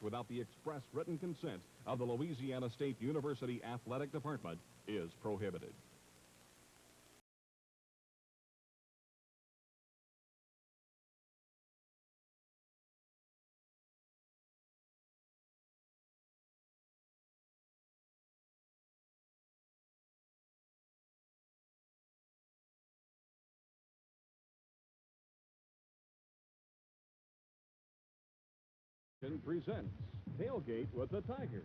without the express written consent of the Louisiana State University Athletic Department is prohibited. Presents Tailgate with the Tigers.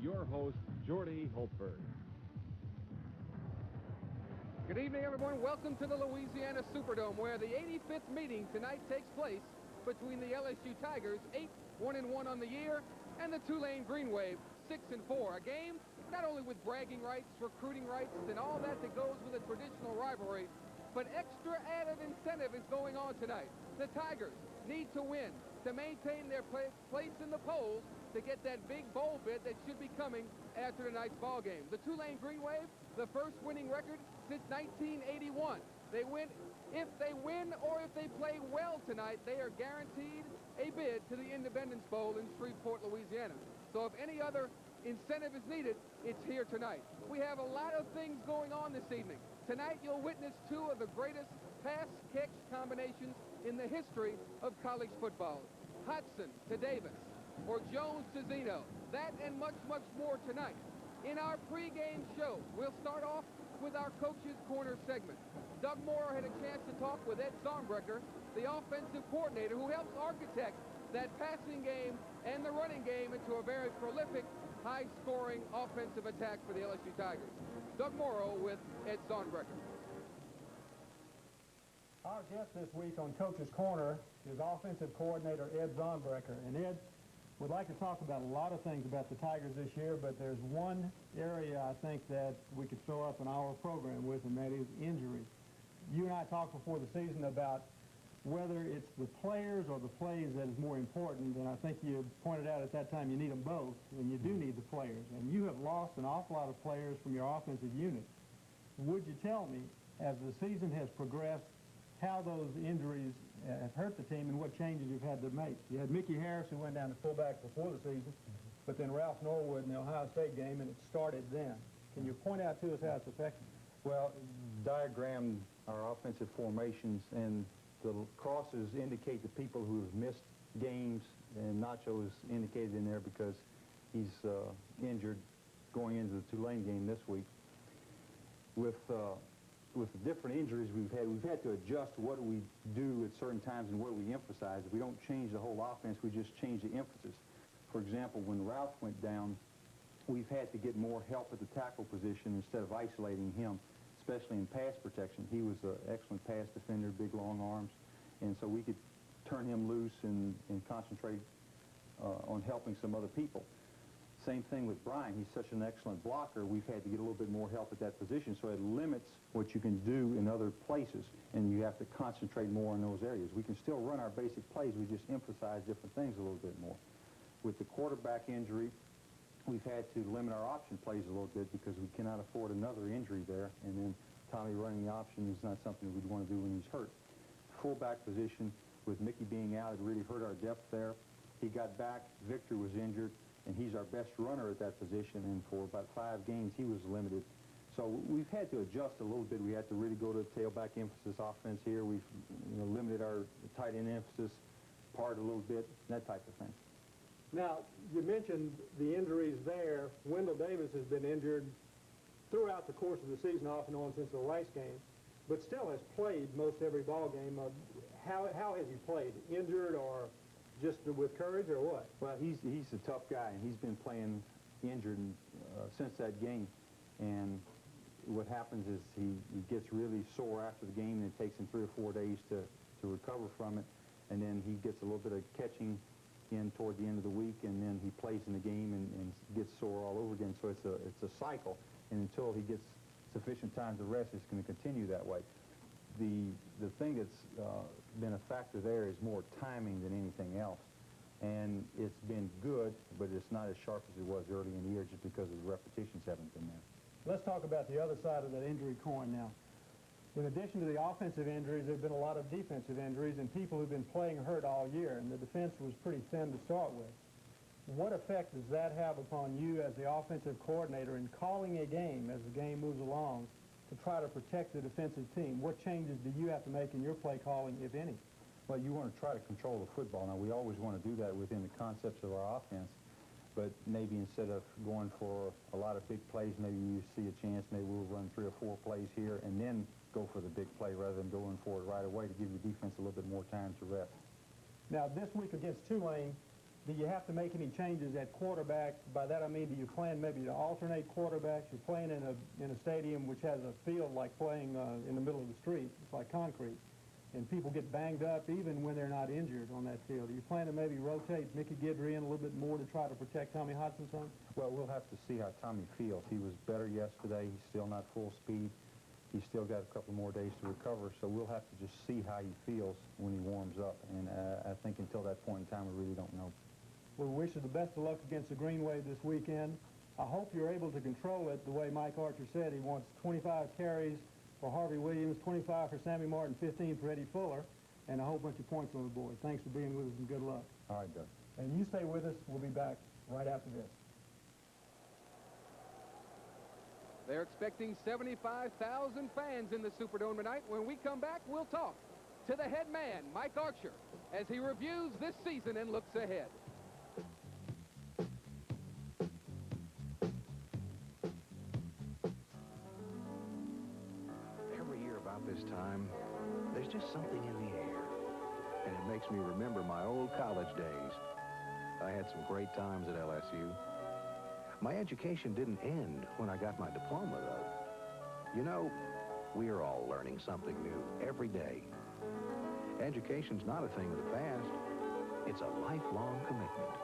Your host, Jordy Holtberg. Good evening, everyone. Welcome to the Louisiana Superdome, where the 85th meeting tonight takes place between the LSU Tigers, 1-1 on the year, and the Tulane Green Wave, 6-4. A game not only with bragging rights, recruiting rights, and all that goes with a traditional rivalry, but extra added incentive is going on tonight. The Tigers need to win to maintain their place in the polls to get that big bowl bid that should be coming after tonight's ball game. The Tulane Green Wave, the first winning record since 1981. If they win or if they play well tonight, they are guaranteed a bid to the Independence Bowl in Shreveport, Louisiana. So if any other incentive is needed, it's here tonight. We have a lot of things going on this evening. Tonight you'll witness two of the greatest pass-catch combinations in the history of college football. Hudson to Davis, or Jones to Zeno. That and much, much more tonight. In our pregame show, we'll start off with our Coach's Corner segment. Doug Moore had a chance to talk with Ed Zornbrecher, the offensive coordinator who helps architect that passing game and the running game into a very prolific, high-scoring offensive attack for the LSU Tigers. Doug Morrow with Ed Zornbrecher. Our guest this week on Coach's Corner is offensive coordinator Ed Zornbrecher. And Ed, we'd like to talk about a lot of things about the Tigers this year, but there's one area I think that we could fill up an hour program with, and that is injury. You and I talked before the season about whether it's the players or the plays that is more important, and I think you pointed out at that time you need them both, and you do need the players. And you have lost an awful lot of players from your offensive unit. Would you tell me, as the season has progressed, how those injuries have hurt the team and what changes you've had to make? You had Mickey Harris, who went down to fullback before the season, but then Ralph Norwood in the Ohio State game, and it started then. Can you point out to us how it's affected? Well, diagram our offensive formations, and the crosses indicate the people who have missed games, and Nacho is indicated in there because he's injured going into the Tulane game this week. With the different injuries we've had to adjust what we do at certain times and what we emphasize. We don't change the whole offense, we just change the emphasis. For example, when Ralph went down, we've had to get more help at the tackle position instead of isolating him, especially in pass protection. He was an excellent pass defender, big long arms, and so we could turn him loose and concentrate on helping some other people. Same thing with Brian. He's such an excellent blocker. We've had to get a little bit more help at that position, so it limits what you can do in other places, and you have to concentrate more in those areas. We can still run our basic plays. We just emphasize different things a little bit more. With the quarterback injury, we've had to limit our option plays a little bit because we cannot afford another injury there, and then Tommy running the option is not something we'd want to do when he's hurt. Fullback position, with Mickey being out, it really hurt our depth there. He got back. Victor was injured, and he's our best runner at that position, and for about 5 games he was limited. So we've had to adjust a little bit. We had to really go to tailback emphasis offense here. We've limited our tight end emphasis part a little bit, that type of thing. Now, you mentioned the injuries there. Wendell Davis has been injured throughout the course of the season, off and on, since the Rice game, but still has played most every ball game. How has he played? Injured or just with courage or what? Well, he's a tough guy, and he's been playing injured since that game. And what happens is he gets really sore after the game, and it takes him 3 or 4 days to recover from it. And then he gets a little bit of catching in toward the end of the week, and then he plays in the game and gets sore all over again. So it's a cycle, and until he gets sufficient time to rest, it's going to continue that way. The thing that's been a factor there is more timing than anything else. And it's been good, but it's not as sharp as it was early in the year just because of the repetitions haven't been there. Let's talk about the other side of that injury coin now. In addition to the offensive injuries, there have been a lot of defensive injuries and people who've been playing hurt all year, and the defense was pretty thin to start with. What effect does that have upon you as the offensive coordinator in calling a game as the game moves along to try to protect the defensive team? What changes do you have to make in your play calling, if any? Well, you want to try to control the football. Now, we always want to do that within the concepts of our offense, but maybe instead of going for a lot of big plays, maybe you see a chance, maybe we'll run 3 or 4 plays here and then go for the big play rather than going for it right away to give your defense a little bit more time to rest. Now, this week against Tulane, do you have to make any changes at quarterback? By that I mean, do you plan maybe to alternate quarterbacks? You're playing in a stadium which has a field like playing in the middle of the street. It's like concrete. And people get banged up even when they're not injured on that field. Do you plan to maybe rotate Mickey Guidry in a little bit more to try to protect Tommy Hodgson's son? Well, we'll have to see how Tommy feels. He was better yesterday. He's still not full speed. He's still got a couple more days to recover, so we'll have to just see how he feels when he warms up. And I think until that point in time, we really don't know. Well, we wish you the best of luck against the Green Wave this weekend. I hope you're able to control it the way Mike Archer said. He wants 25 carries for Harvey Williams, 25 for Sammy Martin, 15 for Eddie Fuller, and a whole bunch of points on the board. Thanks for being with us, and good luck. All right, Doug. And you stay with us. We'll be back right after this. They're expecting 75,000 fans in the Superdome tonight. When we come back, we'll talk to the head man, Mike Archer, as he reviews this season and looks ahead. Every year about this time, there's just something in the air, and it makes me remember my old college days. I had some great times at LSU. My education didn't end when I got my diploma, though. You know, we are all learning something new every day. Education's not a thing of the past. It's a lifelong commitment.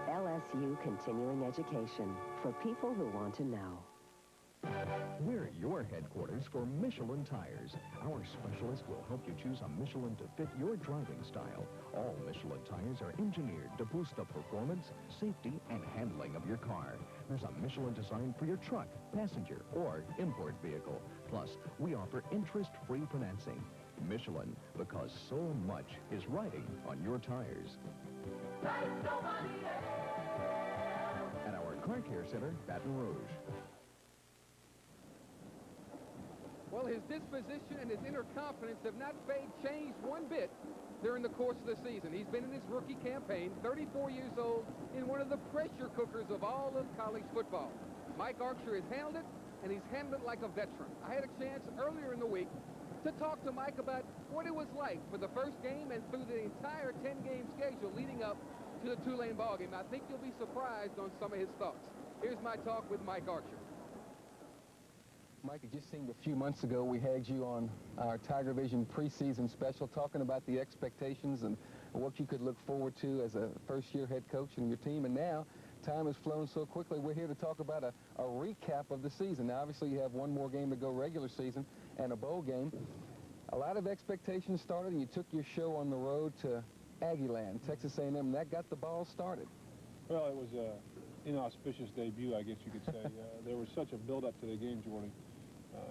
LSU Continuing Education for people who want to know. We're your headquarters for Michelin tires. Our specialist will help you choose a Michelin to fit your driving style. All Michelin tires are engineered to boost the performance, safety, and handling of your car. There's a Michelin design for your truck, passenger, or import vehicle. Plus, we offer interest-free financing. Michelin, because so much is riding on your tires. At our Car Care Center, Baton Rouge. Well, his disposition and his inner confidence have not changed one bit during the course of the season. He's been in his rookie campaign, 34 years old, in one of the pressure cookers of all of college football. Mike Archer has handled it, and he's handled it like a veteran. I had a chance earlier in the week to talk to Mike about what it was like for the first game and through the entire 10-game schedule leading up to the Tulane ballgame. I think you'll be surprised on some of his thoughts. Here's my talk with Mike Archer. Mike, it just seemed a few months ago we had you on our Tiger Vision preseason special talking about the expectations and what you could look forward to as a first-year head coach and your team. And now, time has flown so quickly, we're here to talk about a recap of the season. Now, obviously, you have one more game to go regular season and a bowl game. A lot of expectations started, and you took your show on the road to Aggieland, Texas A&M, and that got the ball started. Well, it was an inauspicious debut, I guess you could say. There was such a build-up to the game, Jordan.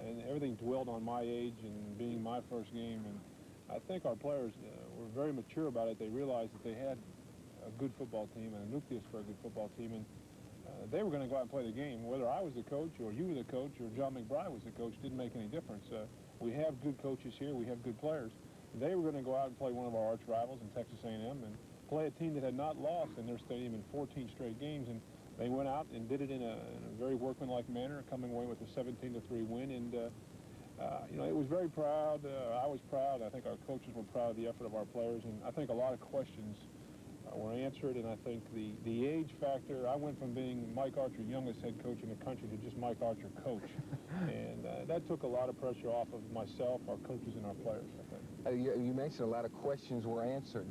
And everything dwelled on my age and being my first game. And I think our players were very mature about it. They realized that they had a good football team and a nucleus for a good football team. And they were going to go out and play the game. Whether I was the coach or you were the coach or John McBride was the coach didn't make any difference. We have good coaches here. We have good players. They were going to go out and play one of our arch rivals in Texas A&M and play a team that had not lost in their stadium in 14 straight games. And they went out and did it in a very workmanlike manner, coming away with a 17-3 win. And, you know, it was very proud. I was proud. I think our coaches were proud of the effort of our players. And I think a lot of questions were answered. And I think the age factor, I went from being Mike Archer, youngest head coach in the country, to just Mike Archer, coach. And that took a lot of pressure off of myself, our coaches, and our players, I think. You mentioned a lot of questions were answered.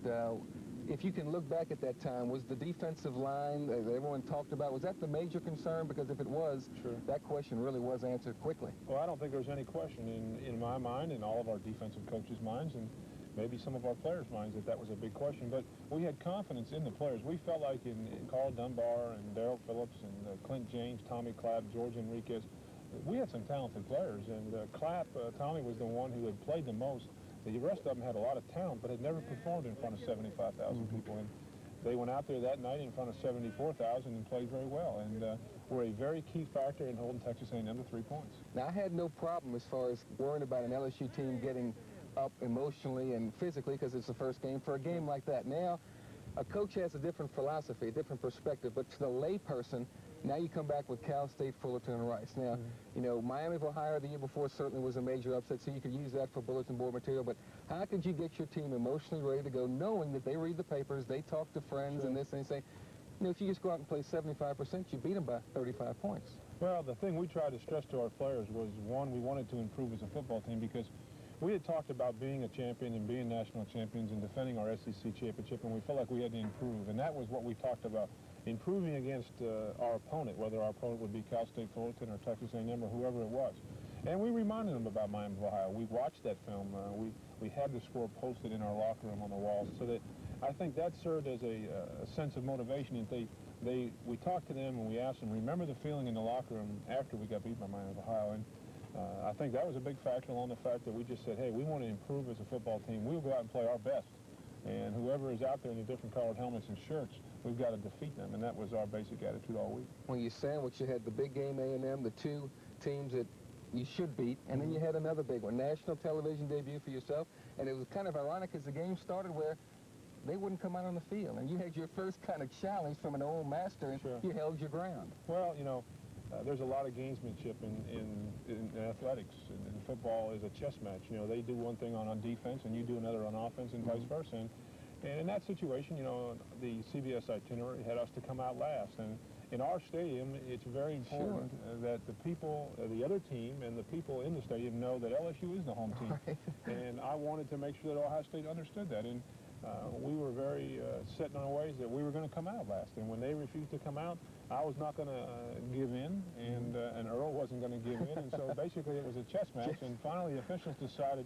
If you can look back at that time, was the defensive line that everyone talked about, was that the major concern? Because if it was, sure, that question really was answered quickly. Well, I don't think there's any question in my mind, in all of our defensive coaches' minds, and maybe some of our players' minds that was a big question. But we had confidence in the players. We felt like in Carl Dunbar and Darrell Phillips and Clint James, Tommy Clapp, George Enriquez, we had some talented players, and Tommy was the one who had played the most. The rest of them had a lot of talent, but had never performed in front of 75,000 people. And they went out there that night in front of 74,000 and played very well, and were a very key factor in holding Texas A&M to 3 points. Now, I had no problem as far as worrying about an LSU team getting up emotionally and physically because it's the first game for a game like that. Now, a coach has a different philosophy, a different perspective, but to the layperson, now you come back with Cal State, Fullerton, and Rice. Now, you know, Miami of Ohio the year before certainly was a major upset, so you could use that for bulletin board material, but how could you get your team emotionally ready to go knowing that they read the papers, they talk to friends and this, and they say, you know, if you just go out and play 75%, you beat them by 35 points. Well, the thing we tried to stress to our players was, one, we wanted to improve as a football team because we had talked about being a champion and being national champions and defending our SEC championship, and we felt like we had to improve, and that was what we talked about, improving against our opponent, whether our opponent would be Cal State Fullerton or Texas A&M or whoever it was. And we reminded them about Miami of Ohio. We watched that film. We had the score posted in our locker room on the walls, so that I think that served as a sense of motivation. And we talked to them and we asked them, remember the feeling in the locker room after we got beat by Miami of Ohio. And I think that was a big factor, along the fact that we just said, hey, we want to improve as a football team. We'll go out and play our best. And whoever is out there in the different colored helmets and shirts, we've got to defeat them. And that was our basic attitude all week. When you sandwich, you had the big game A&M, the two teams that you should beat, and then you had another big one, national television debut for yourself. And it was kind of ironic as the game started where they wouldn't come out on the field. And you had your first kind of challenge from an old master, and you held your ground. Well, you know, there's a lot of gamesmanship in athletics, and football is a chess match. You know, they do one thing on defense, and you do another on offense, and vice versa. And in that situation, you know, the CBS itinerary had us to come out last. And in our stadium, it's very important that the people, the other team, and the people in the stadium know that LSU is the home team. And I wanted to make sure that Ohio State understood that. And we were very set in our ways that we were going to come out last. And when they refused to come out, I was not going to give in, and Earl wasn't going to give in. And so basically it was a chess match. And finally the officials decided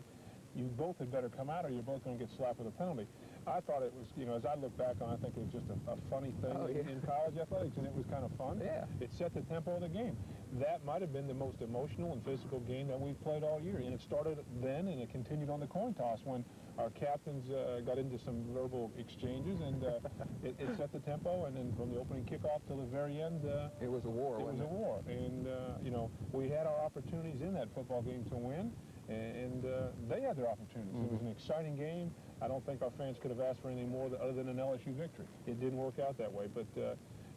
you both had better come out or you're both going to get slapped with a penalty. I thought it was, you know, as I look back on it, I think it was just a funny thing in college athletics, and it was kind of fun. It set the tempo of the game. That might have been the most emotional and physical game that we've played all year, and it started then, and it continued on the coin toss when our captains got into some verbal exchanges, and it set the tempo, and then from the opening kickoff till the very end, it was a war. It was a war, and you know, we had our opportunities in that football game to win, and they had their opportunities. It was an exciting game. I don't think our fans could have asked for anything more other than an LSU victory. It didn't work out that way, but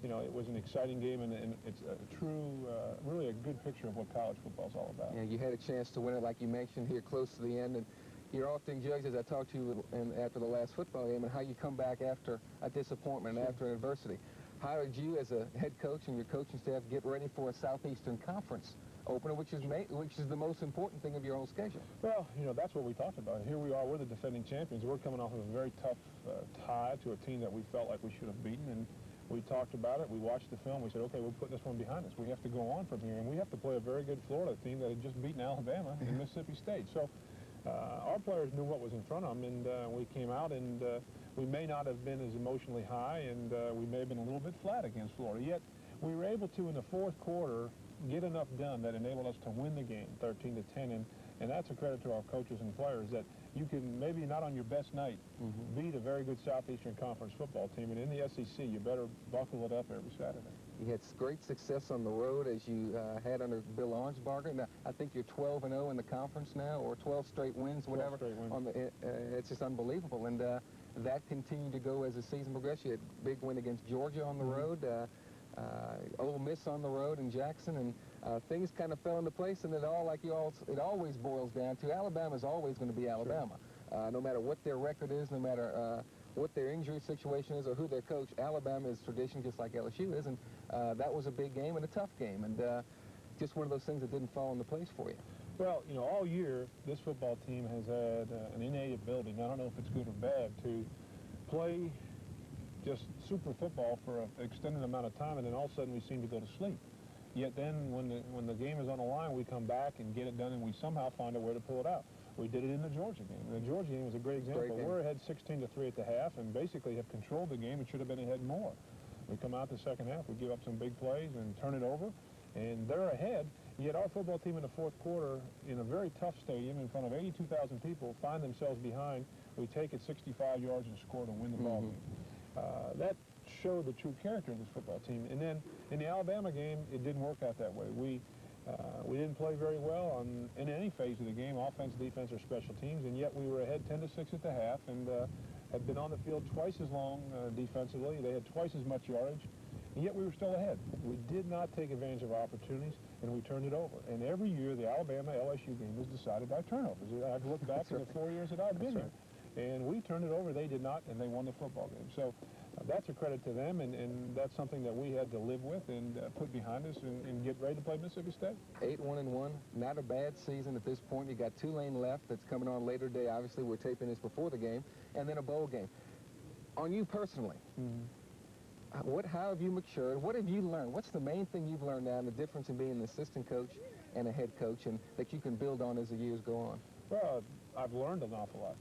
you know, it was an exciting game, and it's a true, really a good picture of what college football is all about. Yeah, you had a chance to win it, like you mentioned, here close to the end, and you're often judged, as I talked to you after the last football game, and how you come back after a disappointment and after adversity. How did you, as a head coach and your coaching staff, get ready for a Southeastern Conference opener, which is the most important thing of your own schedule? Well, you know, that's what we talked about. Here we are, we're the defending champions. We're coming off of a very tough tie to a team that we felt like we should have beaten, and we talked about it. We watched the film. We said, okay, we'll put this one behind us. We have to go on from here, and we have to play a very good Florida team that had just beaten Alabama and Mississippi State. So our players knew what was in front of them, and we came out, and we may not have been as emotionally high, and we may have been a little bit flat against Florida. Yet we were able to, in the fourth quarter, get enough done that enabled us to win the game 13-10, and that's a credit to our coaches and players that you can, maybe not on your best night, beat a very good Southeastern Conference football team, and in the SEC you better buckle it up every Saturday. You had great success on the road as you had under Bill Arnsparger. Now, I think you're 12-0 in the conference now, or 12 straight wins, whatever. 12 straight wins. It's just unbelievable, and that continued to go as the season progressed. You had a big win against Georgia on the road. Ole Miss on the road in Jackson, and things kind of fell into place, and it always boils down to Alabama's always going to be Alabama. No matter what their record is, no matter what their injury situation is or who their coach, Alabama is tradition just like LSU is, and that was a big game and a tough game, and just one of those things that didn't fall into place for you. Well, you know, all year this football team has had an innate ability, and I don't know if it's good or bad, to play just super football for an extended amount of time, and then all of a sudden we seem to go to sleep. Yet then when the game is on the line, we come back and get it done, and we somehow find a way to pull it out. We did it in the Georgia game. The Georgia game was a great example. We're ahead 16-3 at the half, and basically have controlled the game and should have been ahead more. We come out the second half, we give up some big plays and turn it over, and they're ahead, Yet our football team in the fourth quarter, in a very tough stadium in front of 82,000 people, find themselves behind. We take it 65 yards and score to win the ball game. That showed the true character of this football team. And then in the Alabama game, it didn't work out that way. We didn't play very well in any phase of the game, offense, defense, or special teams, and yet we were ahead 10-6 at the half and had been on the field twice as long defensively. They had twice as much yardage, and yet we were still ahead. We did not take advantage of our opportunities, and we turned it over. And every year, the Alabama-LSU game was decided by turnovers. I've looked back in the 4 years that I've been here. And we turned it over. They did not, and they won the football game. So that's a credit to them, and that's something that we had to live with and put behind us and get ready to play Mississippi State. 8-1-1, not a bad season at this point. You got Tulane left that's coming on later today. Obviously, we're taping this before the game, and then a bowl game. On you personally, how have you matured? What have you learned? What's the main thing you've learned now, and the difference in being an assistant coach and a head coach, and that you can build on as the years go on? Well, I've learned an awful lot.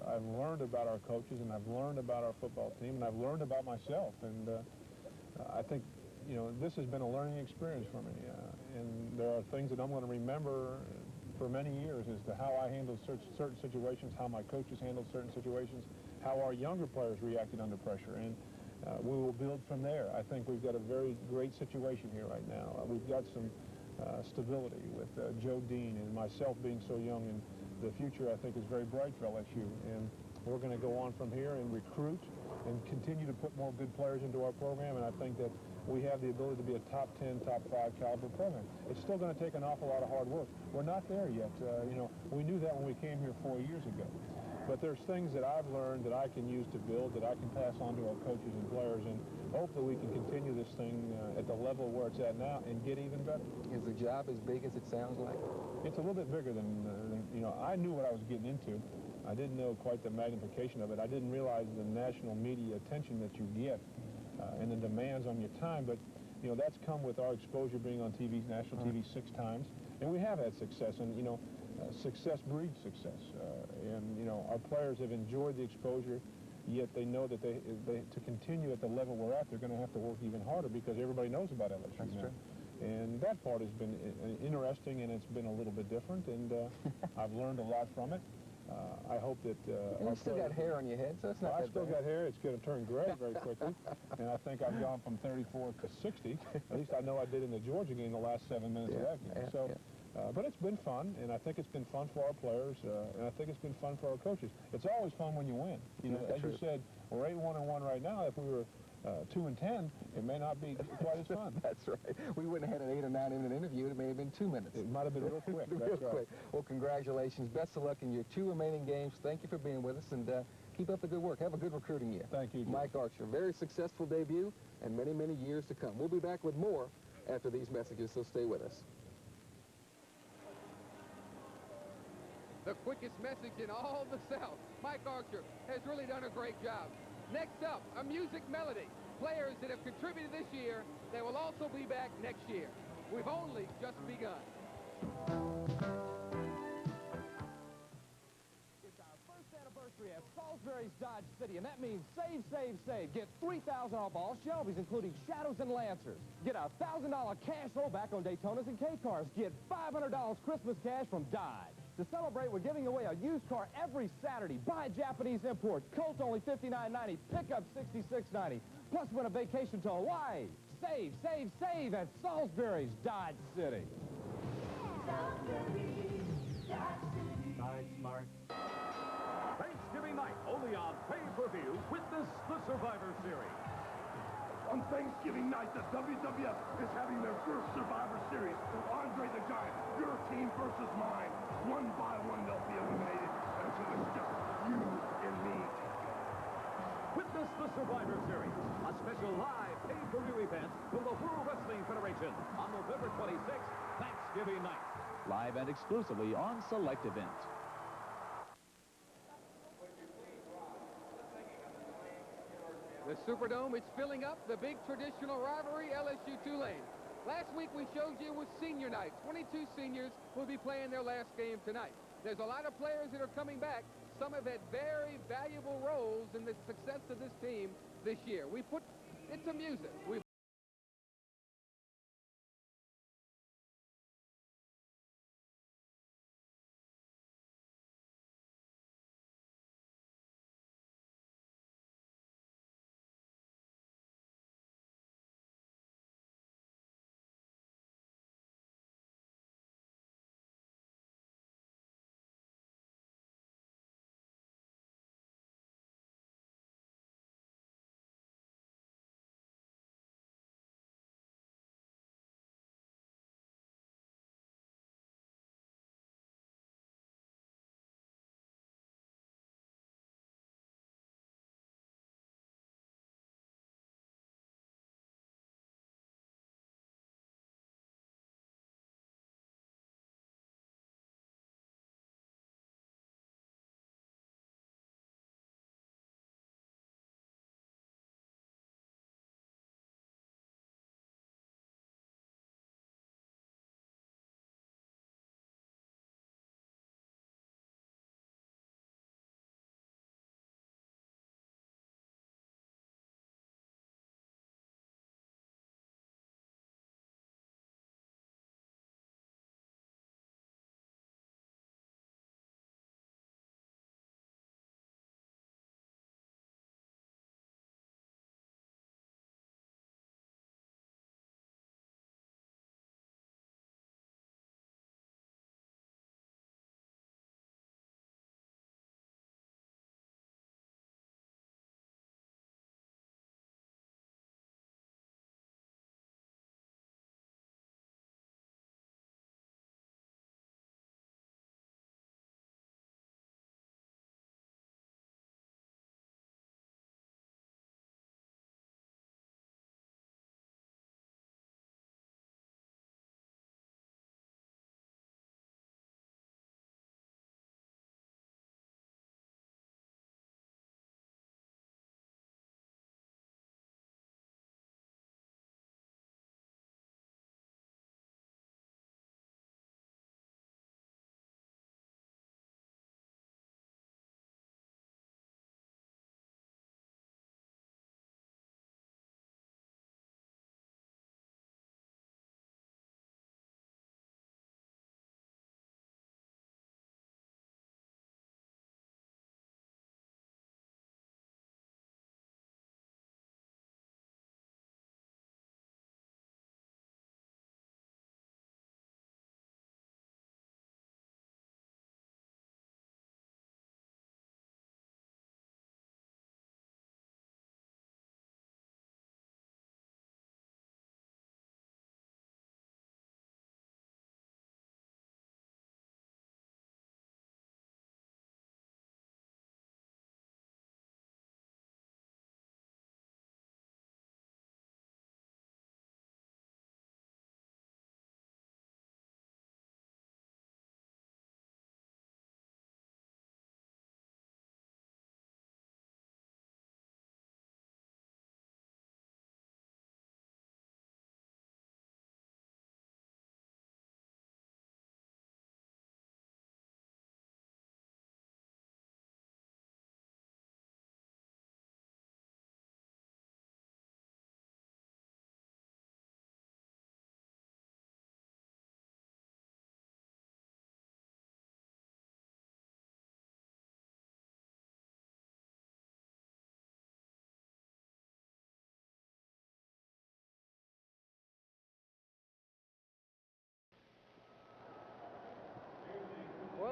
I've learned about our coaches, and I've learned about our football team, and I've learned about myself. And I think, you know, this has been a learning experience for me. And there are things that I'm going to remember for many years as to how I handled certain situations, how my coaches handled certain situations, how our younger players reacted under pressure. And we will build from there. I think we've got a very great situation here right now. We've got some stability with Joe Dean and myself being so young, and the future, I think, is very bright for LSU. And we're going to go on from here and recruit and continue to put more good players into our program, and I think that we have the ability to be a top 10, top 5 caliber program. It's still going to take an awful lot of hard work. We're not there yet. You know, we knew that when we came here 4 years ago. But there's things that I've learned that I can use to build, that I can pass on to our coaches and players, and hope that we can continue this thing at the level where it's at now and get even better. Is the job as big as it sounds like? It's a little bit bigger than you know, I knew what I was getting into. I didn't know quite the magnification of it. I didn't realize the national media attention that you get and the demands on your time. But, you know, that's come with our exposure being on TV, national TV 6 times. And we have had success. And, you know, success breeds success. And, you know, our players have enjoyed the exposure, yet they know that they to continue at the level we're at, they're going to have to work even harder because everybody knows about LSU. That's true. And that part has been interesting, and it's been a little bit different, and I've learned a lot from it. I hope that... you still got hair on your head, so it's not I've still got hair. It's going to turn gray very quickly, and I think I've gone from 34 to 60. At least I know I did in the Georgia game the last 7 minutes of that game. So, but it's been fun, and I think it's been fun for our players, and I think it's been fun for our coaches. It's always fun when you win. You know, as you said, we're 8-1-1 right now. If we were 2-10, it may not be quite as fun. That's right. We wouldn't have had an 8 or 9 minute interview. It may have been 2 minutes. It might have been real quick. Real quick. Well, congratulations. Best of luck in your 2 remaining games. Thank you for being with us, and keep up the good work. Have a good recruiting year. Thank you, Jim. Mike Archer, very successful debut, and many, many years to come. We'll be back with more after these messages, so stay with us. The quickest message in all the South. Mike Archer has really done a great job. Next up, a music melody. Players that have contributed this year, they will also be back next year. We've only just begun. It's our first anniversary at Salisbury's Dodge City, and that means save, save, save. Get $3,000 off all Shelby's, including Shadows and Lancers. Get a $1,000 cash rollback on Daytonas and K-Cars. Get $500 Christmas cash from Dodge. To celebrate, we're giving away a used car every Saturday. Buy Japanese imports. Colt only $59.90. Pickup $66.90. Plus win a vacation to Hawaii. Save, save, save at Salisbury's Dodge City. Nice, Mark. Thanksgiving night, only on pay-per-view. Witness the Survivor Series. On Thanksgiving night, the WWF is having their first Survivor Series. Andre the Giant, your team versus mine. One by one, they'll be eliminated until it's just you and me. Witness the Survivor Series, a special live pay-per-view event from the World Wrestling Federation on November 26th, Thanksgiving night. Live and exclusively on select events. The Superdome, it's filling up. The big traditional rivalry, LSU Tulane. Last week we showed you was senior night. 22 seniors will be playing their last game tonight. There's a lot of players that are coming back. Some have had very valuable roles in the success of this team this year. We put it to music.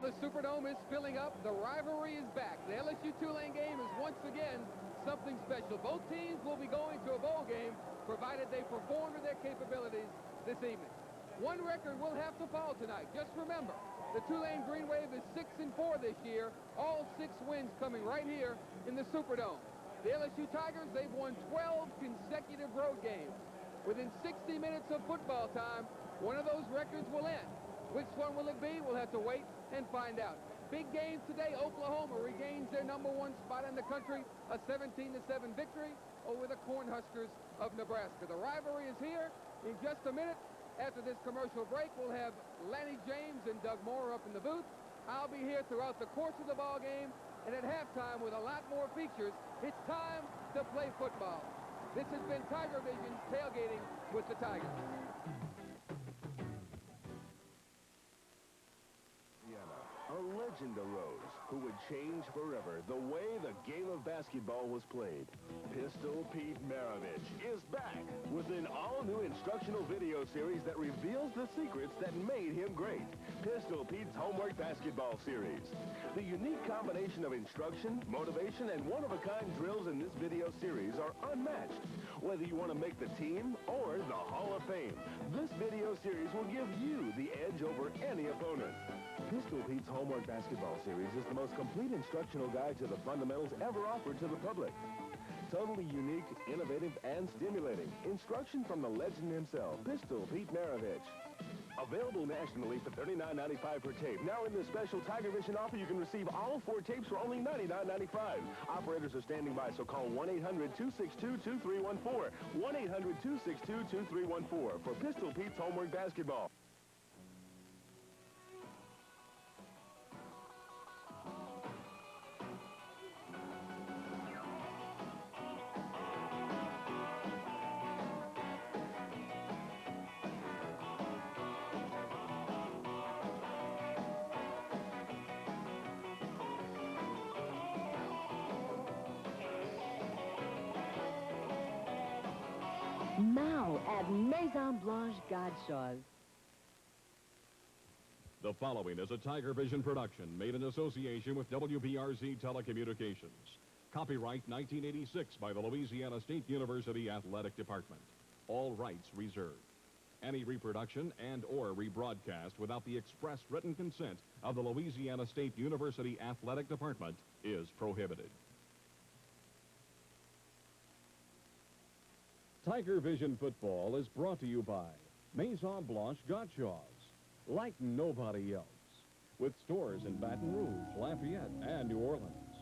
Well, the Superdome is filling up. The rivalry is back. The LSU-Tulane game is once again something special. Both teams will be going to a bowl game, provided they perform to their capabilities this evening. One record will have to fall tonight. Just remember, the Tulane Green Wave is 6-4 this year. All 6 wins coming right here in the Superdome. The LSU Tigers, they've won 12 consecutive road games. Within 60 minutes of football time, one of those records will end. Which one will it be? We'll have to wait and find out. Big games today. Oklahoma regains their #1 spot in the country, a 17-7 victory over the Cornhuskers of Nebraska. The rivalry is here. In just a minute, after this commercial break, we'll have Lanny James and Doug Moore up in the booth. I'll be here throughout the course of the ball game, and at halftime with a lot more features. It's time to play football. This has been Tiger Vision tailgating with the Tigers. A legend arose who would change forever the way the game of basketball was played. Pistol Pete Maravich is back with an all-new instructional video series that reveals the secrets that made him great. Pistol Pete's Homework Basketball Series. The unique combination of instruction, motivation, and one-of-a-kind drills in this video series are unmatched. Whether you want to make the team or the Hall of Fame, this video series will give you the edge over any opponent. Pistol Pete's Homework Basketball Series is the most complete instructional guide to the fundamentals ever offered to the public. Totally unique, innovative, and stimulating. Instruction from the legend himself, Pistol Pete Maravich. Available nationally for $39.95 per tape. Now in this special Tiger Vision offer, you can receive all 4 tapes for only $99.95. Operators are standing by, so call 1-800-262-2314. 1-800-262-2314 for Pistol Pete's Homework Basketball. Now at Maison Blanche Godshaw's. The following is a Tiger Vision production made in association with WPRZ Telecommunications. Copyright 1986 by the Louisiana State University Athletic Department. All rights reserved. Any reproduction and or rebroadcast without the express written consent of the Louisiana State University Athletic Department is prohibited. Tiger Vision Football is brought to you by Maison Blanche Godshaw's, like nobody else, with stores in Baton Rouge, Lafayette, and New Orleans.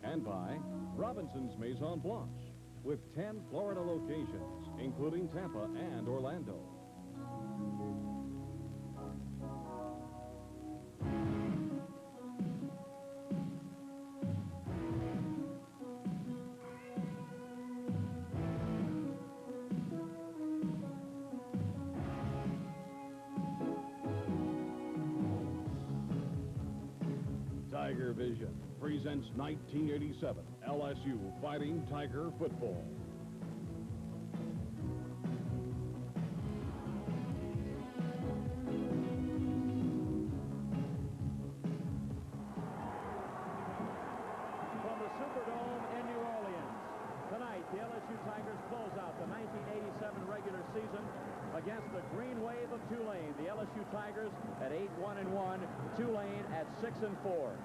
And by Robinson's Maison Blanche, with 10 Florida locations, including Tampa and Orlando. Tiger Vision presents 1987 LSU Fighting Tiger Football. From the Superdome in New Orleans, tonight the LSU Tigers close out the 1987 regular season against the Green Wave of Tulane. The LSU Tigers at 8-1-1, Tulane at 6-4.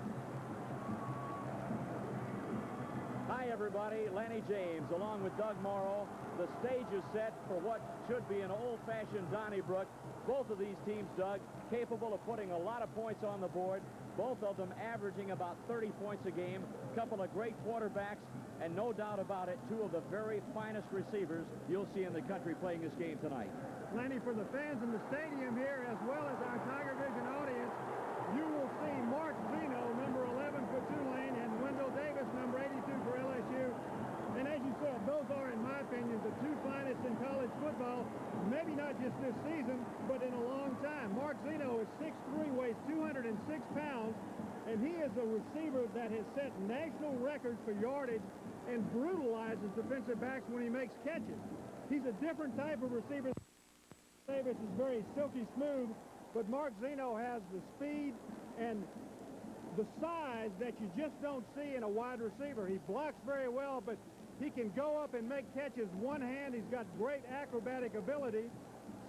Hi, everybody. Lanny James, along with Doug Morrow. The stage is set for what should be an old-fashioned Donnybrook. Both of these teams, Doug, capable of putting a lot of points on the board. Both of them averaging about 30 points a game. A couple of great quarterbacks, and no doubt about it, 2 of the very finest receivers you'll see in the country playing this game tonight. Lanny, for the fans in the stadium here, as well as our Tiger Vision audience, you will see Mark Zeno, number 11 for Tulane, and Wendell Davis, number 82 for LSU. And as you said, those are, in my opinion, the 2 finest in college football, maybe not just this season, but in a long time. Mark Zeno is 6'3", weighs 206 pounds, and he is a receiver that has set national records for yardage and brutalizes defensive backs when he makes catches. He's a different type of receiver. Davis is very silky smooth, but Mark Zeno has the speed and the size that you just don't see in a wide receiver. He blocks very well, but he can go up and make catches one hand. He's got great acrobatic ability.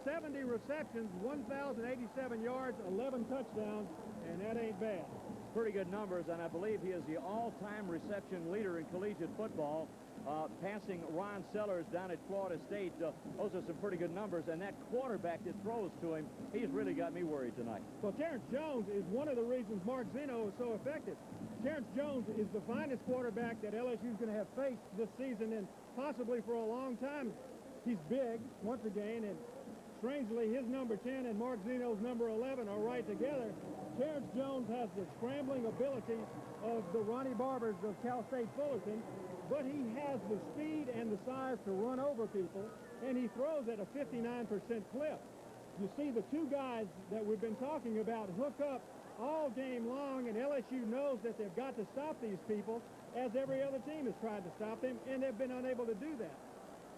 70 receptions, 1,087 yards, 11 touchdowns, and that ain't bad. Pretty good numbers, and I believe he is the all-time reception leader in collegiate football, passing Ron Sellers down at Florida State. Those are some pretty good numbers, and that quarterback that throws to him, he's really got me worried tonight. Well, Terrence Jones is one of the reasons Mark Zeno is so effective. Terrence Jones is the finest quarterback that LSU is going to have faced this season and possibly for a long time. He's big, once again, and strangely, his number 10 and Mark Zeno's number 11 are right together. Terrence Jones has the scrambling ability of the Ronnie Barbers of Cal State Fullerton, but he has the speed and the size to run over people, and he throws at a 59% clip. You see the two guys that we've been talking about hook up all game long, and LSU knows that they've got to stop these people, as every other team has tried to stop them, and they've been unable to do that.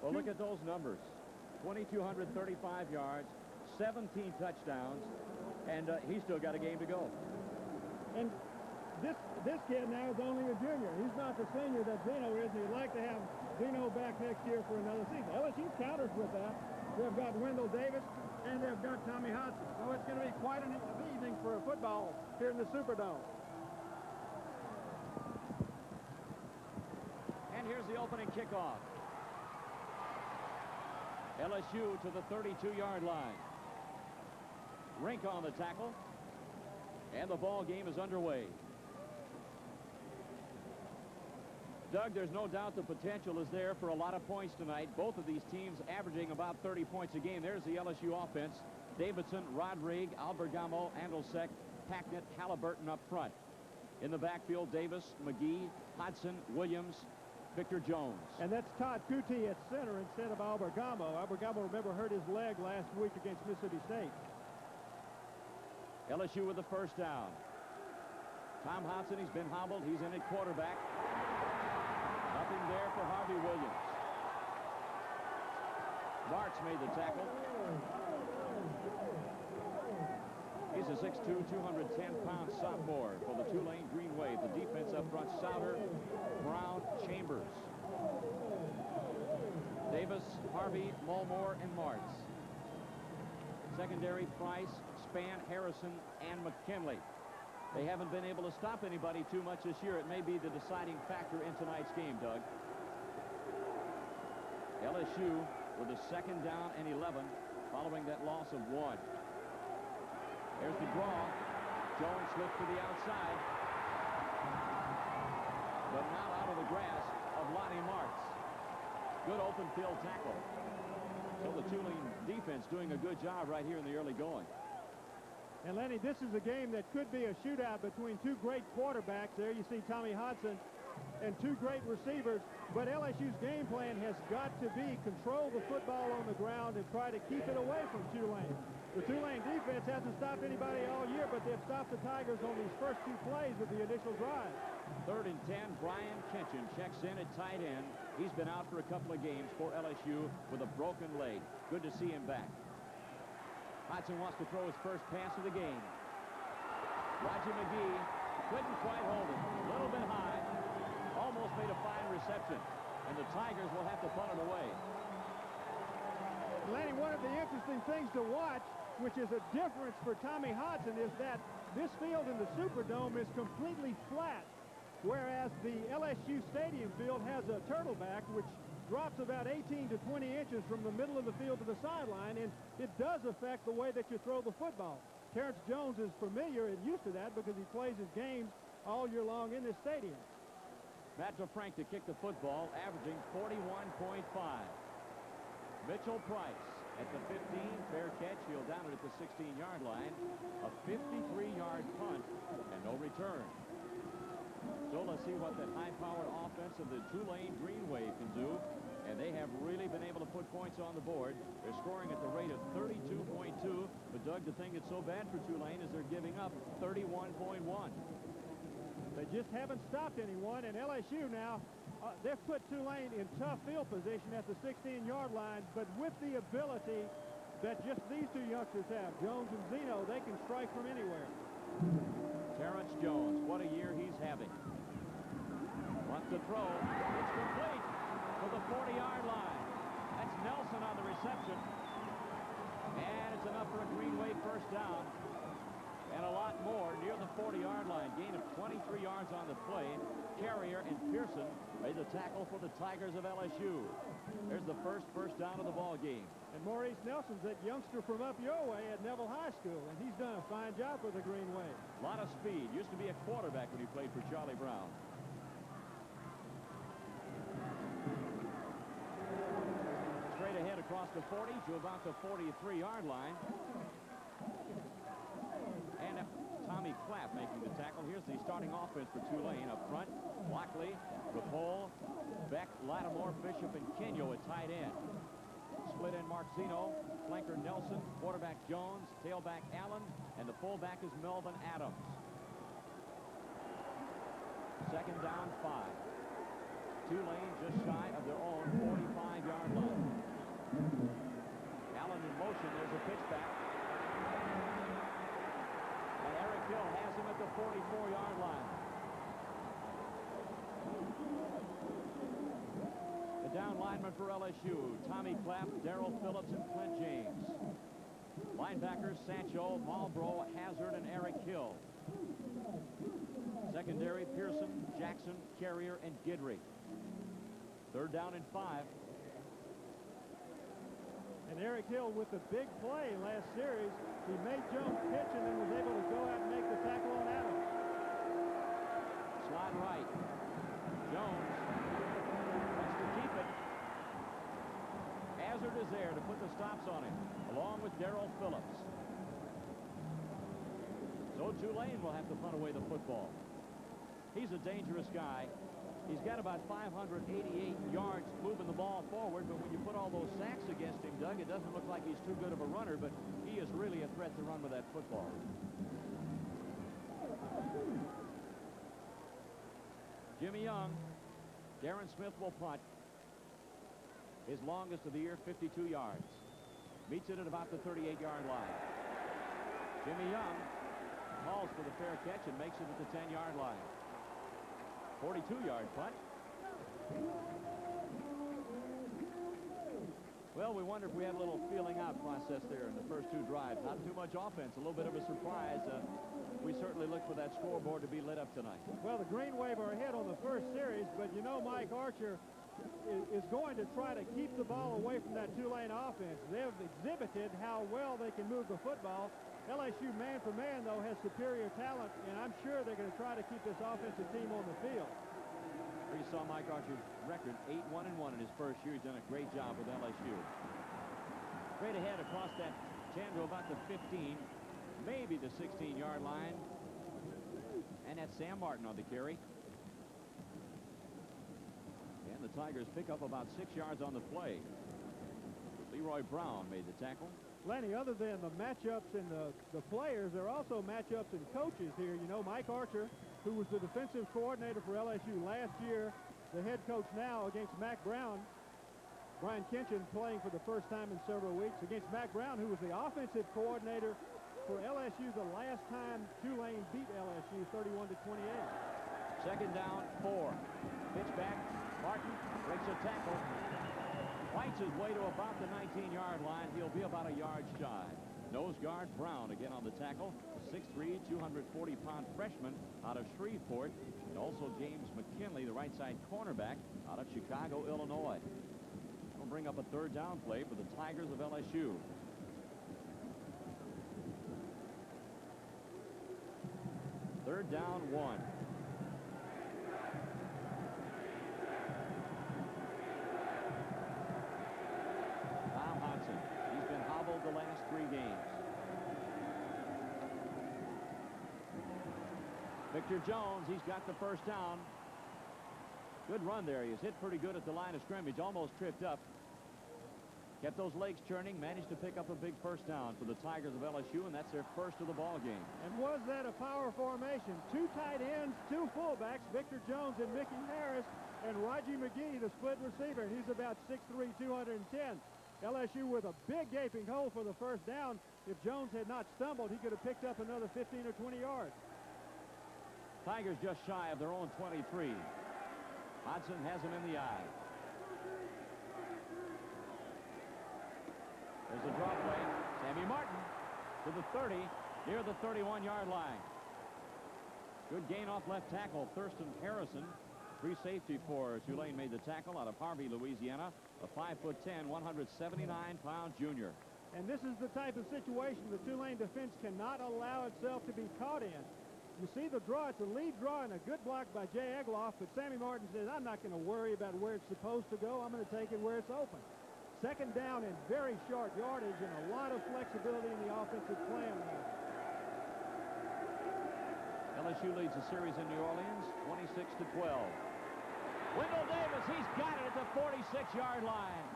Well, look at those numbers. 2,235 yards, 17 touchdowns, and he's still got a game to go. And this kid now is only a junior. He's not the senior that Zeno is. He'd like to have Zeno back next year for another season. LSU counters with that. They've got Wendell Davis, and they've got Tommy Hudson. So it's going to be quite an evening for football here in the Superdome. And here's the opening kickoff. LSU to the 32-yard line. Rink on the tackle, and the ball game is underway. Doug, there's no doubt the potential is there for a lot of points tonight. Both of these teams averaging about 30 points a game. There's the LSU offense. Davidson, Rodrigue, Albergamo, Andolsek, Hacknett, Halliburton up front. In the backfield, Davis, McGee, Hodson, Williams, Victor Jones. And that's Todd Kuti at center instead of Albergamo. Albergamo, remember, hurt his leg last week against Mississippi State. LSU with the first down. Tom Hodson, he's been hobbled. He's in at quarterback. Nothing there for Harvey Williams. March made the tackle. He's a 6'2", 210-pound sophomore for the Tulane Green Wave. The defense up front, Souter, Brown, Chambers. Davis, Harvey, Mulmore, and Martz. Secondary, Price, Spann, Harrison, and McKinley. They haven't been able to stop anybody too much this year. It may be the deciding factor in tonight's game, Doug. LSU with a second down and 11 following that loss of 1. There's the draw. Jones slips to the outside, but not out of the grasp of Lonnie Martz. Good open field tackle. So the Tulane defense doing a good job right here in the early going. And Lenny, this is a game that could be a shootout between two great quarterbacks. There you see Tommy Hodson and two great receivers. But LSU's game plan has got to be control the football on the ground and try to keep it away from Tulane. The Tulane defense hasn't stopped anybody all year, but they've stopped the Tigers on these first two plays of the initial drive. 3rd and 10, Brian Kitchen checks in at tight end. He's been out for a couple of games for LSU with a broken leg. Good to see him back. Hodson wants to throw his first pass of the game. Roger McGee couldn't quite hold it. A little bit high. Almost made a fine reception. And the Tigers will have to punt it away. Lanny, one of the interesting things to watch, which is a difference for Tommy Hodson, is that this field in the Superdome is completely flat, whereas the LSU Stadium field has a turtleback, which drops about 18 to 20 inches from the middle of the field to the sideline, and it does affect the way that you throw the football. Terrence Jones is familiar and used to that because he plays his games all year long in this stadium. Matt DeFrank to kick the football, averaging 41.5. Mitchell Price at the 15, fair catch. He'll down it at the 16-yard line. A 53-yard punt and no return. So let's see what that high-powered offense of the Tulane Green Wave can do. And they have really been able to put points on the board. They're scoring at the rate of 32.2. But, Doug, the thing that's so bad for Tulane is they're giving up 31.1. They just haven't stopped anyone. And LSU now, they've put Tulane in tough field position at the 16-yard line. But with the ability that just these two youngsters have, Jones and Zeno. They can strike from anywhere. Terrence Jones, what a year he's having. Wants to throw. It's complete to the 40-yard line. That's Nelson on the reception. And it's enough for a Greenway first down. And a lot more near the 40-yard line. Gain of 23 yards on the play. Carrier and Pearson made the tackle for the Tigers of LSU. There's the first down of the ball game. And Maurice Nelson's that youngster from up your way at Neville High School, and he's done a fine job for the Greenway. A lot of speed. Used to be a quarterback when he played for Charlie Brown. Straight ahead across the 40 to about the 43-yard line. And Tommy Clapp making the tackle. Here's the starting offense for Tulane up front. Lockley, Rapole, Beck, Lattimore, Bishop, and Kenyo at tight end. Split end Mark Zeno, flanker Nelson, quarterback Jones, tailback Allen, and the fullback is Melvin Adams. Second down, 5. Tulane just shy of their own 45-yard line. Allen in motion. There's a pitch back. And Eric Hill has him at the 44-yard line. The down lineman for LSU, Tommy Clapp, Darrell Phillips, and Clint James. Linebackers, Sancho, Marlboro, Hazard, and Eric Hill. Secondary, Pearson, Jackson, Carrier, and Guidry. Third down and 5. And Eric Hill with the big play last series. He made Jones pitch and then was able to go out and make the tackle on Adams. Slot right. Jones wants to keep it. Hazard is there to put the stops on him, along with Darrell Phillips. So Tulane will have to punt away the football. He's a dangerous guy. He's got about 588 yards moving the ball forward, but when you put all those sacks against him, Doug, it doesn't look like he's too good of a runner, but he is really a threat to run with that football. Jimmy Young, Darren Smith will punt. His longest of the year, 52 yards. Meets it at about the 38-yard line. Jimmy Young calls for the fair catch and makes it at the 10-yard line. 42-yard punt. Well, we wonder if we had a little feeling out process there in the first two drives. Not too much offense, a little bit of a surprise. We certainly look for that scoreboard to be lit up tonight. Well, the Green Wave are ahead on the first series, but you know Mike Archer is going to try to keep the ball away from that Tulane offense. They've exhibited how well they can move the football. LSU man for man, though, has superior talent, and I'm sure they're going to try to keep this offensive team on the field. You saw Mike Archer's record, 8-1-1 in his first year. He's done a great job with LSU. Straight ahead across that 10 to about the 15, maybe the 16-yard line. And that's Sam Martin on the carry. And the Tigers pick up about 6 yards on the play. Leroy Brown made the tackle. Lenny, other than the matchups and the players, there are also matchups and coaches here. You know, Mike Archer, who was the defensive coordinator for LSU last year, the head coach now against Mack Brown. Brian Kinchin playing for the first time in several weeks against Mack Brown, who was the offensive coordinator for LSU the last time Tulane beat LSU 31-28. Second down, 4. Pitch back. Martin breaks a tackle. Fights his way to about the 19-yard line. He'll be about a yard shy. Nose guard Brown again on the tackle. 6'3", 240-pound freshman out of Shreveport. And also James McKinley, the right side cornerback out of Chicago, Illinois. That'll bring up a third down play for the Tigers of LSU. Third down, 1. He's been hobbled the last 3 games. Victor Jones, he's got the first down. Good run there. He was hit pretty good at the line of scrimmage, almost tripped up. Kept those legs churning, managed to pick up a big first down for the Tigers of LSU, and that's their first of the ball game. And was that a power formation? 2 tight ends, 2 fullbacks, Victor Jones and Mickey Harris, and Raji McGee, the split receiver. He's about 6'3", 210. LSU with a big gaping hole for the first down. If Jones had not stumbled, he could have picked up another 15 or 20 yards. Tigers just shy of their own 23. Hodson has him in the eye. There's a drop play. Sammy Martin to the 30, near the 31-yard line. Good gain off left tackle. Thurston Harrison, free safety for Tulane, made the tackle out of Harvey, Louisiana. A 5'10", 179-pound junior. And this is the type of situation the Tulane defense cannot allow itself to be caught in. You see the draw. It's a lead draw and a good block by Jay Egloff, but Sammy Martin says, I'm not going to worry about where it's supposed to go. I'm going to take it where it's open. Second down and very short yardage and a lot of flexibility in the offensive plan now. LSU leads the series in New Orleans, 26-12. Wendell Davis, he's got it at the 46-yard line.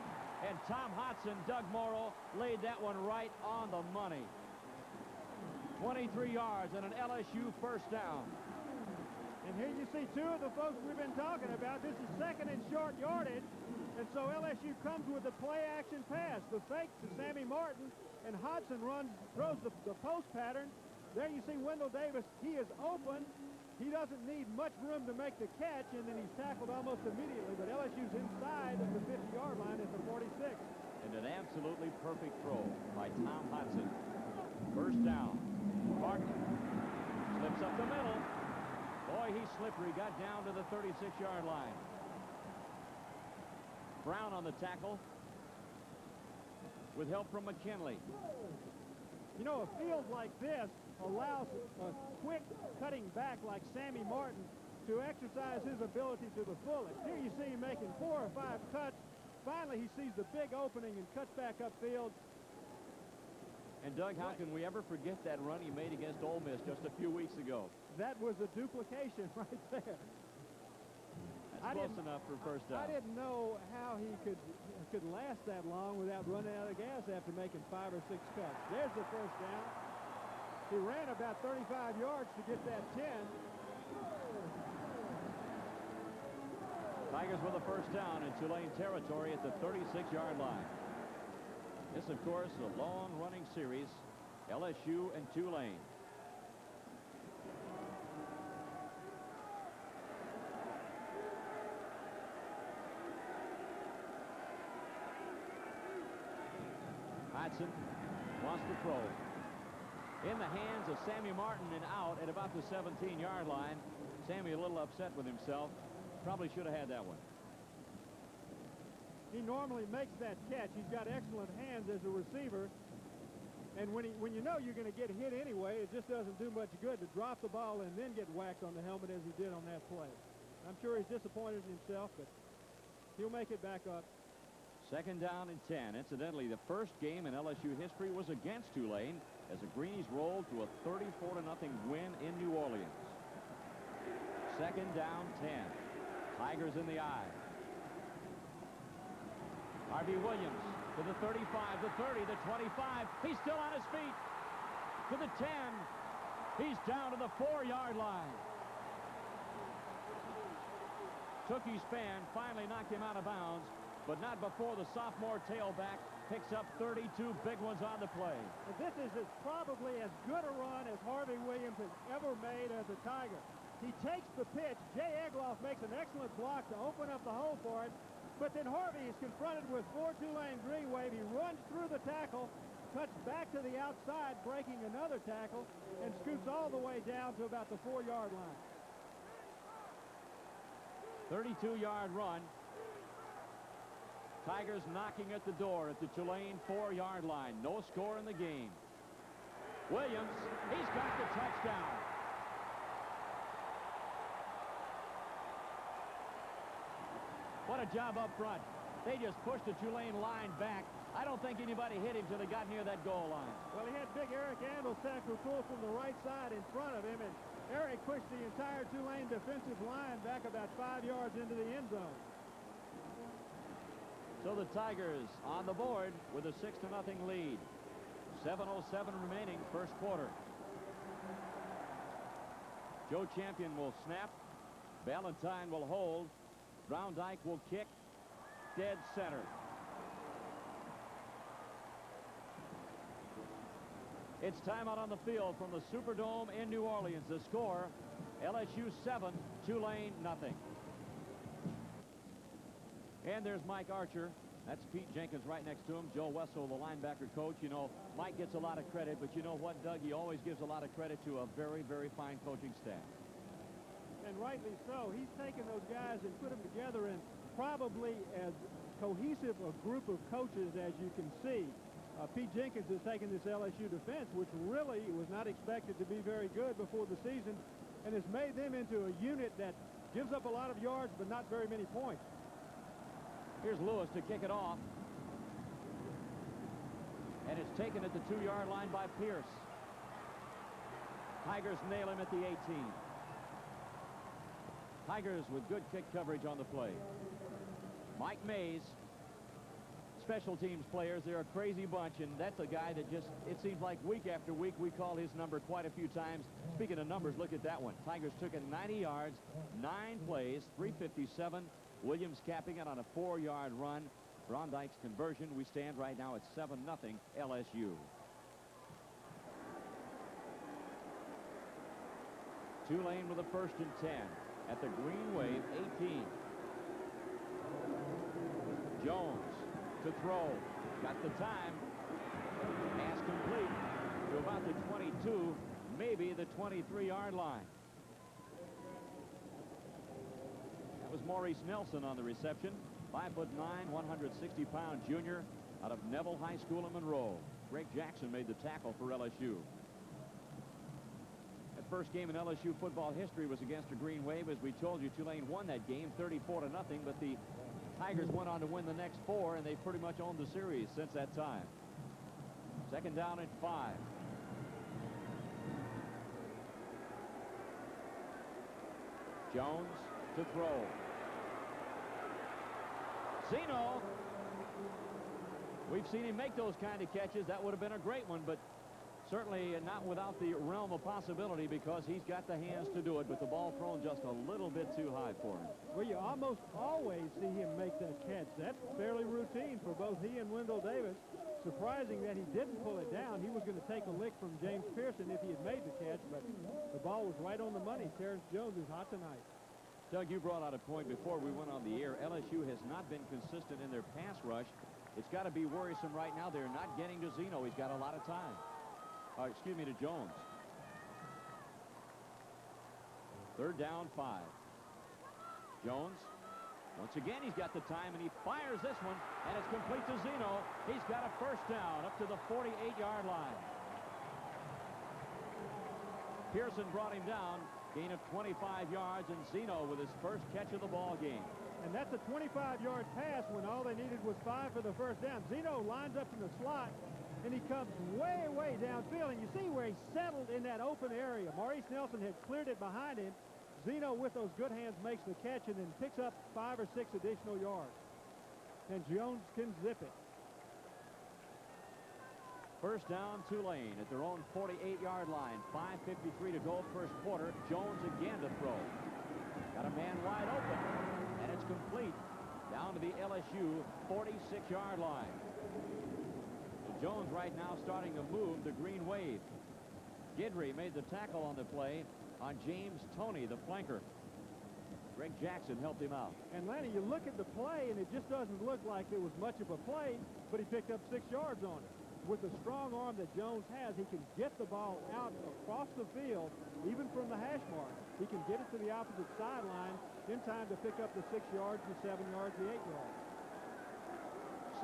And Tom Hodson, Doug Morrow, laid that one right on the money. 23 yards and an LSU first down. And here you see two of the folks we've been talking about. This is second and short yardage. And so LSU comes with the play-action pass. The fake to Sammy Martin, and Hodson throws the post pattern. There you see Wendell Davis. He is open. He doesn't need much room to make the catch, and then he's tackled almost immediately. But LSU's inside of the 50-yard line at the 46. And an absolutely perfect throw by Tom Hodson. First down. Martin slips up the middle. Boy, he's slippery. Got down to the 36-yard line. Brown on the tackle with help from McKinley. You know, a field like this allows a quick cutting back like Sammy Martin to exercise his ability to the fullest. Here you see him making 4 or 5 cuts. Finally, he sees the big opening and cuts back upfield. And, Doug, how can we ever forget that run he made against Ole Miss just a few weeks ago? That was a duplication right there. That's close enough for first down. I didn't know how he could last that long without running out of gas after making 5 or 6 cuts. There's the first down. He ran about 35 yards to get that 10. Tigers with a first down in Tulane territory at the 36-yard line. This, of course, a long-running series, LSU and Tulane. Hodson wants to throw. In the hands of Sammy Martin and out at about the 17-yard line. Sammy a little upset with himself. Probably should have had that one. He normally makes that catch. He's got excellent hands as a receiver. And when you know you're going to get hit anyway, it just doesn't do much good to drop the ball and then get whacked on the helmet as he did on that play. I'm sure he's disappointed in himself, but he'll make it back up. Second down and 10. Incidentally, the first game in LSU history was against Tulane as the Greenies rolled to a 34-0 win in New Orleans. Second down, 10. Tigers in the eye. Harvey Williams to the 35, the 30, the 25. He's still on his feet. To the 10. He's down to the 4-yard line. Tookie Spann finally knocked him out of bounds, but not before the sophomore tailback picks up 32 big ones on the play. This is probably as good a run as Harvey Williams has ever made as a Tiger. He takes the pitch. Jay Egloff makes an excellent block to open up the hole for it. But then Harvey is confronted with 4 Tulane green wave. He runs through the tackle, cuts back to the outside, breaking another tackle, and scoots all the way down to about the 4-yard line. 32-yard run. Tigers knocking at the door at the Tulane 4-yard line. No score in the game. Williams, he's got the touchdown. What a job up front. They just pushed the Tulane line back. I don't think anybody hit him till they got near that goal line. Well, he had big Eric Andelsack who pulled from the right side in front of him, and Eric pushed the entire Tulane defensive line back about 5 yards into the end zone. So the Tigers on the board with a 6-0 lead. 7:07 remaining first quarter. Joe Champion will snap. Valentine will hold. Brown Dyke will kick. Dead center. It's time out on the field from the Superdome in New Orleans. The score, LSU 7, Tulane nothing. And there's Mike Archer. That's Pete Jenkins right next to him. Joe Wessel, the linebacker coach. You know, Mike gets a lot of credit, but you know what, Doug? He always gives a lot of credit to a very, very fine coaching staff. And rightly so. He's taken those guys and put them together in probably as cohesive a group of coaches as you can see. Pete Jenkins has taken this LSU defense, which really was not expected to be very good before the season, and has made them into a unit that gives up a lot of yards but not very many points. Here's Lewis to kick it off. And it's taken at the 2-yard line by Pierce. Tigers nail him at the 18. Tigers with good kick coverage on the play. Mike Mays, special teams players, they're a crazy bunch, and that's a guy that just, it seems like week after week we call his number quite a few times. Speaking of numbers, look at that one. Tigers took it 90 yards, 9 plays, 357. Williams capping it on a 4-yard run. Brondike's conversion. We stand right now at 7-0 LSU. Tulane with a 1st and 10 at the Green Wave 18. Jones to throw. Got the time. Pass complete to about the 22, maybe the 23-yard line. That was Maurice Nelson on the reception. 5'9", 160-pound junior out of Neville High School in Monroe. Greg Jackson made the tackle for LSU. That first game in LSU football history was against a Green Wave. As we told you, Tulane won that game 34-0, but the Tigers went on to win the next 4, and they pretty much owned the series since that time. 2nd down and 5. Jones to throw. Zeno. We've seen him make those kind of catches. That would have been a great one, but certainly not without the realm of possibility, because he's got the hands to do it, but the ball thrown just a little bit too high for him. Well, you almost always see him make that catch. That's fairly routine for both he and Wendell Davis. Surprising that he didn't pull it down. He was going to take a lick from James Pearson if he had made the catch, but the ball was right on the money. Terrence Jones is hot tonight. Doug, you brought out a point before we went on the air. LSU has not been consistent in their pass rush. It's got to be worrisome right now. They're not getting to Zeno. He's got a lot of time. Excuse me, to Jones. 3rd down, 5. Jones, once again, he's got the time, and he fires this one, and it's complete to Zeno. He's got a 1st down up to the 48-yard line. Pearson brought him down, gain of 25 yards, and Zeno with his first catch of the ball game. And that's a 25-yard pass when all they needed was 5 for the 1st down. Zeno lines up in the slot, and he comes way, way downfield. And you see where he settled in that open area. Maurice Nelson had cleared it behind him. Zeno, with those good hands, makes the catch and then picks up 5 or 6 additional yards. And Jones can zip it. 1st down, Tulane at their own 48-yard line. 5:53 to go, 1st quarter. Jones again to throw. Got a man wide open, and it's complete down to the LSU 46-yard line. Jones right now starting to move the Green Wave. Guidry made the tackle on the play on James Toney, the flanker. Greg Jackson helped him out. And Lanny, you look at the play, and it just doesn't look like it was much of a play, but he picked up 6 yards on it. With the strong arm that Jones has, he can get the ball out across the field, even from the hash mark. He can get it to the opposite sideline in time to pick up the 6 yards, the 7 yards, the 8 yards.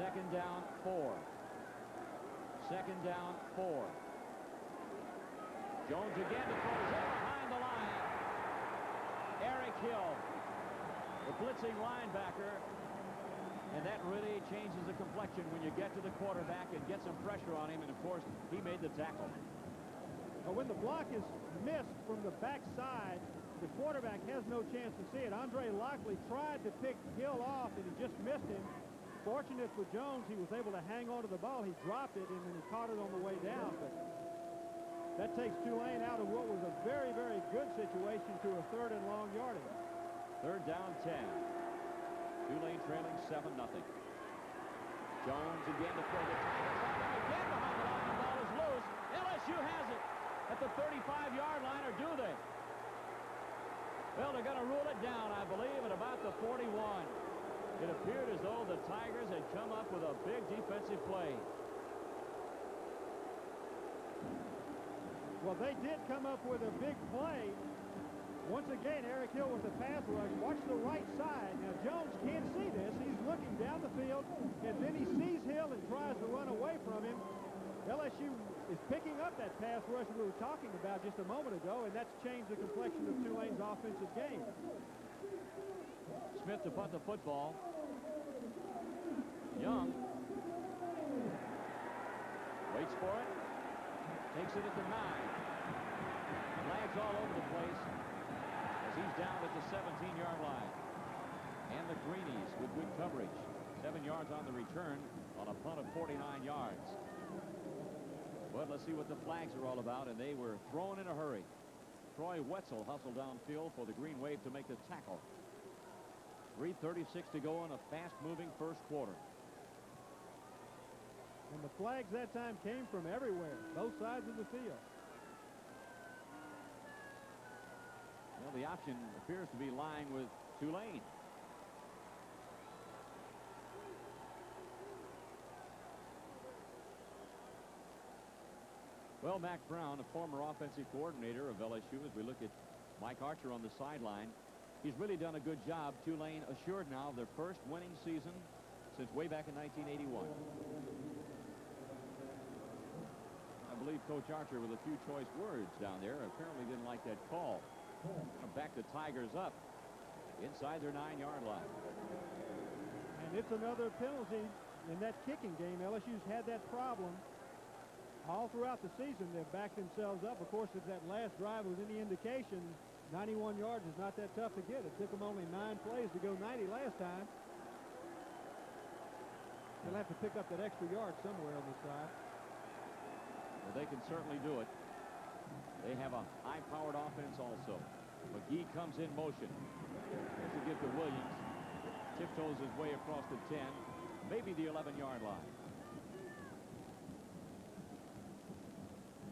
2nd down, 4. 2nd down, 4. Jones again to throw it behind the line. Eric Hill, the blitzing linebacker, and that really changes the complexion when you get to the quarterback and get some pressure on him, and of course he made the tackle. But when the block is missed from the backside, the quarterback has no chance to see it. Andre Lockley tried to pick Hill off, and he just missed him. Fortunate for Jones, he was able to hang on to the ball. He dropped it, and then he caught it on the way down. But that takes Tulane out of what was a very, very good situation to a 3rd and long yardage. 3rd down, 10. Tulane trailing 7-0. Jones again to throw the Tigers. Again behind the line. The ball is loose. LSU LSU has it at the 35-yard line, or do they? Well, they're going to rule it down, I believe, at about the 41. It appeared as though the Tigers had come up with a big defensive play. Well, they did come up with a big play. Once again, Eric Hill with the pass rush. Watch the right side. Now, Jones can't see this. He's looking down the field, and then he sees Hill and tries to run away from him. LSU is picking up that pass rush we were talking about just a moment ago, and that's changed the complexion of Tulane's offensive game. Smith to punt the football. Young waits for it. Takes it at the 9. Flags all over the place as he's down at the 17-yard line. And the Greenies with good coverage. 7 yards on the return on a punt of 49 yards. But let's see what the flags are all about, and they were thrown in a hurry. Troy Wetzel hustled downfield for the Green Wave to make the tackle. 3:36 to go in a fast-moving first quarter. And the flags that time came from everywhere, both sides of the field. Well, the option appears to be lying with Tulane. Well, Mac Brown, a former offensive coordinator of LSU, as we look at Mike Archer on the sideline, he's really done a good job. Tulane assured now of their first winning season since way back in 1981. I believe Coach Archer, with a few choice words down there, apparently didn't like that call. Back the Tigers up inside their 9-yard line. And it's another penalty in that kicking game. LSU's had that problem all throughout the season. They've backed themselves up. Of course, if that last drive was any indication, 91 yards is not that tough to get. It took them only 9 plays to go 90 last time. They'll have to pick up that extra yard somewhere on this side. Well, they can certainly do it. They have a high-powered offense also. McGee comes in motion. There's a give to Williams. Tiptoes his way across the 10, maybe the 11-yard line.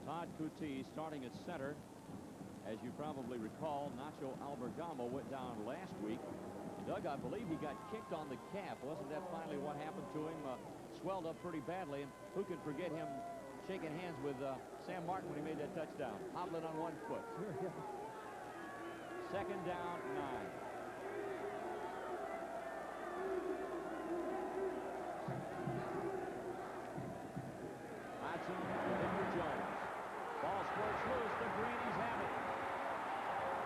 Todd Coutee starting at center. As you probably recall, Nacho Albergamo went down last week. Doug, I believe he got kicked on the calf. Wasn't that finally what happened to him? Swelled up pretty badly, and who can forget him shaking hands with Sam Martin when he made that touchdown, hobbling on one foot. Second down, 9. Hodgson, Victor Jones. Ball squirts loose. The Greenies have it.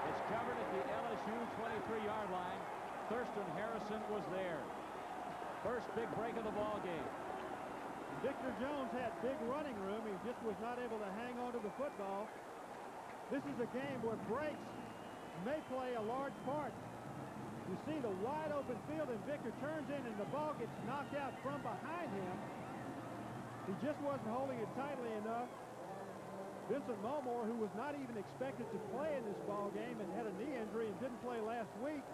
It's covered at the LSU 23-yard line. Thurston Harrison was there. First big break of the ball game. Victor Jones had big running room. He just was not able to hang on to the football. This is a game where breaks may play a large part. You see the wide open field, and Victor turns in, and the ball gets knocked out from behind him. He just wasn't holding it tightly enough. Vincent Mulmore, who was not even expected to play in this ball game and had a knee injury and didn't play last week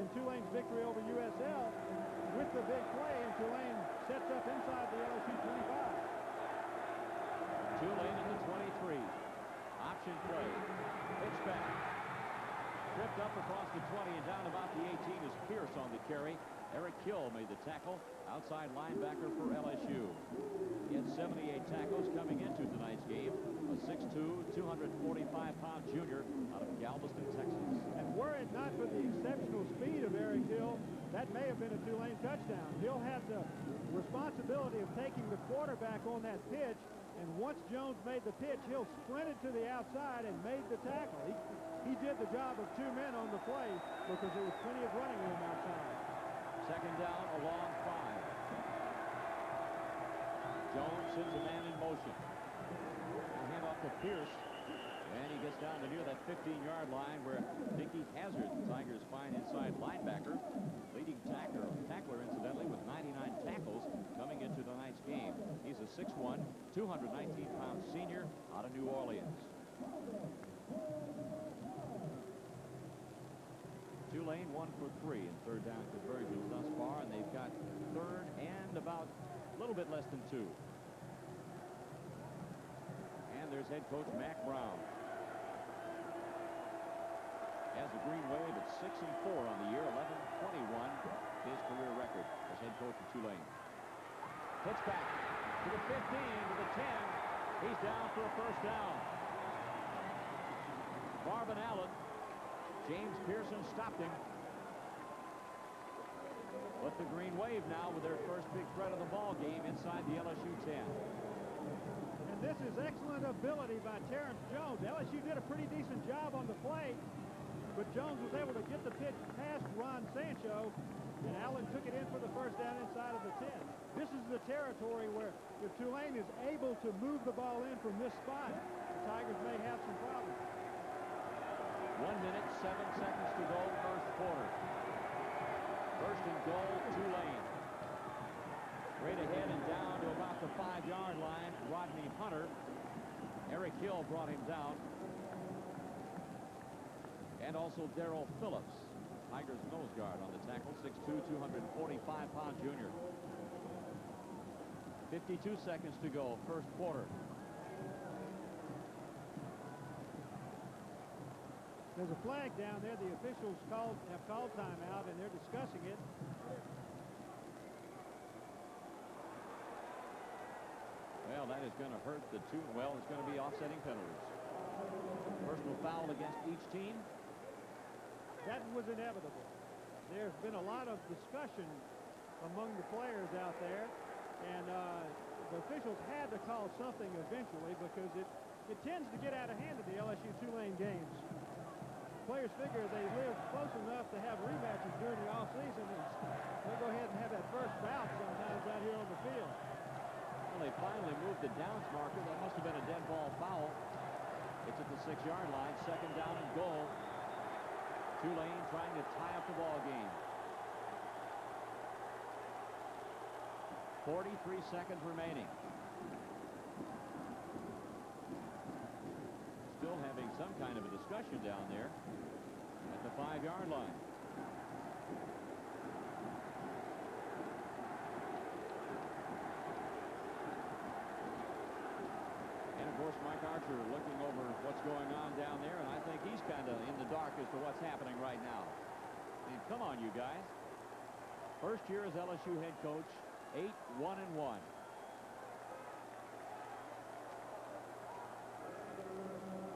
in Tulane's victory over USL, with the big play, and Tulane sets up inside the LSU 25. Tulane at the 23. Option play. Pitch back. Tripped up across the 20 and down about the 18 is Pierce on the carry. Eric Hill made the tackle. Outside linebacker for LSU. He had 78 tackles coming into tonight's game. A 6'2", 245-pound junior out of Galveston, Texas. And were it not for the exceptional speed of Eric Hill, that may have been a Tulane touchdown. Hill had the responsibility of taking the quarterback on that pitch, and once Jones made the pitch, Hill sprinted to the outside and made the tackle. He did the job of 2 men on the play because there was plenty of running room outside. Second down, a long 5. Jones sends a man in motion. Hand off to Pierce. And he gets down to near that 15-yard line where Nicky Hazard, the Tigers' fine inside linebacker, leading tackler incidentally, with 99 tackles coming into tonight's game. He's a 6'1", 219-pound senior out of New Orleans. Tulane 1 for 3 in third down conversions thus far, and they've got third and about a little bit less than 2. And there's head coach Mac Brown. Has a Green Wave at 6-4 on the year, 11-21, his career record as head coach of Tulane. Hits back to the 15, to the 10. He's down for a first down. Marvin Allen, James Pearson stopped him. But the Green Wave now with their first big threat of the ball game inside the LSU 10. And this is excellent ability by Terrence Jones. LSU did a pretty decent job on the play, but Jones was able to get the pitch past Ron Sancho, and Allen took it in for the first down inside of the 10. This is the territory where if Tulane is able to move the ball in from this spot, the Tigers may have some problems. 1 minute, 7 seconds to go, first quarter. First and goal, Tulane. Straight ahead and down to about the 5-yard line. Rodney Hunter. Eric Hill brought him down. And also Darrell Phillips, Tigers nose guard on the tackle, 6'2", 245-pound junior. 52 seconds to go, first quarter. There's a flag down there. The officials have called timeout, and they're discussing it. Well, that is going to hurt the two. Well, it's going to be offsetting penalties. Personal foul against each team. That was inevitable. There's been a lot of discussion among the players out there, and the officials had to call something eventually because it tends to get out of hand at the LSU-Tulane games. Players figure they live close enough to have rematches during the offseason, and they'll go ahead and have that first bout sometimes out here on the field. Well, they finally moved the downs marker. That must have been a dead ball foul. It's at the 6-yard line, second down and goal. Tulane trying to tie up the ball game. 43 seconds remaining. Still having some kind of a discussion down there at the 5-yard line. And of course, Mike Archer looking over what's going on down there, and I think he's kind of in the dark as to what's happening right now. I mean, come on, you guys. First year as LSU head coach, 8-1-1.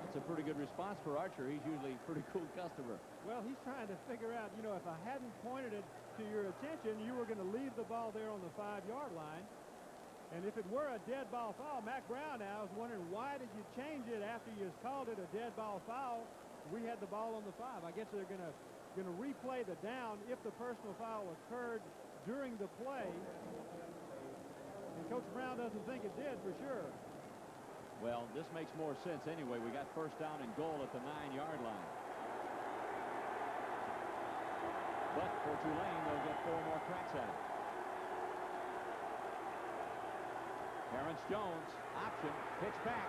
That's a pretty good response for Archer. He's usually a pretty cool customer. Well, he's trying to figure out, you know, if I hadn't pointed it to your attention, you were going to leave the ball there on the 5-yard line. And if it were a dead ball foul, Mac Brown now is wondering, why did you change it after you called it a dead ball foul? We had the ball on the 5. I guess they're going to replay the down if the personal foul occurred during the play. And Coach Brown doesn't think it did for sure. Well, this makes more sense anyway. We got first down and goal at the 9-yard line. But for Tulane, they'll get 4 more cracks at it. Terrence Jones, option, pitch back.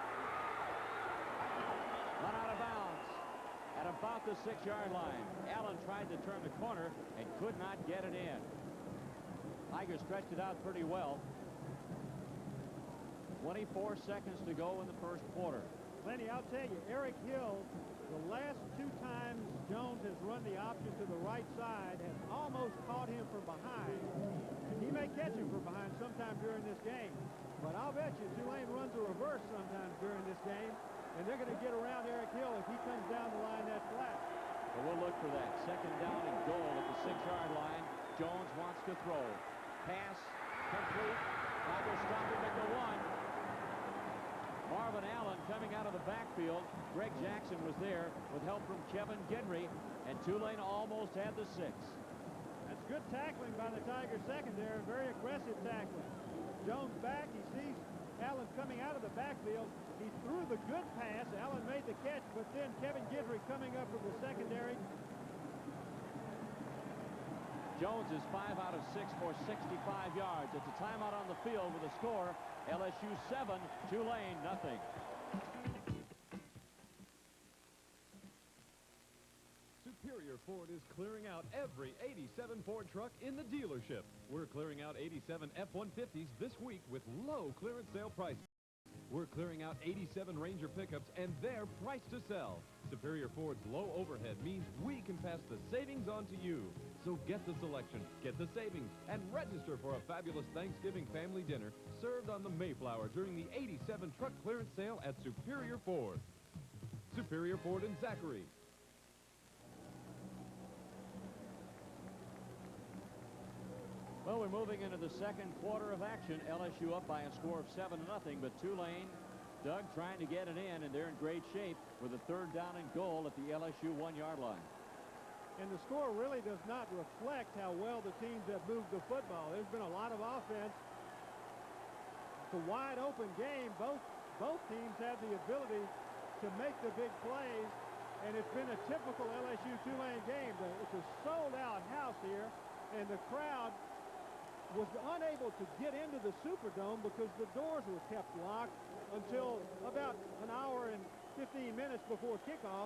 Run out of bounds at about the 6-yard line. Allen tried to turn the corner and could not get it in. Tigers stretched it out pretty well. 24 seconds to go in the first quarter. Lenny, I'll tell you, Eric Hill, the last 2 times Jones has run the option to the right side, has almost caught him from behind. He may catch him from behind sometime during this game. But I'll bet you Tulane runs a reverse sometimes during this game, and they're going to get around Eric Hill if he comes down the line that flat. Well, we'll look for that. Second down and goal at the 6-yard line. Jones wants to throw. Pass complete. Tigers stop him at the 1. Marvin Allen coming out of the backfield. Greg Jackson was there with help from Kevin Gedry, and Tulane almost had the 6. That's good tackling by the Tigers secondary. Very aggressive tackling. Jones back. He sees Allen coming out of the backfield. He threw the good pass. Allen made the catch, but then Kevin Gedry coming up from the secondary. Jones is 5 out of 6 for 65 yards. It's a timeout on the field with a score. LSU 7, Tulane nothing. Superior Ford is clearing out every 87 Ford truck in the dealership. We're clearing out 87 F-150s this week with low clearance sale prices. We're clearing out 87 Ranger pickups, and they're priced to sell. Superior Ford's low overhead means we can pass the savings on to you. So get the selection, get the savings, and register for a fabulous Thanksgiving family dinner served on the Mayflower during the 87 truck clearance sale at Superior Ford. Superior Ford in Zachary. Well, we're moving into the second quarter of action. LSU up by a score of 7-0, but Tulane, Doug, trying to get it in, and they're in great shape with a 3rd down and goal at the LSU 1-yard line. And the score really does not reflect how well the teams have moved the football. There's been a lot of offense. It's a wide open game. Both teams have the ability to make the big plays, and it's been a typical LSU-Tulane game. It's a sold-out house here, and the crowd was unable to get into the Superdome because the doors were kept locked until about an hour and 15 minutes before kickoff.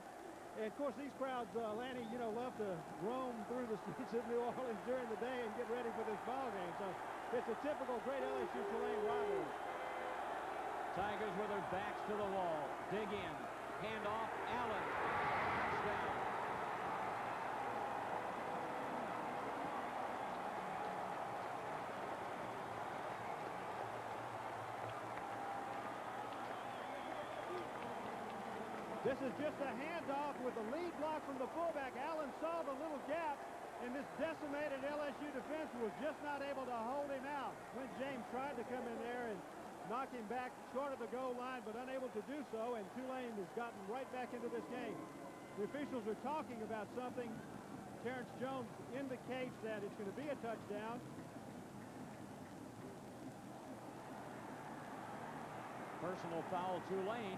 And, of course, these crowds, Lanny, love to roam through the streets of New Orleans during the day and get ready for this ball game. So it's a typical great LSU-Tulane rivalry. Tigers with their backs to the wall. Dig in. Hand off. Allen. Touchdown. This is just a handoff with a lead block from the fullback. Allen saw the little gap, and this decimated LSU defense was just not able to hold him out. When James tried to come in there and knock him back short of the goal line, but unable to do so, and Tulane has gotten right back into this game. The officials are talking about something. Terrence Jones indicates that it's going to be a touchdown. Personal foul, Tulane.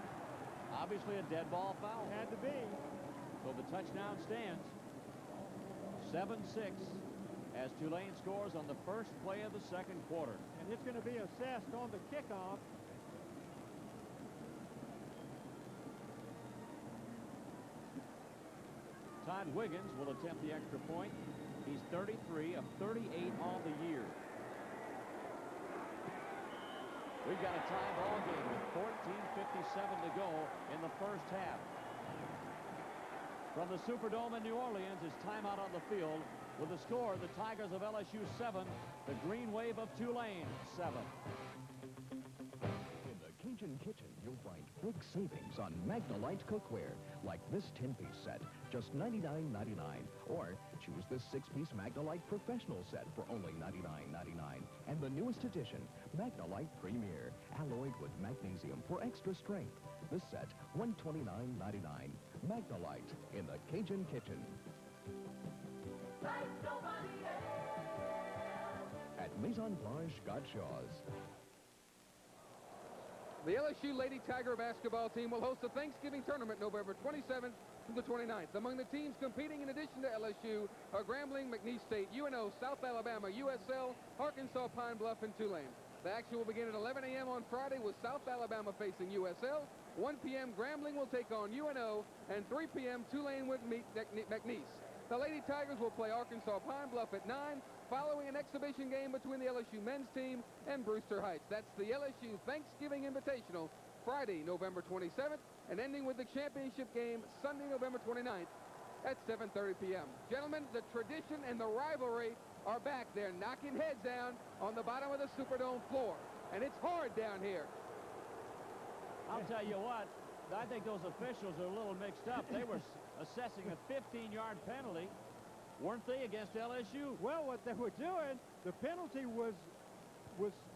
Obviously a dead ball foul. Had to be. So the touchdown stands. 7-6 as Tulane scores on the first play of the second quarter. And it's going to be assessed on the kickoff. Todd Wiggins will attempt the extra point. He's 33 of 38 on the year. We've got a tie ball game with 14:57 to go in the first half. From the Superdome in New Orleans is timeout on the field. With the score, the Tigers of LSU 7, the Green Wave of Tulane 7. In the Cajun Kitchen, you'll find big savings on Magnolite cookware, like this 10-piece set, just $99.99. Or choose this 6-piece Magnolite Professional set for only $99.99. And the newest edition, Magnolite Premier, alloyed with magnesium for extra strength. This set, $129.99. Magnolite in the Cajun Kitchen. Like nobody else. At Maison Blanche Godshaw's. The LSU Lady Tiger basketball team will host the Thanksgiving tournament November 27th to the 29th. Among the teams competing in addition to LSU are Grambling, McNeese State, UNO, South Alabama, USL, Arkansas, Pine Bluff, and Tulane. The action will begin at 11 a.m. on Friday with South Alabama facing USL. 1 p.m. Grambling will take on UNO, and 3 p.m. Tulane would meet McNeese. The Lady Tigers will play Arkansas Pine Bluff at 9, following an exhibition game between the LSU men's team and Brewster Heights. That's the LSU Thanksgiving Invitational, Friday, November 27th, and ending with the championship game Sunday, November 29th at 7:30 p.m. Gentlemen, the tradition and the rivalry are back. They're knocking heads down on the bottom of the Superdome floor, and it's hard down here. I'll tell you what, I think those officials are a little mixed up. They were assessing a 15-yard penalty, weren't they, against LSU? Well, what they were doing, the penalty was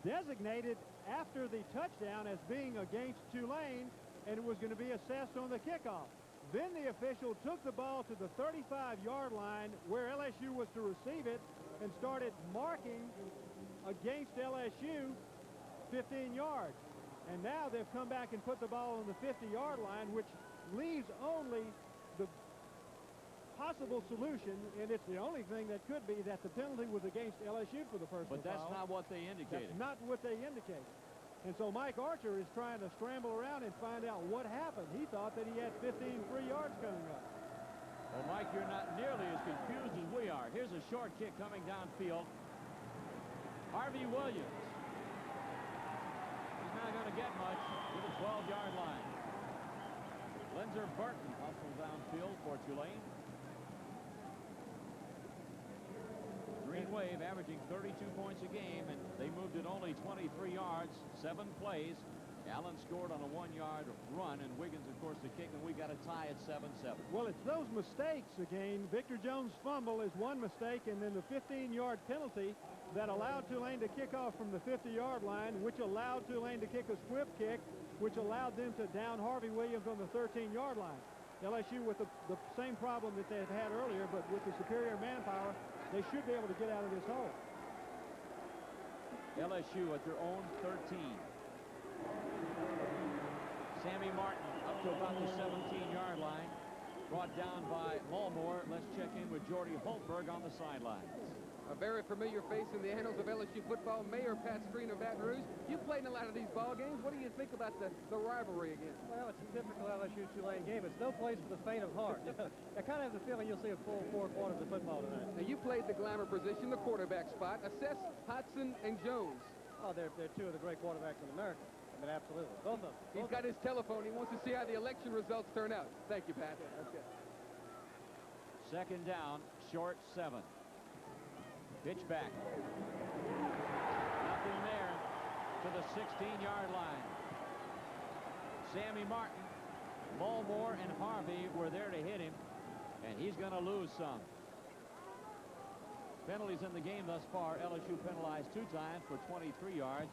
designated after the touchdown as being against Tulane, and it was going to be assessed on the kickoff. Then the official took the ball to the 35-yard line where LSU was to receive it and started marking against LSU 15 yards. And now they've come back and put the ball on the 50-yard line, which leaves only the possible solution, and it's the only thing that could be that the penalty was against LSU for the personal foul. But that's not what they indicated. That's not what they indicated. And so Mike Archer is trying to scramble around and find out what happened. He thought that he had 15 free yards coming up. Well, Mike, you're not nearly as confused as we are. Here's a short kick coming downfield. Harvey Williams. He's not going to get much to the 12-yard line. Linzer Burton hustles downfield for Tulane. Green Wave averaging 32 points a game, and they moved it only 23 yards, 7 plays. Allen scored on a 1-yard run, and Wiggins, of course, the kick, and we got a tie at 7-7. Well, it's those mistakes again. Victor Jones' fumble is one mistake, and then the 15-yard penalty that allowed Tulane to kick off from the 50-yard line, which allowed Tulane to kick a swift kick, which allowed them to down Harvey Williams on the 13-yard line. LSU with the same problem that they had had earlier, but with the superior manpower, they should be able to get out of this hole. LSU at their own 13. Sammy Martin up to about the 17-yard line. Brought down by Mulmore. Let's check in with Jordy Holtberg on the sidelines. A very familiar face in the annals of LSU football, Mayor Pat Screen of Baton Rouge. You played in a lot of these ball games. What do you think about the rivalry again? Well, it's a typical LSU-Tulane game. It's no place for the faint of heart. I kind of have the feeling you'll see a full 4 quarters of football tonight. Now, you played the glamour position, the quarterback spot. Assess Hodson and Jones. Oh, they're two of the great quarterbacks in America. I mean, absolutely. Both of them. He's got his telephone. He wants to see how the election results turn out. Thank you, Pat. Yeah, that's good. Second down, short 7. Pitch back. Nothing there to the 16-yard line. Sammy Martin, Mulmore, and Harvey were there to hit him, and he's going to lose some. Penalties in the game thus far. LSU penalized 2 times for 23 yards.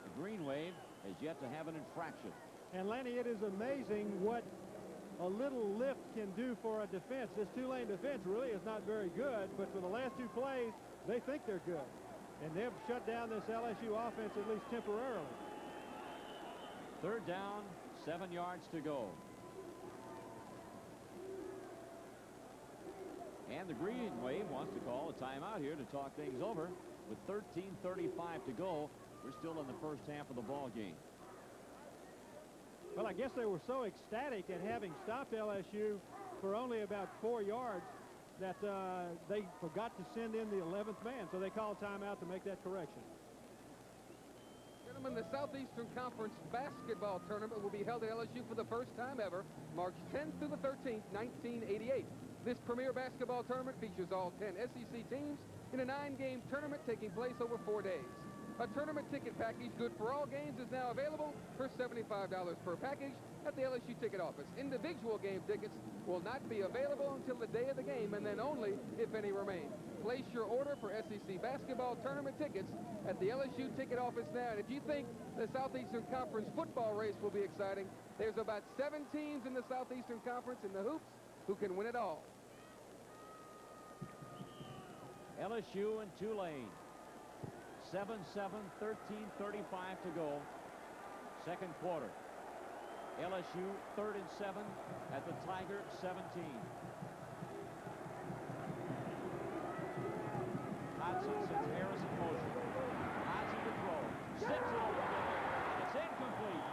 The Green Wave has yet to have an infraction. And, Lanny, it is amazing what a little lift can do for a defense. This Tulane defense really is not very good, but for the last 2 plays, they think they're good. And they've shut down this LSU offense at least temporarily. Third down, 7 yards to go. And the Green Wave wants to call a timeout here to talk things over. With 13:35 to go, we're still in the first half of the ball game. Well, I guess they were so ecstatic at having stopped LSU for only about 4 yards that they forgot to send in the 11th man, so they called timeout to make that correction. Gentlemen, the Southeastern Conference basketball tournament will be held at LSU for the first time ever, March 10th through the 13th, 1988. This premier basketball tournament features all 10 SEC teams in a 9-game tournament taking place over 4 days. A tournament ticket package good for all games is now available for $75 per package at the LSU ticket office. Individual game tickets will not be available until the day of the game, and then only if any remain. Place your order for SEC basketball tournament tickets at the LSU ticket office now. And if you think the Southeastern Conference football race will be exciting, there's about 7 teams in the Southeastern Conference in the hoops who can win it all. LSU and Tulane. 7-7, 13:35 to go. Second quarter. LSU 3rd and 7 at the Tiger 17. Hodson sends Harris in motion. Hodson to throw. Zips it over the middle. It's incomplete.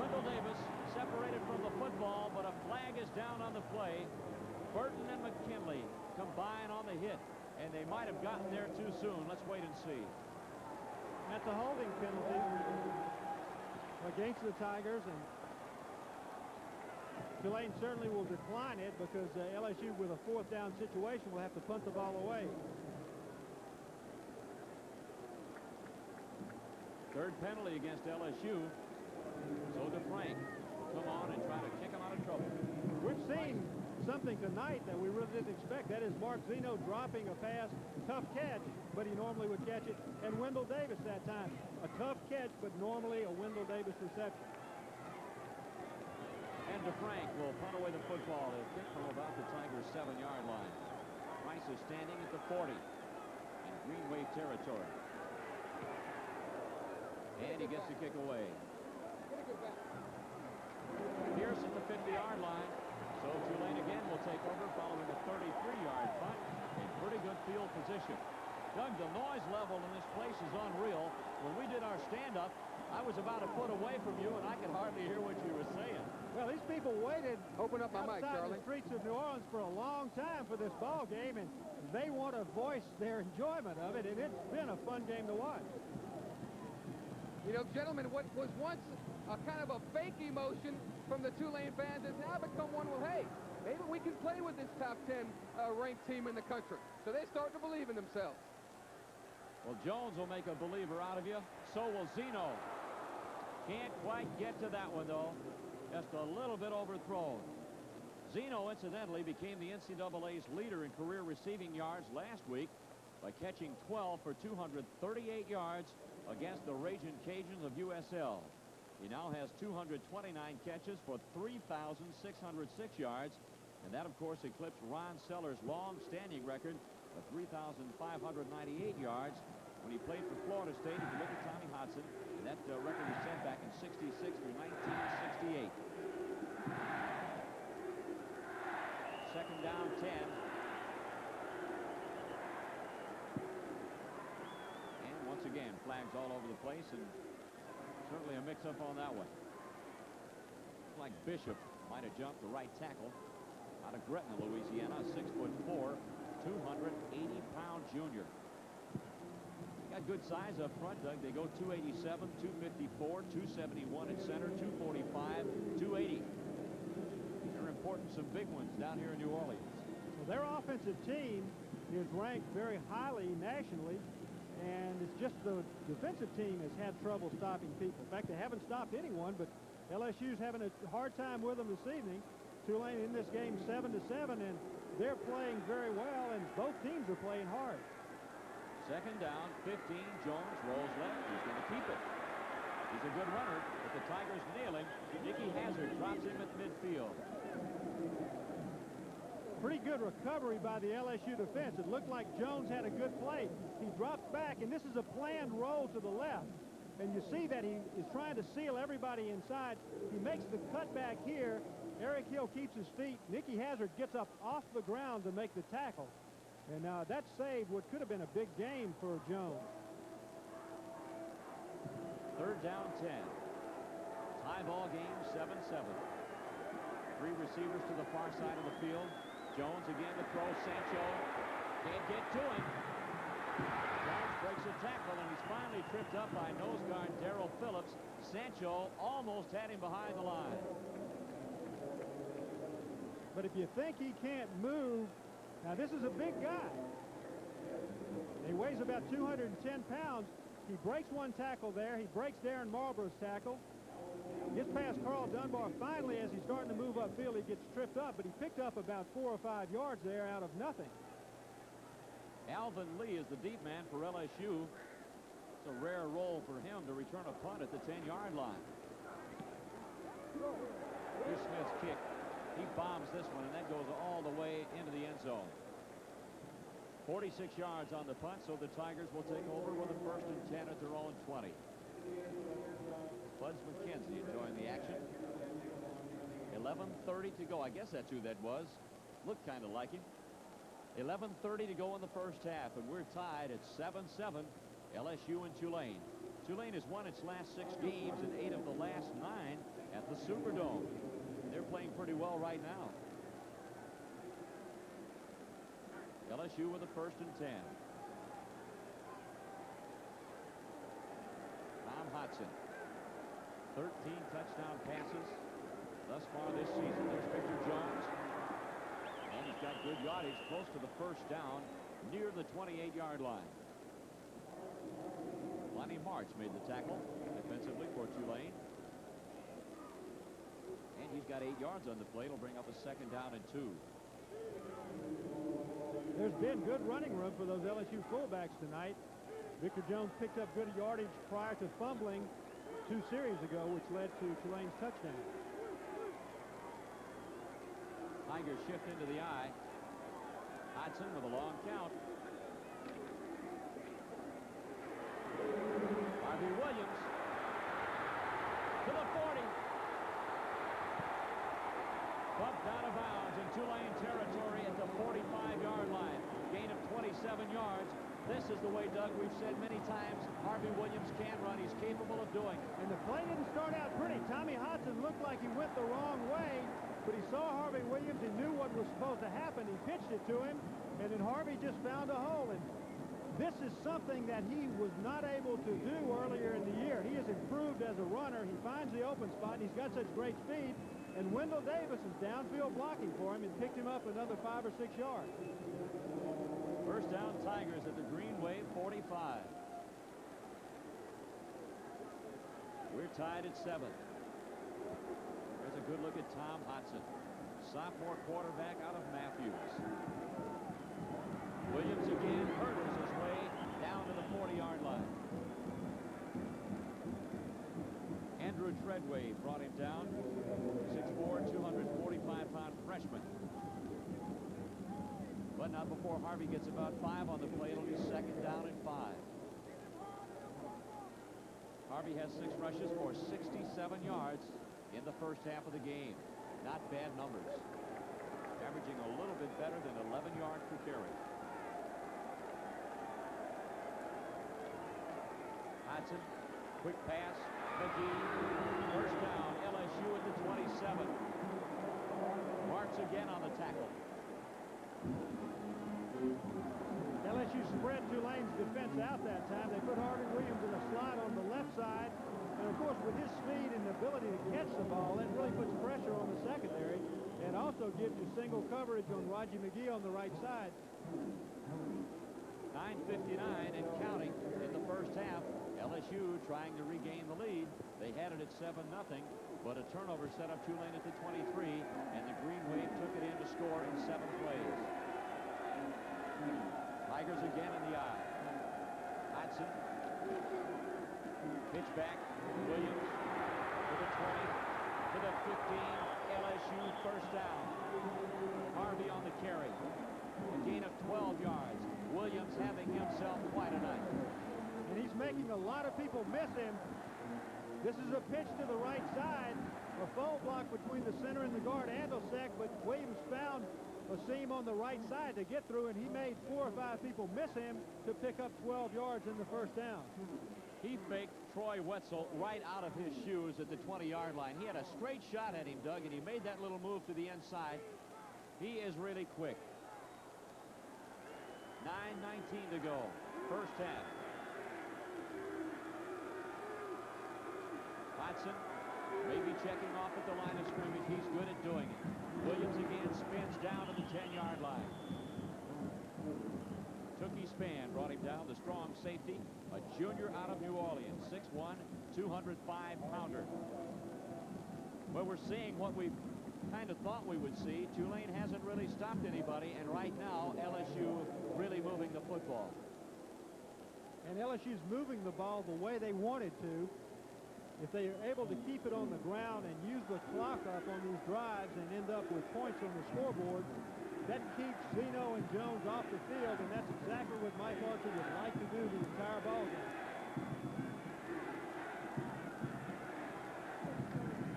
Wendell Davis separated from the football, but a flag is down on the play. Burton and McKinley combine on the hit, and they might have gotten there too soon. Let's wait and see. That's a holding penalty against the Tigers, and Tulane certainly will decline it because LSU, with a 4th down situation, will have to punt the ball away. Third penalty against LSU. So DeFrank will come on and try to kick him out of trouble. We've seen something tonight that we really didn't expect. That is Mark Zeno dropping a pass, tough catch, but he normally would catch it. And Wendell Davis that time. A tough catch, but normally a Wendell Davis reception. And DeFrank will punt away the football. They'll kick from about the Tigers' 7-yard line. Price is standing at the 40 in Green Wave territory. And he gets the kick away. Pierce at the 50-yard line. So Tulane again will take over following a 33-yard punt in pretty good field position. Doug, the noise level in this place is unreal. When we did our stand-up, I was about a foot away from you, and I could hardly hear what you were saying. Well, these people waited Open up my mic, outside Charlie. the streets of New Orleans for a long time for this ball game, and they want to voice their enjoyment of it, and it's been a fun game to watch. You know, gentlemen, what was once a kind of a fake emotion from the Tulane fans has now become one, well, hey, maybe we can play with this top 10 ranked team in the country. So they start to believe in themselves. Well, Jones will make a believer out of you. So will Zeno. Can't quite get to that one, though. Just a little bit overthrown. Zeno, incidentally, became the NCAA's leader in career receiving yards last week by catching 12 for 238 yards against the Ragin' Cajuns of USL. He now has 229 catches for 3,606 yards, and that, of course, eclipsed Ron Seller's long-standing record of 3,598 yards when he played for Florida State. If you look at Tommy Hodson, and that record was set back in '66 through 1968. Second down, 10. And once again, flags all over the place, and certainly a mix-up on that one. Looks like Bishop might have jumped the right tackle out of Gretna, Louisiana, 6'4", 280-pound junior. Got good size up front, Doug. They go 287, 254, 271 at center, 245, 280. They're importing some big ones down here in New Orleans. Well, their offensive team is ranked very highly nationally, and it's just the defensive team has had trouble stopping people. In fact, they haven't stopped anyone, but LSU's having a hard time with them this evening. Tulane in this game 7-7, and they're playing very well, and both teams are playing hard. Second down, 15. Jones rolls left. He's going to keep it. He's a good runner, but the Tigers nail him. Nicky Hazard drops him at midfield. Pretty good recovery by the LSU defense. It looked like Jones had a good play. He drops back, and this is a planned roll to the left. And you see that he is trying to seal everybody inside. He makes the cutback here. Eric Hill keeps his feet. Nicky Hazard gets up off the ground to make the tackle. And that saved what could have been a big game for Jones. Third down, 10. Tie ball game, 7-7. Three receivers to the far side of the field. Jones again to throw. Sancho can't get to him. Jones breaks a tackle, and he's finally tripped up by nose guard Darrell Phillips. Sancho almost had him behind the line. But if you think he can't move, now this is a big guy. He weighs about 210 pounds. He breaks one tackle there. He breaks Darren Marlborough's tackle. Gets past Carl Dunbar. Finally, as he's starting to move upfield, he gets tripped up, but he picked up about 4 or 5 yards there out of nothing. Alvin Lee is the deep man for LSU. It's a rare role for him to return a punt at the 10-yard line. Here's Smith's kick. He bombs this one, and that goes all the way into the end zone. 46 yards on the punt, so the Tigers will take over with a 1st and 10 at their own 20. Buds McKenzie enjoying the action. 11:30 to go. I guess that's who that was. Looked kind of like him. 11:30 to go in the first half, and we're tied at 7-7, LSU and Tulane. Tulane has won its last 6 games and 8 of the last 9 at the Superdome. They're playing pretty well right now. LSU with a 1st and 10. Tom Hodson. 13 touchdown passes thus far this season. There's Victor Jones. And he's got good yardage close to the 1st down near the 28-yard line. Lonnie March made the tackle defensively for Tulane. And he's got 8 yards on the play. It'll bring up a 2nd down and 2. There's been good running room for those LSU fullbacks tonight. Victor Jones picked up good yardage prior to fumbling 2 series ago, which led to Tulane's touchdown. Tigers shift into the eye. Hodson with a long count. Harvey Williams to the 40. Bumped out of bounds in Tulane territory at the 45-yard line. Gain of 27 yards. This is the way, Doug, we've said many times, Harvey Williams can run. He's capable of doing it. And the play didn't start out pretty. Tommy Hodson looked like he went the wrong way, but he saw Harvey Williams. He knew what was supposed to happen. He pitched it to him, and then Harvey just found a hole. And This is something that he was not able to do earlier in the year. He has improved as a runner. He finds the open spot, and he's got such great speed. And Wendell Davis is downfield blocking for him and picked him up another 5 or 6 yards. First down, Tigers at the Green Wave 45. We're tied at 7. There's a good look at Tom Hodson, sophomore quarterback out of Matthews. Williams again hurdles his way down to the 40-yard line. Andrew Treadway brought him down. 6'4", 245-pound freshman. But not before Harvey gets about 5 on the play. It'll be second down and 5. Harvey has 6 rushes for 67 yards in the first half of the game. Not bad numbers. Averaging a little bit better than 11 yards per carry. Hodson, quick pass. McGee, first down. LSU at the 27. Marks again on the tackle. LSU spread Tulane's defense out that time. They put Harvey Williams in a slot on the left side. And, of course, with his speed and ability to catch the ball, that really puts pressure on the secondary and also gives you single coverage on Raji McGee on the right side. 9:59 and counting in the first half. LSU trying to regain the lead. They had it at 7-0, but a turnover set up Tulane at the 23, and the Green Wave took it in to score in 7 plays. Tigers again in the eye. Hodson. Pitch back. Williams to the 20, to the 15. LSU first down. Harvey on the carry. A gain of 12 yards. Williams having himself quite a night. And he's making a lot of people miss him. This is a pitch to the right side. A foul block between the center and the guard, Andelsek, but Williams found a seam on the right side to get through, and he made 4 or 5 people miss him to pick up 12 yards in the first down. He faked Troy Wetzel right out of his shoes at the 20-yard line. He had a straight shot at him, Doug, and he made that little move to the inside. He is really quick. 9:19 to go. First half. Hodson maybe checking off at the line of scrimmage. He's good at doing it. Williams again spins down to the 10-yard line. Tookie Spann brought him down, the strong safety, a junior out of New Orleans, 6'1", 205-pounder. Well, we're seeing what we kind of thought we would see. Tulane hasn't really stopped anybody, and right now LSU really moving the football. And LSU's moving the ball the way they wanted to. If they are able to keep it on the ground and use the clock up on these drives and end up with points on the scoreboard, that keeps Zeno and Jones off the field, and that's exactly what Mike Archer would like to do the entire ball game.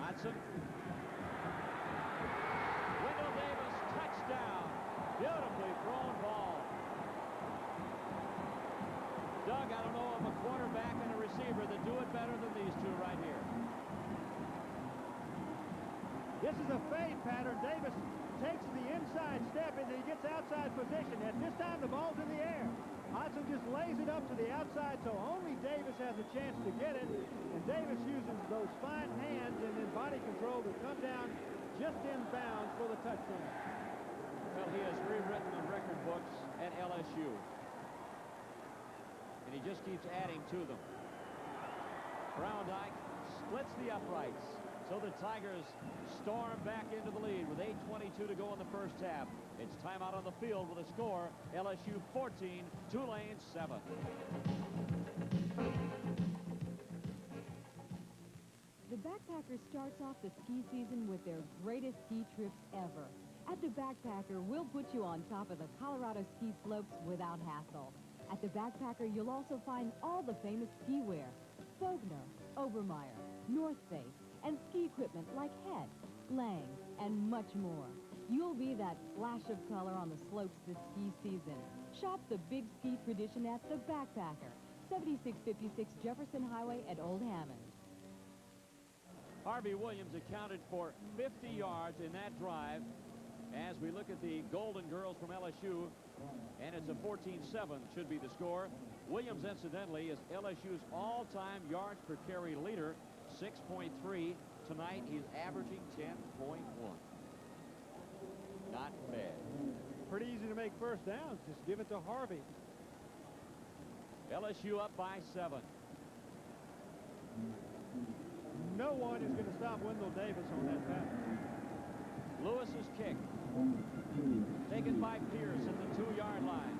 Hodson. Wendell Davis, touchdown. Beautifully thrown ball. Doug, I don't know of a quarterback and a receiver that do it better than these two right here. This is a fade pattern. Davis takes the inside step and he gets outside position. At this time, the ball's in the air. Hodson just lays it up to the outside, so only Davis has a chance to get it. And Davis uses those fine hands and then body control to come down just in bounds for the touchdown. Well, he has rewritten the record books at LSU. And he just keeps adding to them. Browndyke splits the uprights. So the Tigers storm back into the lead with 8:22 to go in the first half. It's time out on the field with a score. LSU 14, Tulane 7. The Backpacker starts off the ski season with their greatest ski trips ever. At the Backpacker, we'll put you on top of the Colorado ski slopes without hassle. At the Backpacker, you'll also find all the famous ski wear: Bogner, Obermeyer, North Face, and ski equipment like Head, Lang, and much more. You'll be that flash of color on the slopes this ski season. Shop the big ski tradition at the Backpacker, 7656 Jefferson Highway at Old Hammond. Harvey Williams accounted for 50 yards in that drive. as we look at the Golden Girls from LSU, and it's a 14-7 should be the score. Williams, incidentally, is LSU's all-time yards per carry leader, 6.3. Tonight, he's averaging 10.1. Not bad. Pretty easy to make first downs. Just give it to Harvey. LSU up by 7. No one is going to stop Wendell Davis on that pass. Lewis's kick. Taken by Pierce at the 2-yard line.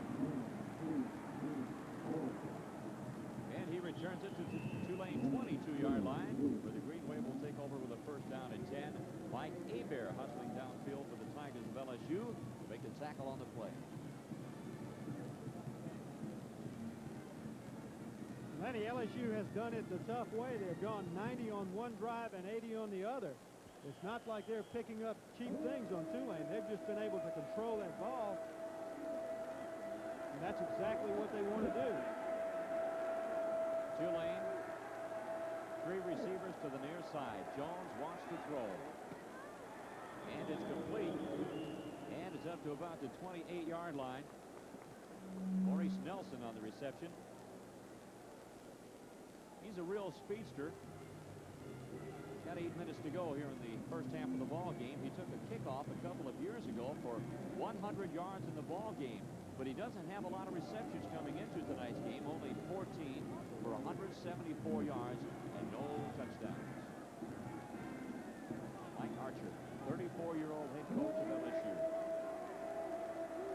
And he returns it to the Tulane 22-yard line, where the Green Wave will take over with a first down at 10. Mike Hebert hustling downfield for the Tigers of LSU to make the tackle on the play. Lenny, LSU has done it the tough way. They've gone 90 on one drive and 80 on the other. It's not like they're picking up cheap things on Tulane. They've just been able to control that ball. And that's exactly what they want to do. Tulane, 3 receivers to the near side. Jones wants to throw. And it's complete. And it's up to about the 28-yard line. Maurice Nelson on the reception. He's a real speedster. Got 8 minutes to go here in the first half of the ball game. He took a kickoff a couple of years ago for 100 yards in the ball game, but he doesn't have a lot of receptions coming into tonight's game. Only 14 for 174 yards and no touchdowns. Mike Archer, 34-year-old head coach of LSU,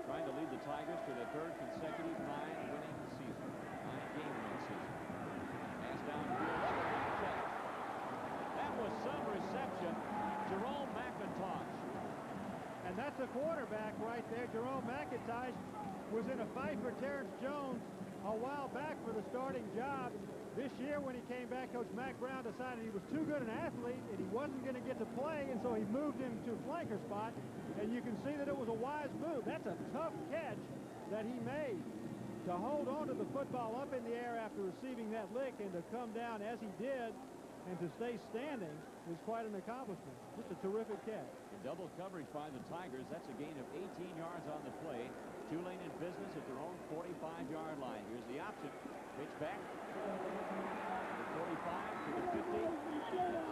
trying to lead the Tigers to their 3rd consecutive 9-winning season, 9-game-winning season. Pass downfield. That was some reception. Jerome McIntosh. And that's a quarterback right there. Jerome McIntosh was in a fight for Terrence Jones a while back for the starting job. This year when he came back, Coach Mack Brown decided he was too good an athlete and he wasn't going to get to play, and so he moved him to flanker spot. And you can see that it was a wise move. That's a tough catch that he made. To hold on to the football up in the air after receiving that lick and to come down as he did and to stay standing is quite an accomplishment. Just a terrific catch. In double coverage by the Tigers, that's a gain of 18 yards on the play. Tulane in business at their own 45-yard line. Here's the option. Pitch back. The 45 to the 50.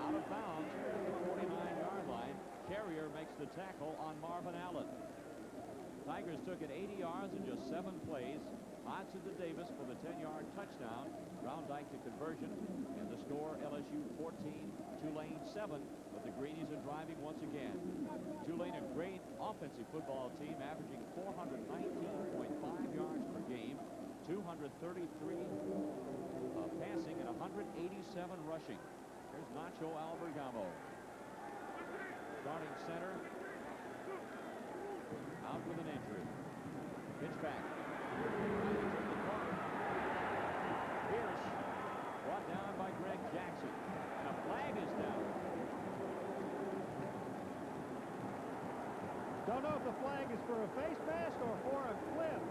Out of bounds at the 49-yard line. Carrier makes the tackle on Marvin Allen. Tigers took it 80 yards in just 7 plays. Hodson to Davis for the 10-yard touchdown. Brown Dyke to conversion. And the score, LSU 14, Tulane 7. But the Greenies are driving once again. Tulane, a great offensive football team, averaging 419.5 yards per game, 233 passing, and 187 rushing. Here's Nacho Albergamo. Starting center. Out with an injury. Pitch back. Pierce brought down by Greg Jackson. And a flag is down. Don't know if the flag is for a face mask or for a clip.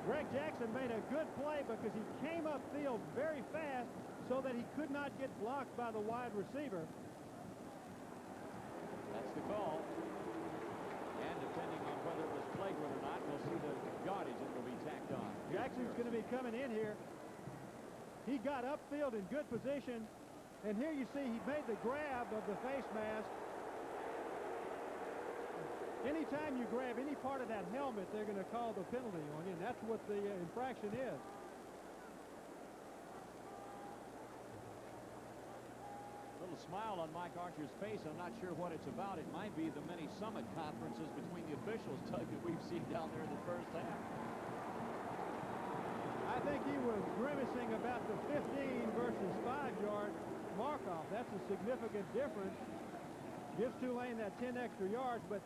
Greg Jackson made a good play because he came upfield very fast so that he could not get blocked by the wide receiver. That's the call. And depending on whether it was flagrant or not, we'll see the yardage that will be tacked on. Jackson's going to be coming in here. He got upfield in good position. And here you see he made the grab of the face mask. Anytime you grab any part of that helmet, they're going to call the penalty on you, and that's what the infraction is. A little smile on Mike Archer's face. I'm not sure what it's about. It might be the many summit conferences between the officials, Doug, that we've seen down there in the first half. I think he was grimacing about the 15 versus 5-yard mark-off. That's a significant difference. Gives Tulane that 10 extra yards, but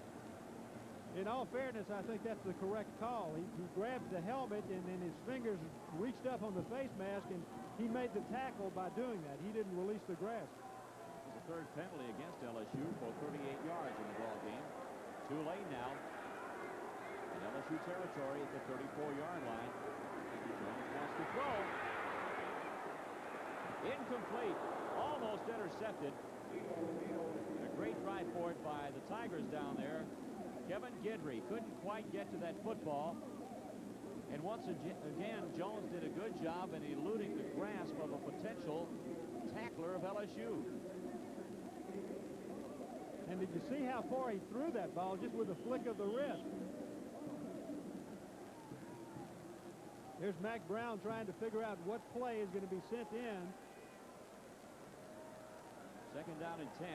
in all fairness, I think that's the correct call. He grabbed the helmet, and then his fingers reached up on the face mask, and he made the tackle by doing that. He didn't release the grasp. It's the 3rd penalty against LSU for 38 yards in the ball game. Tulane now in LSU territory at the 34-yard line. Jones wants to throw. Incomplete. Almost intercepted. And a great drive for it by the Tigers down there. Kevin Guidry couldn't quite get to that football. And once again, Jones did a good job in eluding the grasp of a potential tackler of LSU. And did you see how far he threw that ball just with a flick of the wrist? Here's Mac Brown trying to figure out what play is going to be sent in. Second down and 10.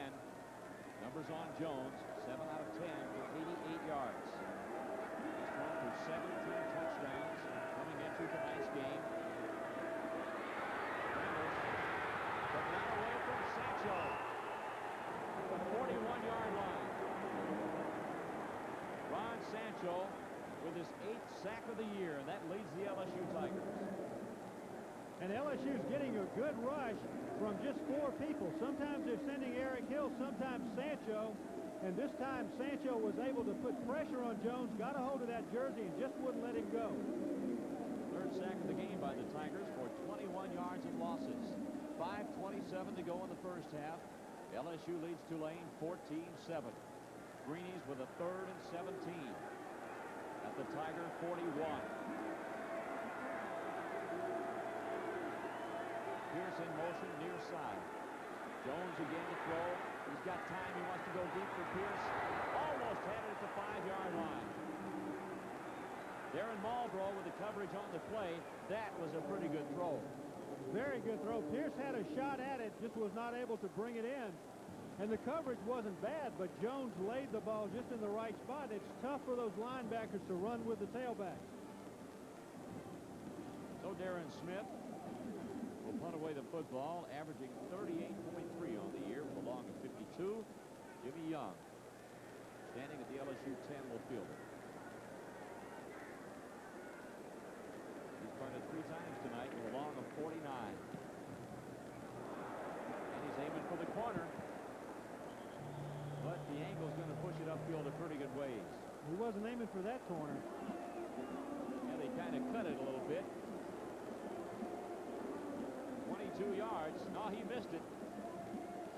Numbers on Jones. 7 out of 10 for 88 yards. He's thrown for 17 touchdowns coming into tonight's game. But not away from Sancho. The 41-yard line. Ron Sancho with his 8th sack of the year, and that leads the LSU Tigers. And LSU's getting a good rush from just 4 people. Sometimes they're sending Eric Hill, sometimes Sancho. And this time, Sancho was able to put pressure on Jones, got a hold of that jersey, and just wouldn't let him go. 3rd sack of the game by the Tigers for 21 yards and losses. 5:27 to go in the first half. LSU leads Tulane 14-7. Greenies with a 3rd and 17 at the Tiger 41. Pierce in motion near side. Jones again to throw. He's got time. He wants to go deep for Pierce. Almost had it at the 5-yard line. Darren Marlborough with the coverage on the play. That was a pretty good throw. Very good throw. Pierce had a shot at it, just was not able to bring it in. And the coverage wasn't bad, but Jones laid the ball just in the right spot. It's tough for those linebackers to run with the tailback. So Darren Smith will punt away the football, averaging 38.3 on the year with a long of 52. Jimmy Young standing at the LSU 10 will field it. He's punted 3 times tonight with a long of 49. And he's aiming for the corner. But the angle's going to push it upfield a pretty good ways. He wasn't aiming for that corner. Yeah, they kind of cut it a little bit. 22 yards. No, he missed it.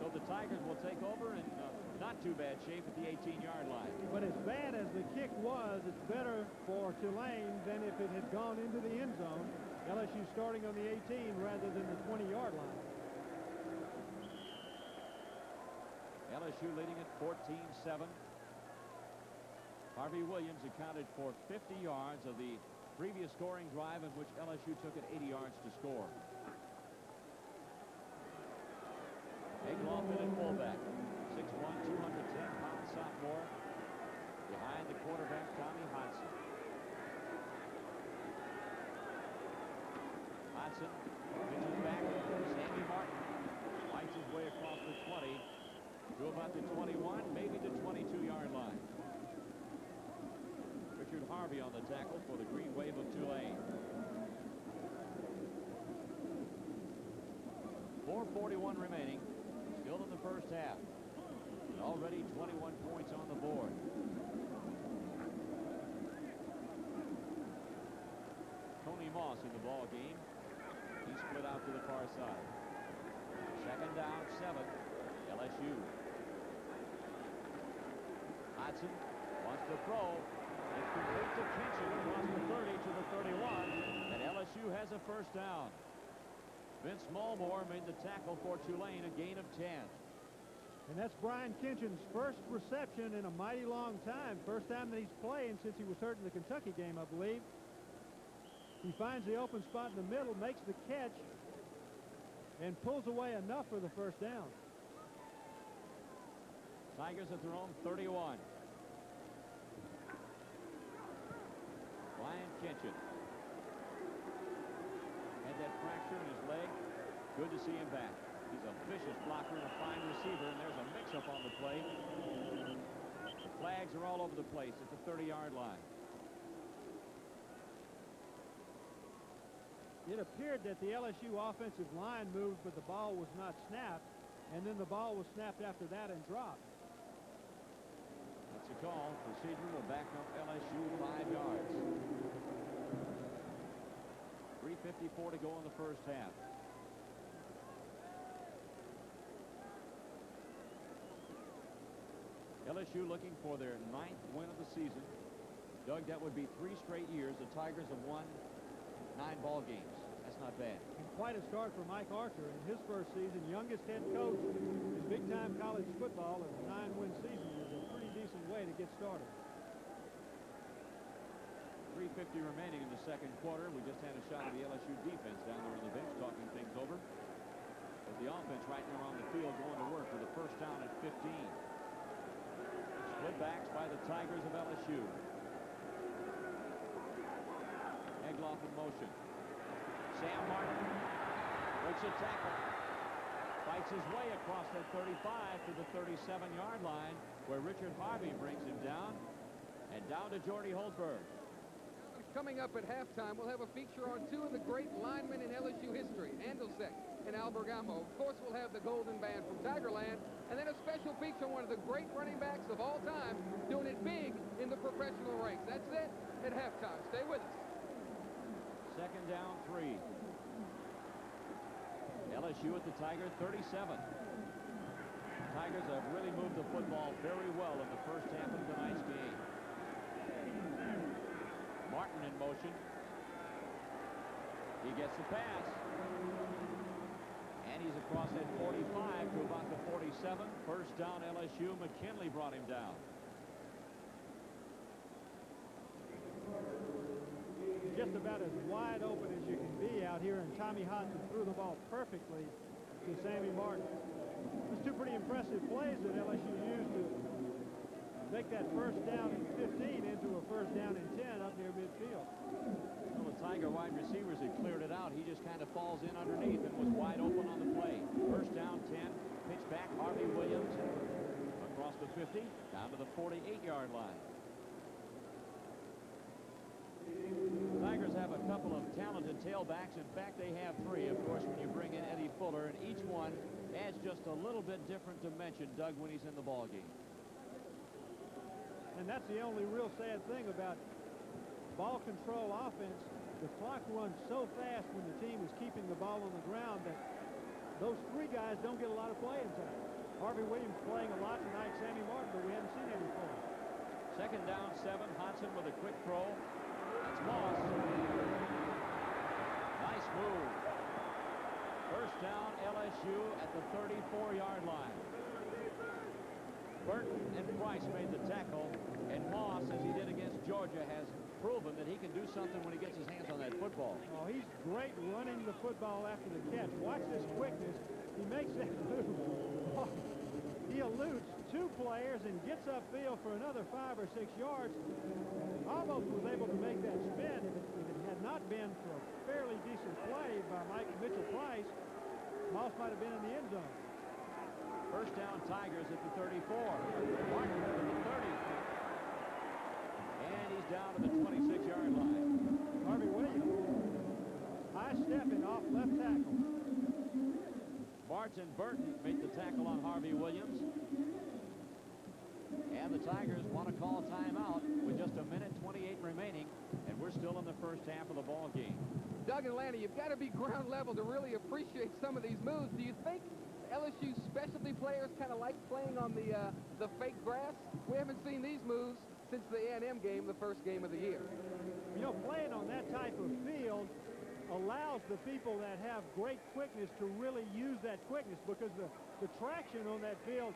So the Tigers will take over in not too bad shape at the 18-yard line. But as bad as the kick was, it's better for Tulane than if it had gone into the end zone. LSU starting on the 18 rather than the 20-yard line. LSU leading at 14-7. Harvey Williams accounted for 50 yards of the previous scoring drive in which LSU took it 80 yards to score. Egloff in at fullback. 6'1", 210-pound sophomore. Behind the quarterback, Tommy Hodson. Hodson pitches back. Sammy Martin fights his way across the 20 to about the 21, maybe the 22-yard line. Richard Harvey on the tackle for the Green Wave of Tulane. 4:41 remaining. Still in the first half. And already 21 points on the board. Tony Moss in the ball game. He split out to the far side. 2nd down, 7. LSU. Hodson wants to throw. It's complete to Kinchin across the 30 to the 31. And LSU has a first down. Vince Mulmore made the tackle for Tulane, a gain of 10. And that's Brian Kinchin's first reception in a mighty long time. First time that he's playing since he was hurt in the Kentucky game, I believe. He finds the open spot in the middle, makes the catch, and pulls away enough for the first down. Tigers at their own 31. Brian Kinchin had that fracture in his leg. Good to see him back. He's a vicious blocker and a fine receiver, and there's a mix-up on the play. The flags are all over the place at the 30-yard line. It appeared that the LSU offensive line moved, but the ball was not snapped, and then the ball was snapped after that and dropped. That's a call. Procedure will back up LSU 5 yards. 3:54 to go in the first half. LSU looking for their 9th win of the season. Doug, that would be 3 straight years the Tigers have won 9 ball games. That's not bad. And quite a start for Mike Archer in his first season. Youngest head coach in big-time college football, and a 9-win season is a pretty decent way to get started. 3:50 remaining in the second quarter. We just had a shot of the LSU defense down there on the bench talking things over. But the offense right now on the field going to work with a first down at 15. Split backs by the Tigers of LSU. Egloff in motion. Sam Martin breaks a tackle. Fights his way across that 35 to the 37-yard line where Richard Harvey brings him down. And down to Jordy Holzberg. Coming up at halftime, we'll have a feature on 2 of the great linemen in LSU history, Andelsek and Albergamo. Of course, we'll have the Golden Band from Tigerland, and then a special feature on one of the great running backs of all time doing it big in the professional ranks. That's it at halftime. Stay with us. Second down, 3. LSU at the Tiger 37. Tigers have really moved the football very well in the first half of tonight's game. Martin in motion. He gets the pass. And he's across that 45 to about the 47. First down LSU. McKinley brought him down. Just about as wide open as you can be out here, and Tommy Hodson threw the ball perfectly to Sammy Martin. There's 2 pretty impressive plays that LSU used to make that first down and 15 into a first down and 10 up near midfield. Well, the Tiger wide receivers had cleared it out. He just kind of falls in underneath and was wide open on the play. First down, 10. Pitch back, Harvey Williams across the 50 down to the 48-yard line. The Tigers have a couple of talented tailbacks. In fact, they have 3, of course, when you bring in Eddie Fuller, and each one adds just a little bit different dimension, Doug, when he's in the ballgame. And that's the only real sad thing about ball control offense. The clock runs so fast when the team is keeping the ball on the ground that those 3 guys don't get a lot of playing time. Harvey Williams playing a lot tonight, Sammy Martin, but we haven't seen any for him. Second down, 7. Hodson with a quick throw. That's Moss. Nice move. First down, LSU at the 34-yard line. Burton and Price made the tackle, and Moss, as he did against Georgia, has proven that he can do something when he gets his hands on that football. Oh, he's great running the football after the catch. Watch this quickness. He makes that move. He eludes 2 players and gets upfield for another 5 or 6 yards. Almost was able to make that spin. If it had not been for a fairly decent play by Mitchell Price, Moss might have been in the end zone. First down, Tigers at the 34. Martin at the 30. And he's down to the 26-yard line. Harvey Williams. High stepping off left tackle. Barton Burton made the tackle on Harvey Williams. And the Tigers want to call timeout with just 1:28 remaining. And we're still in the first half of the ball game. Doug and Lanny, you've got to be ground level to really appreciate some of these moves. Do you think LSU specialty players kind of like playing on the fake grass? We haven't seen these moves since the A&M game, the first game of the year. You know, playing on that type of field allows the people that have great quickness to really use that quickness, because the traction on that field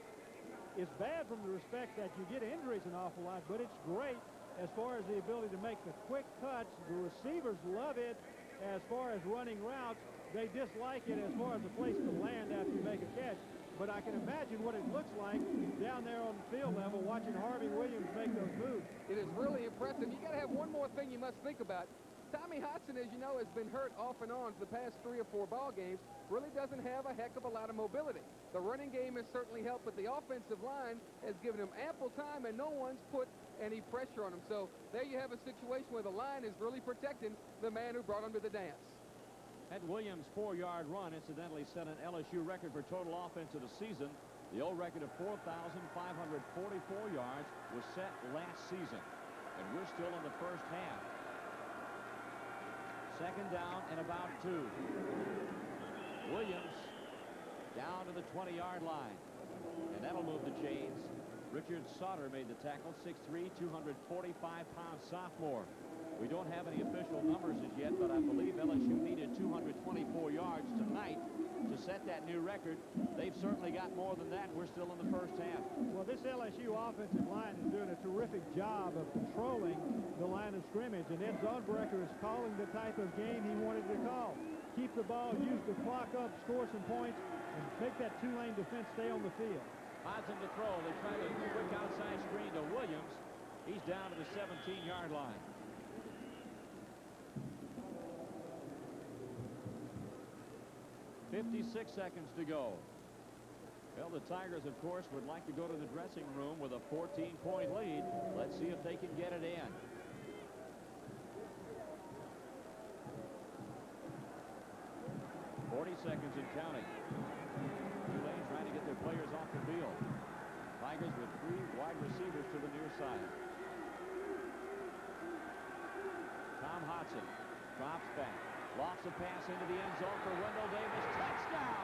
is bad from the respect that you get injuries an awful lot, but it's great as far as the ability to make the quick cuts. The receivers love it as far as running routes. They dislike it as far as the place to land after you make a catch. But I can imagine what it looks like down there on the field level watching Harvey Williams make those moves. It is really impressive. You got to have one more thing you must think about. Tommy Hodson, as you know, has been hurt off and on for the past 3 or 4 ball games. Really doesn't have a heck of a lot of mobility. The running game has certainly helped, but the offensive line has given him ample time, and no one's put any pressure on him. So there you have a situation where the line is really protecting the man who brought him to the dance. That Williams 4-yard run incidentally set an LSU record for total offense of the season. The old record of 4,544 yards was set last season. And we're still in the first half. Second down and about 2. Williams down to the 20-yard line. And that'll move the chains. Richard Sauter made the tackle, 6'3", 245-pound sophomore. We don't have any official numbers as yet, but I believe LSU needed 224 yards tonight to set that new record. They've certainly got more than that. We're still in the first half. Well, this LSU offensive line is doing a terrific job of controlling the line of scrimmage, and Ed Zonbrecker is calling the type of game he wanted to call. Keep the ball, use the clock up, score some points, and make that Tulane defense stay on the field. Hodson to throw. They try the quick outside screen to Williams. He's down to the 17-yard line. .56 seconds to go. Well, the Tigers, of course, would like to go to the dressing room with a 14-point lead. Let's see if they can get it in. .40 seconds and counting. Tulane trying to get their players off the field. Tigers with 3 wide receivers to the near side. Tom Hodson drops back. Lofts a pass into the end zone for Wendell Davis. Touchdown!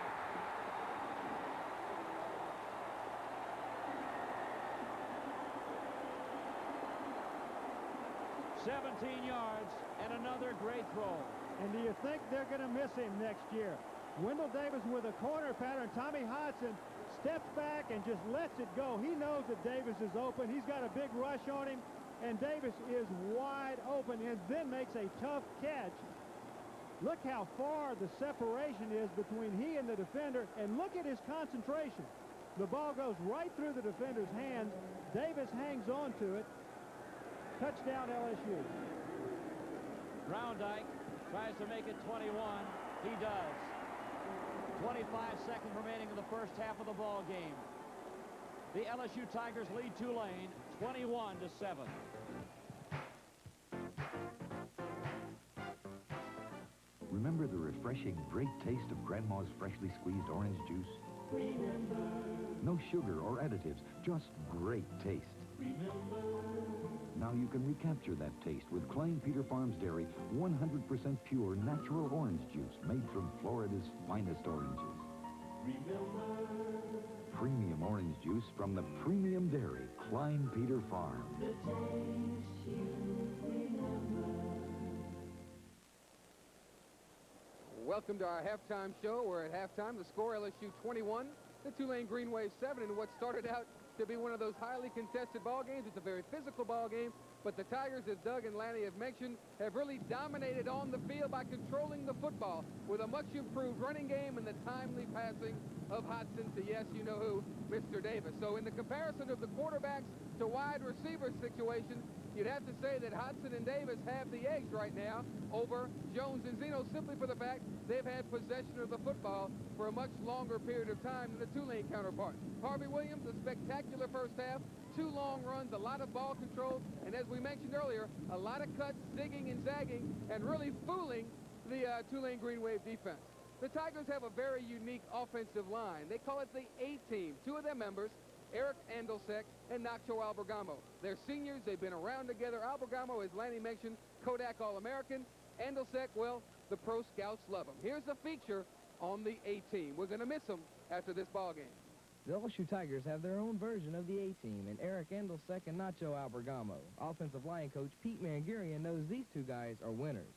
.17 yards and another great throw. And do you think they're going to miss him next year? Wendell Davis with a corner pattern. Tommy Hodson steps back and just lets it go. He knows that Davis is open. He's got a big rush on him, and Davis is wide open and then makes a tough catch. Look how far the separation is between he and the defender, and look at his concentration. The ball goes right through the defender's hands. Davis hangs on to it. Touchdown, LSU. Groundike tries to make it 21. He does. 25 seconds remaining in the first half of the ball game. The LSU Tigers lead Tulane 21-7. Remember the refreshing, great taste of Grandma's freshly squeezed orange juice? Remember. No sugar or additives, just great taste. Remember. Now you can recapture that taste with Klein Peter Farms Dairy 100% pure natural orange juice made from Florida's finest oranges. Remember. Premium orange juice from the premium dairy, Klein Peter Farms. The taste you remember. Welcome to our halftime show. We're at halftime. The score, LSU 21, the Tulane Green Wave 7, in what started out to be one of those highly contested ball games. It's a very physical ball game, but the Tigers, as Doug and Lanny have mentioned, have really dominated on the field by controlling the football with a much improved running game and the timely passing of Hodson to, yes, you know who, Mr. Davis. So in the comparison of the quarterbacks to wide receiver situation, you'd have to say that Hodson and Davis have the edge right now over Jones and Zeno, simply for the fact they've had possession of the football for a much longer period of time than the Tulane counterpart. Harvey Williams, a spectacular first half, 2 long runs, a lot of ball control, and as we mentioned earlier, a lot of cuts, zigging and zagging, and really fooling the Tulane Green Wave defense. The Tigers have a very unique offensive line. They call it the A-Team. 2 of their members, Eric Andelsek and Nacho Albergamo. They're seniors. They've been around together. Albergamo, as Lanny mentioned, Kodak All-American. Andelsek, well, the pro scouts love him. Here's a feature on the A-Team. We're going to miss him after this ball game. The LSU Tigers have their own version of the A-Team, and Eric Andelsek and Nacho Albergamo. Offensive line coach Pete Mangarian knows these 2 guys are winners.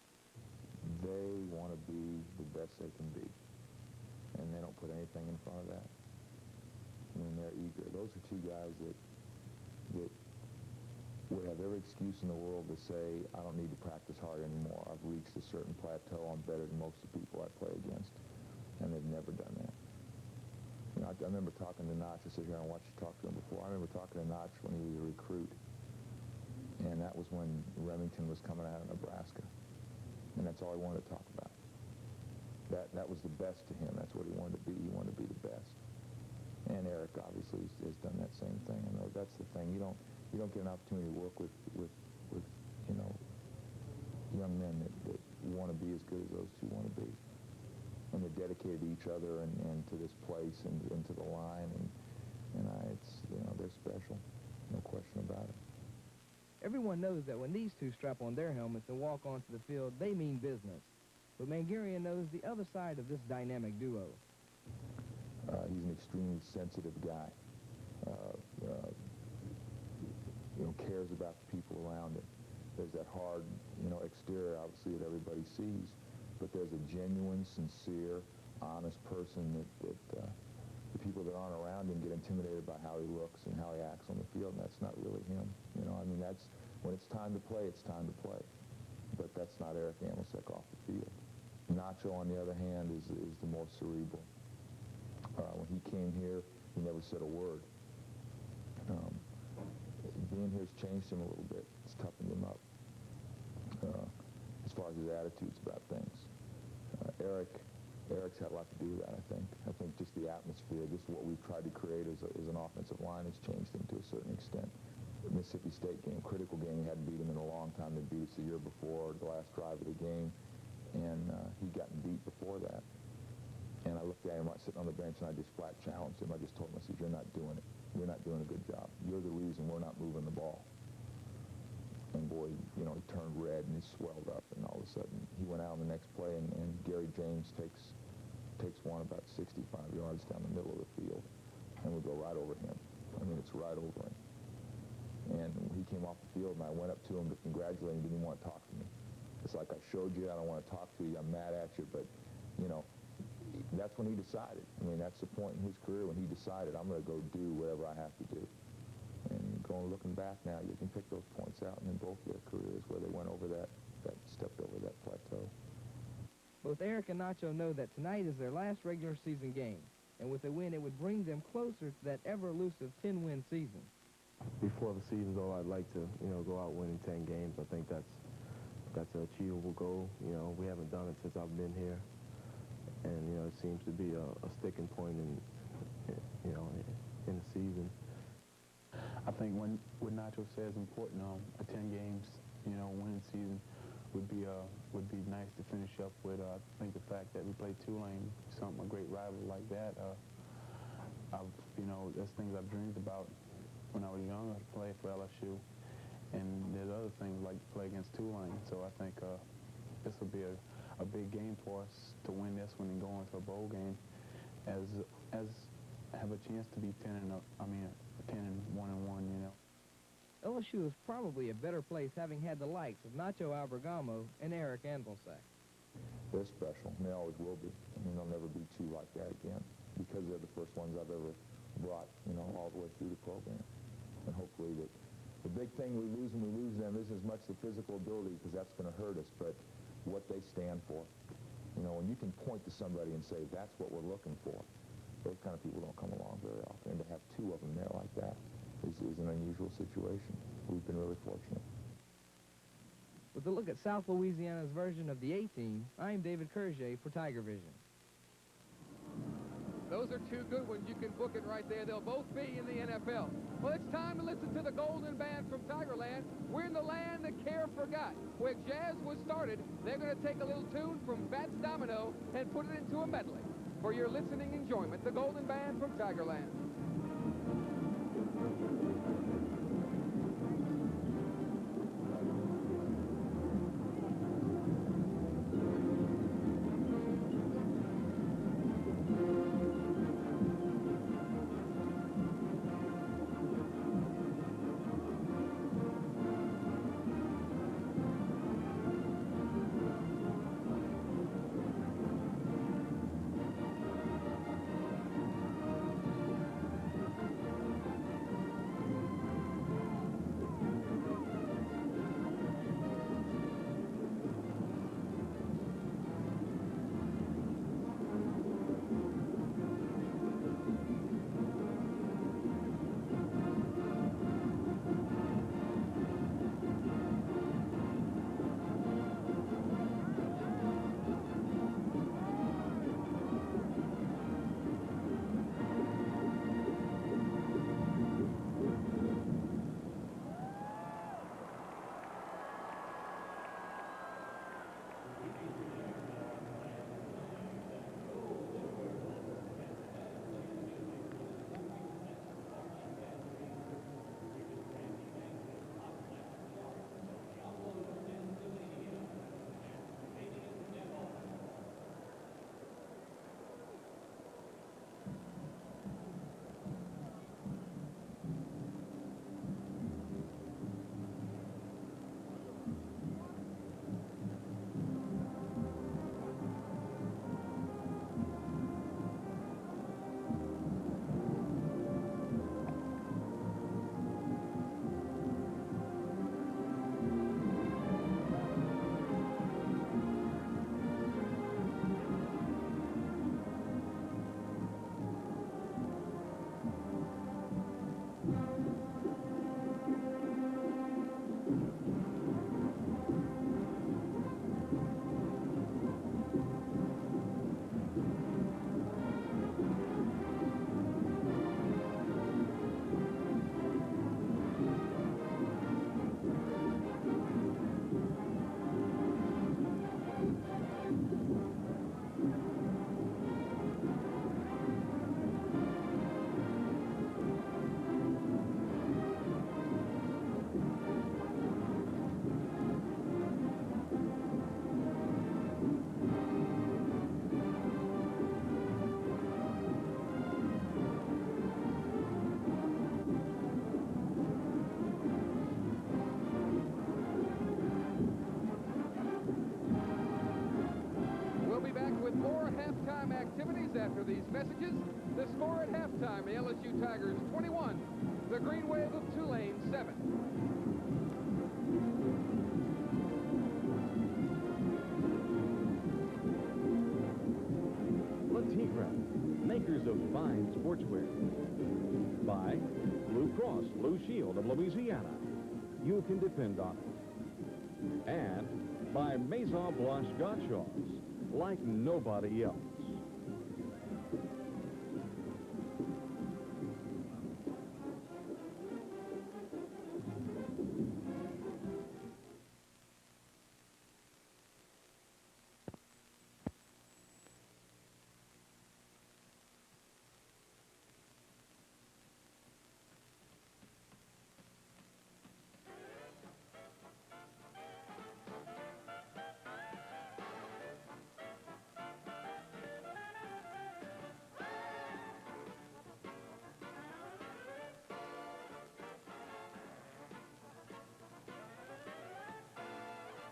They want to be the best they can be, and they don't put anything in front of that. I mean, they're eager. Those are 2 guys that would have every excuse in the world to say, I don't need to practice hard anymore. I've reached a certain plateau. I'm better than most of the people I play against. And they've never done that. You know, I remember talking to Notch. I sit here and watched you talk to him before. I remember talking to Notch when he was a recruit. And that was when Remington was coming out of Nebraska. And that's all he wanted to talk about. That was the best to him. That's what he wanted to be. He wanted to be the best. And Eric obviously has done that same thing. And that's the thing. You don't get an opportunity to work with you know, young men that want to be as good as those 2 want to be. And they're dedicated to each other and to this place and to the line. And it's, you know, they're special. No question about it. Everyone knows that when these 2 strap on their helmets and walk onto the field, they mean business. But Mangarian knows the other side of this dynamic duo. He's an extremely sensitive guy. cares about the people around him. There's that hard, exterior, obviously, that everybody sees, but there's a genuine, sincere, honest person that the people that aren't around him get intimidated by how he looks and how he acts on the field, and that's not really him. That's when it's time to play, it's time to play. But that's not Eric Andolsek off the field. Nacho, on the other hand, is the more cerebral. When he came here, he never said a word. Being here has changed him a little bit. It's toughened him up as far as his attitudes about things. Eric's had a lot to do with that, I think. I think just the atmosphere, just what we've tried to create as an offensive line has changed him to a certain extent. The Mississippi State game, critical game, we hadn't beat him in a long time. They beat us the year before, the last drive of the game, and he'd gotten beat before that. And I looked at him sitting on the bench, and I just flat challenged him. I just told him, I said, you're not doing it. You're not doing a good job. You're the reason we're not moving the ball. And boy, he turned red and he swelled up, and all of a sudden he went out on the next play, and Gary James takes one about 65 yards down the middle of the field, and we go right over him. It's right over him. And he came off the field, and I went up to him to congratulate him. He didn't want to talk to me. It's like, I showed you, I don't want to talk to you, I'm mad at you, but, that's when he decided. That's the point in his career when he decided, I'm going to go do whatever I have to do. And looking back now, you can pick those points out in both their careers where they went over stepped over that plateau. Both Eric and Nacho know that tonight is their last regular season game, and with a win, it would bring them closer to that ever-elusive 10-win season. Before the season's over, I'd like to, go out winning 10 games. I think that's an achievable goal. We haven't done it since I've been here. And, it seems to be a sticking point in the season. I think what Nacho says is important. 10 games, winning season would be nice to finish up with. I think the fact that we played Tulane, a great rival like that, that's things I've dreamed about when I was younger, to play for LSU. And there's other things like to play against Tulane. So I think this will be a big game for us to win this one and go into a bowl game as have a chance to be 10-1-1, LSU is probably a better place having had the likes of Nacho Albergamo and Eric Andolsek. They're special, and they always will be. There'll never be two like that again, because they're the first ones I've ever brought, all the way through the program. And hopefully the big thing we lose when we lose them isn't as much the physical ability, because that's going to hurt us, but what they stand for. When you can point to somebody and say, that's what we're looking for, those kind of people don't come along very often. And to have two of them there like that is an unusual situation. We've been really fortunate. With a look at South Louisiana's version of the A-Team, I'm David Kerjay for Tiger Vision. Those are two good ones. You can book it right there. They'll both be in the NFL. Well, it's time to listen to the Golden Band from Tigerland. We're in the land that care forgot. Where jazz was started, they're going to take a little tune from Fats Domino and put it into a medley. For your listening enjoyment, the Golden Band from Tigerland. be back with more halftime activities after these messages. The score at halftime, the LSU Tigers 21, the Green Wave of Tulane 7. Tigra, makers of fine sportswear. By Blue Cross Blue Shield of Louisiana. You can depend on it. And by Maison Blanche Gottschalks, like nobody else.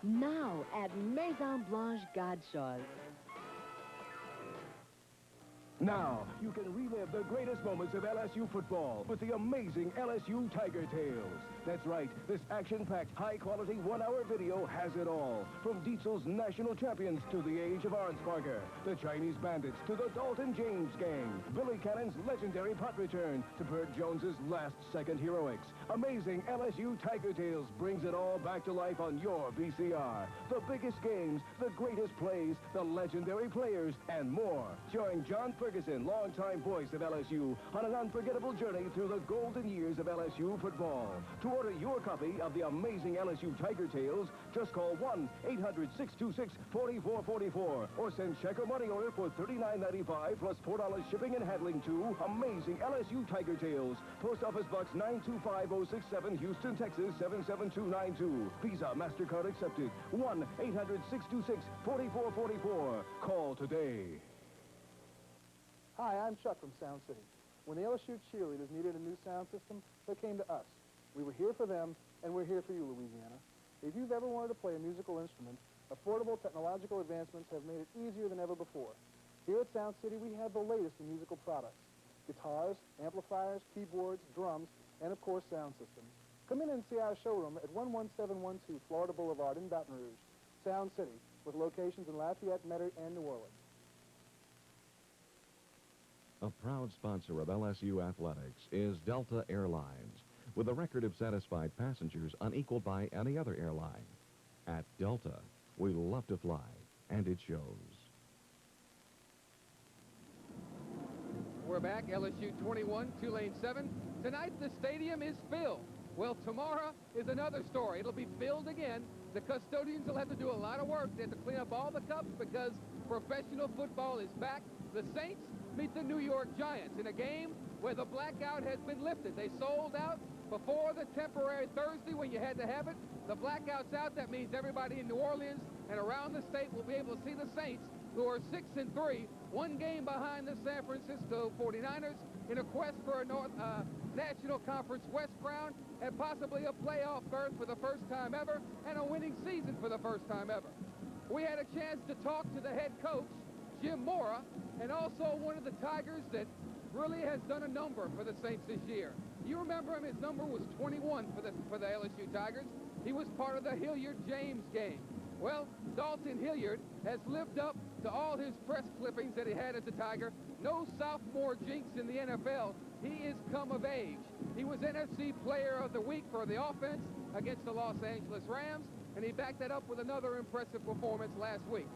Now at Maison Blanche Gottschalks. Now, you can relive the greatest moments of LSU football with the amazing LSU Tiger Tales. That's right, this action-packed, high-quality one-hour video has it all. From Dietzel's national champions to the age of Arnsparger, the Chinese Bandits to the Dalton James Gang, Billy Cannon's legendary punt return to Bert Jones's last-second heroics. Amazing LSU Tiger Tales brings it all back to life on your VCR. The biggest games, the greatest plays, the legendary players, and more. Join John Ferguson, longtime voice of LSU, on an unforgettable journey through the golden years of LSU football. To order your copy of the amazing LSU Tiger Tales, just call 1-800-626-4444 or send check or money order for $39.95 plus $4 shipping and handling to Amazing LSU Tiger Tales. Post Office Box 925067, Houston, Texas 77292. Visa, MasterCard accepted. 1-800-626-4444. Call today. Hi, I'm Chuck from Sound City. When the LSU cheerleaders needed a new sound system, they came to us. We were here for them, and we're here for you, Louisiana. If you've ever wanted to play a musical instrument, affordable technological advancements have made it easier than ever before. Here at Sound City, we have the latest in musical products. Guitars, amplifiers, keyboards, drums, and of course, sound systems. Come in and see our showroom at 11712 Florida Boulevard in Baton Rouge. Sound City, with locations in Lafayette, Metairie, and New Orleans. A proud sponsor of LSU athletics is Delta Airlines, with a record of satisfied passengers unequaled by any other airline. At Delta, we love to fly, and it shows. We're back, LSU 21, Tulane 7. Tonight, the stadium is filled. Well, tomorrow is another story. It'll be filled again. The custodians will have to do a lot of work. They have to clean up all the cups because professional football is back. The Saints meet the New York Giants in a game where the blackout has been lifted. They sold out before the temporary Thursday when you had to have it. The blackout's out. That means everybody in New Orleans and around the state will be able to see the Saints, who are 6-3, one game behind the San Francisco 49ers in a quest for a National Conference West crown and possibly a playoff berth for the first time ever and a winning season for the first time ever. We had a chance to talk to the head coach, Jim Mora, and also one of the Tigers that really has done a number for the Saints this year. You remember him, his number was 21 for the LSU Tigers. He was part of the Hilliard-James game. Well, Dalton Hilliard has lived up to all his press clippings that he had as a Tiger. No sophomore jinx in the NFL. He is come of age. He was NFC Player of the Week for the offense against the Los Angeles Rams, and he backed that up with another impressive performance last week.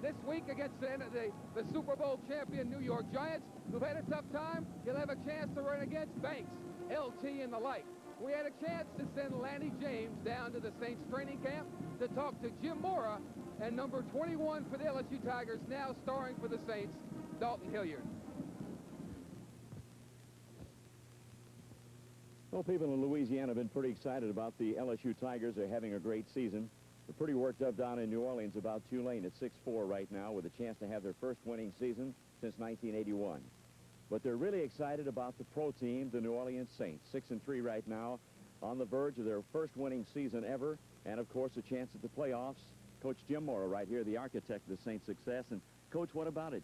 This week against the Super Bowl champion New York Giants, who've had a tough time, he'll have a chance to run against Banks, LT, and the like. We had a chance to send Lanny James down to the Saints training camp to talk to Jim Mora and number 21 for the LSU Tigers, now starring for the Saints, Dalton Hilliard. Well, people in Louisiana have been pretty excited about the LSU Tigers. They're having a great season. They're pretty worked up down in New Orleans about Tulane at 6-4 right now with a chance to have their first winning season since 1981. But they're really excited about the pro team, the New Orleans Saints, 6-3 right now, on the verge of their first winning season ever, and of course a chance at the playoffs Coach Jim Mora right here, the architect of the Saints' success. And, Coach, what about it?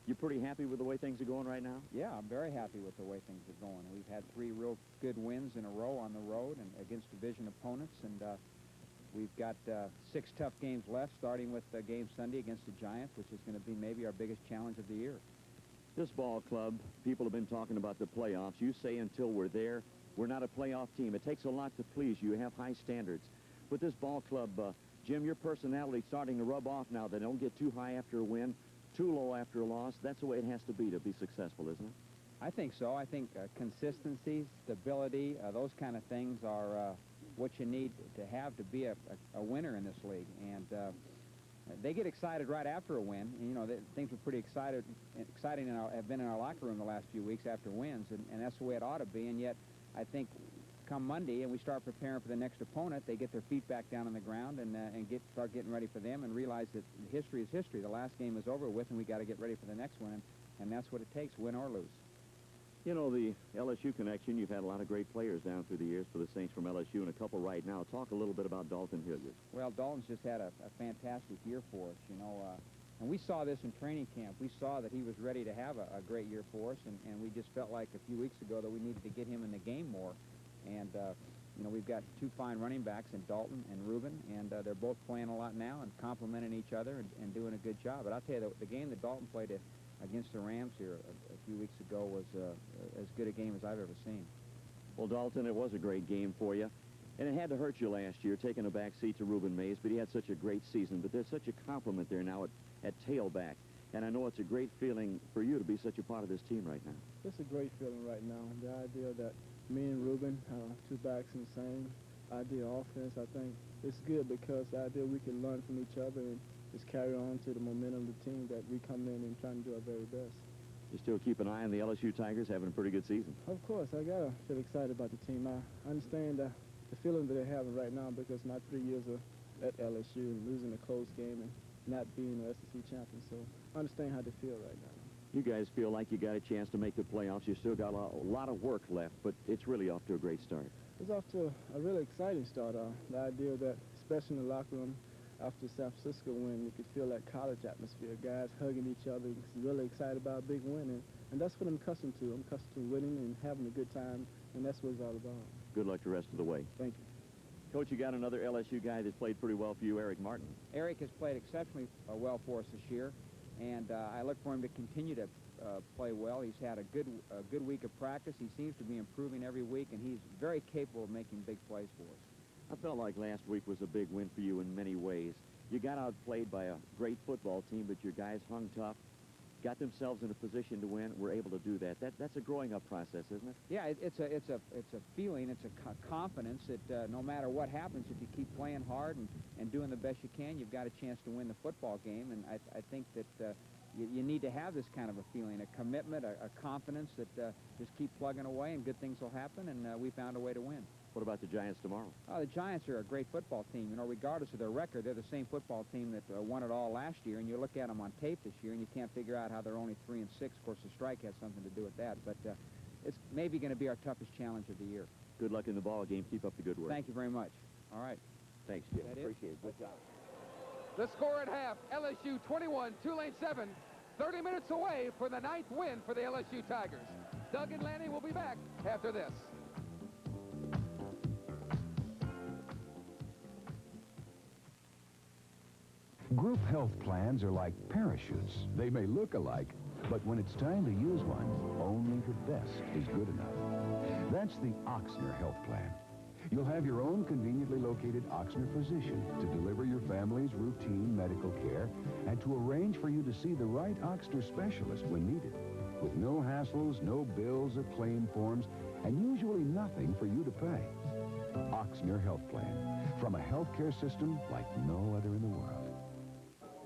You pretty happy with the way things are going right now? Yeah, I'm very happy with the way things are going. We've had 3 real good wins in a row on the road and against division opponents, and we've got 6 tough games left, starting with the game Sunday against the Giants, which is going to be maybe our biggest challenge of the year. This ball club, people have been talking about the playoffs. You say until we're there, we're not a playoff team. It takes a lot to please you. You have high standards. But this ball club, Jim, your personality starting to rub off now. They don't get too high after a win, too low after a loss. That's the way it has to be successful, isn't it? I think so. I think consistency, stability, those kind of things are what you need to have to be a winner in this league. And they get excited right after a win. And, you know, things were pretty exciting have been in our locker room the last few weeks after wins, and that's the way it ought to be. And yet, I think come Monday and we start preparing for the next opponent, they get their feet back down on the ground and start getting ready for them and realize that history is history. The last game is over with, and we got to get ready for the next one, and that's what it takes, win or lose. You know, the LSU connection, you've had a lot of great players down through the years for the Saints from LSU, and a couple right now. Talk a little bit about Dalton Hilliard. Well, Dalton's just had a fantastic year for us, you know, and we saw this in training camp. We saw that he was ready to have a great year for us, and we just felt like a few weeks ago that we needed to get him in the game more. And, you know, we've got 2 fine running backs in Dalton and Reuben, and they're both playing a lot now and complimenting each other and doing a good job. But I'll tell you, the game that Dalton played against the Rams here a few weeks ago was as good a game as I've ever seen. Well, Dalton, it was a great game for you. And it had to hurt you last year, taking a back seat to Reuben Mays, but he had such a great season. But there's such a compliment there now at tailback. And I know it's a great feeling for you to be such a part of this team right now. It's a great feeling right now. The idea that me and Reuben, 2 backs in the same idea offense, I think it's good because the idea we can learn from each other and just carry on to the momentum of the team that we come in and trying to do our very best. You still keep an eye on the LSU Tigers having a pretty good season. Of course, I got to feel excited about the team. I understand the feeling that they're having right now because my 3 years at LSU and losing a close game and not being an SEC champion. So I understand how they feel right now. You guys feel like you got a chance to make the playoffs. You still got a lot of work left, but it's really off to a great start. It's off to a really exciting start. The idea that, especially in the locker room, after the San Francisco win, you could feel that college atmosphere, guys hugging each other, really excited about a big win, and that's what I'm accustomed to. I'm accustomed to winning and having a good time, and that's what it's all about. Good luck the rest of the way. Thank you. Coach, you got another LSU guy that's played pretty well for you, Eric Martin. Eric has played exceptionally well for us this year, and I look for him to continue to play well. He's had a good week of practice. He seems to be improving every week, and he's very capable of making big plays for us. I felt like last week was a big win for you in many ways. You got outplayed by a great football team, but your guys hung tough, got themselves in a position to win, were able to do that. That's a growing-up process, isn't it? Yeah, it's a feeling, it's a confidence that no matter what happens, if you keep playing hard and doing the best you can, you've got a chance to win the football game. And I think that you need to have this kind of a feeling, a commitment, a confidence that just keep plugging away and good things will happen, and we found a way to win. What about the Giants tomorrow? The Giants are a great football team. You know, regardless of their record, they're the same football team that won it all last year. And you look at them on tape this year, and you can't figure out how they're only 3-6. Of course, the strike has something to do with that. But it's maybe going to be our toughest challenge of the year. Good luck in the ball game. Keep up the good work. Thank you very much. All right. Thanks, Jim. Appreciate it. Good job. The score at half, LSU 21, Tulane 7. 30 minutes away for the 9th win for the LSU Tigers. Doug and Lanny will be back after this. Group health plans are like parachutes. They may look alike, but when it's time to use one, only the best is good enough. That's the Ochsner Health Plan. You'll have your own conveniently located Ochsner physician to deliver your family's routine medical care and to arrange for you to see the right Ochsner specialist when needed, with no hassles, no bills or claim forms, and usually nothing for you to pay. Ochsner Health Plan, from a healthcare system like no other in the world.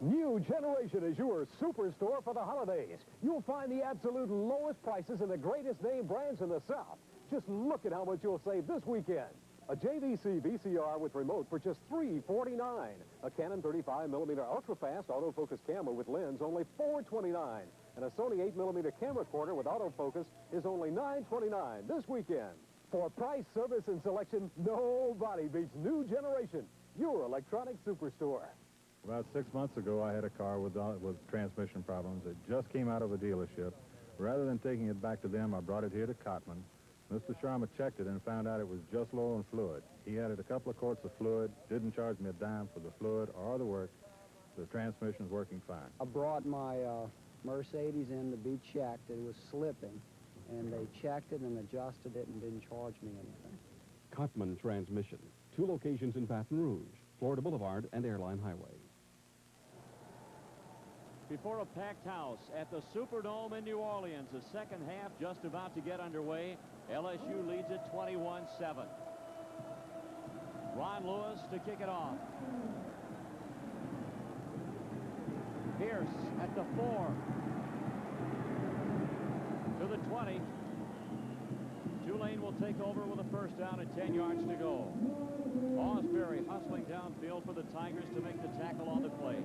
New Generation is your superstore for the holidays. You'll find the absolute lowest prices in the greatest name brands in the South. Just look at how much you'll save this weekend. A JVC VCR with remote for just $349. A Canon 35mm ultra-fast autofocus camera with lens, only $429. And a Sony 8mm camera corder with autofocus is only $929 this weekend. For price, service, and selection, nobody beats New Generation, your electronic superstore. About 6 months ago, I had a car with transmission problems. It just came out of a dealership. Rather than taking it back to them, I brought it here to Cotman. Mr. Sharma checked it and found out it was just low on fluid. He added a couple of quarts of fluid, didn't charge me a dime for the fluid or the work. The transmission's working fine. I brought my Mercedes in to be checked. It was slipping, and they checked it and adjusted it and didn't charge me anything. Cotman Transmission. 2 locations in Baton Rouge, Florida Boulevard and Airline Highway. Before a packed house at the Superdome in New Orleans, the second half just about to get underway. LSU leads it 21-7. Ron Lewis to kick it off. Pierce at the 4. To the 20. Tulane will take over with a first down and 10 yards to go. Osbury hustling downfield for the Tigers to make the tackle on the play.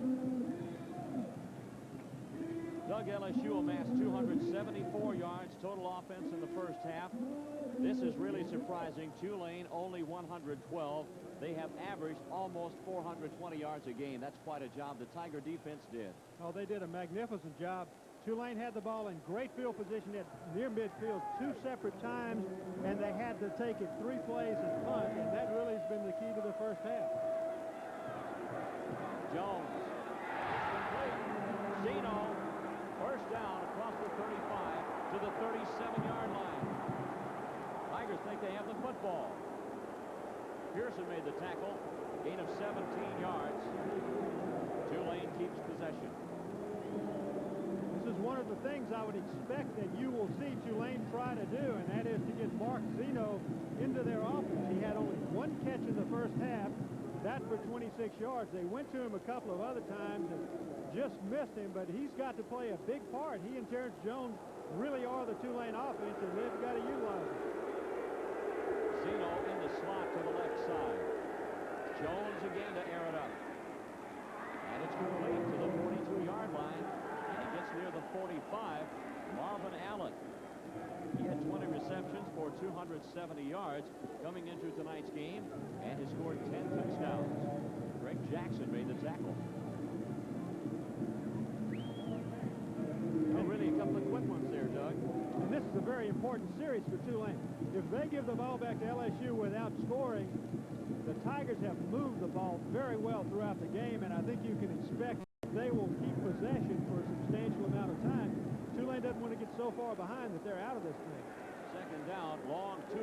Doug, LSU amassed 274 yards total offense in the first half. This is really surprising. Tulane only 112. They have averaged almost 420 yards a game. That's quite a job the Tiger defense did. Oh, they did a magnificent job. Tulane had the ball in great field position at near midfield 2 separate times, and they had to take it 3 plays and punt, and that really has been the key to the first half. Jones. Zeno. First down across the 35 to the 37-yard line. Tigers think they have the football. Pearson made the tackle. Gain of 17 yards. Tulane keeps possession. This is one of the things I would expect that you will see Tulane try to do, and that is to get Mark Zeno into their offense. He had only 1 catch in the first half. That for 26 yards. They went to him a couple of other times and just missed him, but he's got to play a big part. He and Terrence Jones really are the Tulane offense, and they've got to utilize it. Zeno in the slot to the left side. Jones again to air it up. And it's complete to the 42-yard line. And he gets near the 45. Marvin Allen. He had 20 receptions for 270 yards coming into tonight's game and has scored 10 touchdowns. Greg Jackson made the tackle. Well, really a couple of quick ones there, Doug. And this is a very important series for Tulane. If they give the ball back to LSU without scoring, the Tigers have moved the ball very well throughout the game, and I think you can expect they will keep possession for a substantial amount of time. Tulane doesn't want to get so far behind that they're out of this thing. Second down, long 2.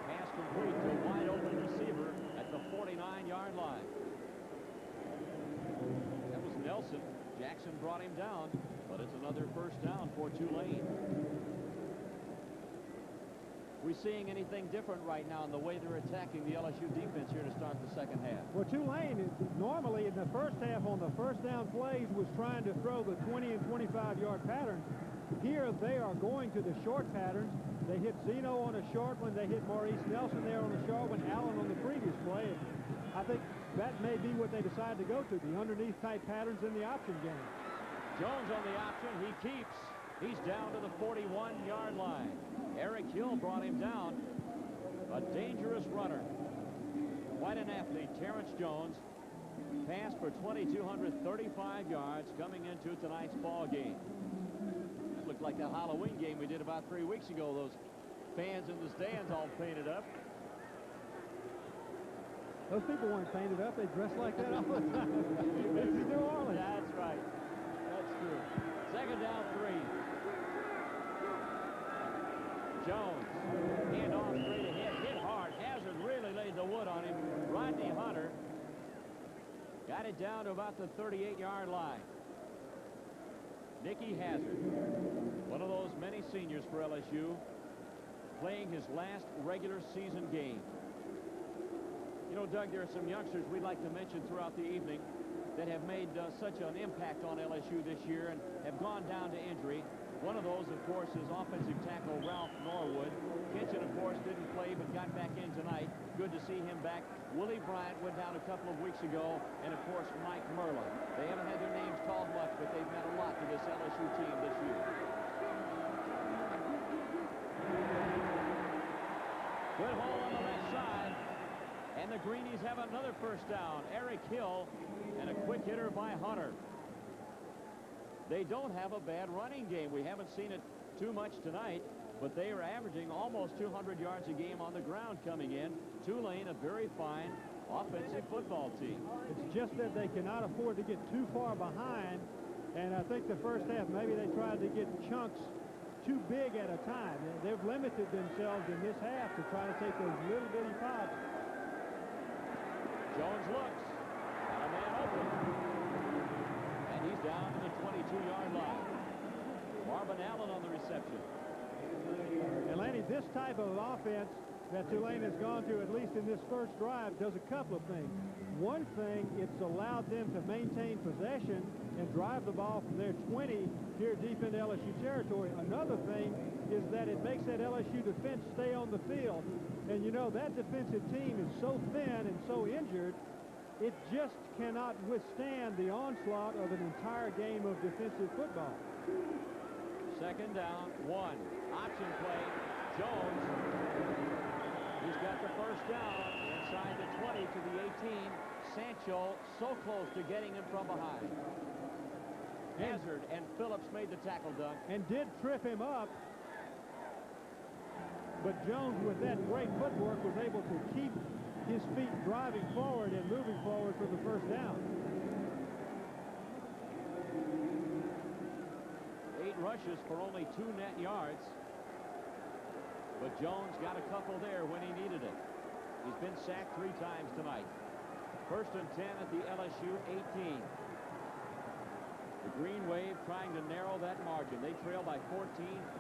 Pass complete to a wide open receiver at the 49-yard line. That was Nelson. Jackson brought him down, but it's another first down for Tulane. We seeing anything different right now in the way they're attacking the LSU defense here to start the second half? Well, Tulane normally in the first half on the first down plays was trying to throw the 20 and 25-yard patterns. Here they are going to the short patterns. They hit Zeno on a short one. They hit Maurice Nelson there on a short one. Allen on the previous play. I think that may be what they decide to go to, the underneath type patterns in the option game. Jones on the option. He keeps. He's down to the 41-yard line. Eric Hill brought him down. A dangerous runner. Quite an athlete, Terrence Jones. Pass for 2,235 yards coming into tonight's ball game. That looked like the Halloween game we did about 3 weeks ago. Those fans in the stands all painted up. Those people weren't painted up. They dressed like that all the time. This is New Orleans. That's right. That's true. Second down 3. Jones, hand off straight ahead, hit hard. Hazard really laid the wood on him. Rodney Hunter got it down to about the 38-yard line. Nicky Hazard, one of those many seniors for LSU, playing his last regular season game. You know, Doug, there are some youngsters we'd like to mention throughout the evening that have made such an impact on LSU this year and have gone down to injury. One of those, of course, is offensive tackle Ralph Norwood. Kitchen, of course, didn't play but got back in tonight. Good to see him back. Willie Bryant went down a couple of weeks ago, and, of course, Mike Merla. They haven't had their names called much, but they've meant a lot to this LSU team this year. Good hole on the left side, and the Greenies have another first down. Eric Hill And a quick hitter by Hunter. They don't have a bad running game. We haven't seen it too much tonight, but they are averaging almost 200 yards a game on the ground coming in. Tulane, a very fine offensive football team. It's just that they cannot afford to get too far behind, and I think the first half maybe they tried to get chunks too big at a time. They've limited themselves in this half to try to take those little bitty pops. Jones looks. Got a man open. And he's down to the 22-yard line. Marvin Allen on the reception. And Lanny, this type of offense that Tulane has gone through, at least in this first drive, does a couple of things. One thing, it's allowed them to maintain possession and drive the ball from their 20 here deep into LSU territory. Another thing is that it makes that LSU defense stay on the field. And you know, that defensive team is so thin and so injured, it just cannot withstand the onslaught of an entire game of defensive football. Second down, 1. Option play. Jones. He's got the first down inside the 20 to the 18. Sancho so close to getting him from behind. Hazard and Phillips made the tackle, Doug. And did trip him up. But Jones, with that great footwork, was able to keep his feet driving forward and moving forward for the first down. 8 rushes for only 2 net yards. But Jones got a couple there when he needed it. He's been sacked 3 times tonight. First and 10 at the LSU 18. The Green Wave trying to narrow that margin. They trail by 14.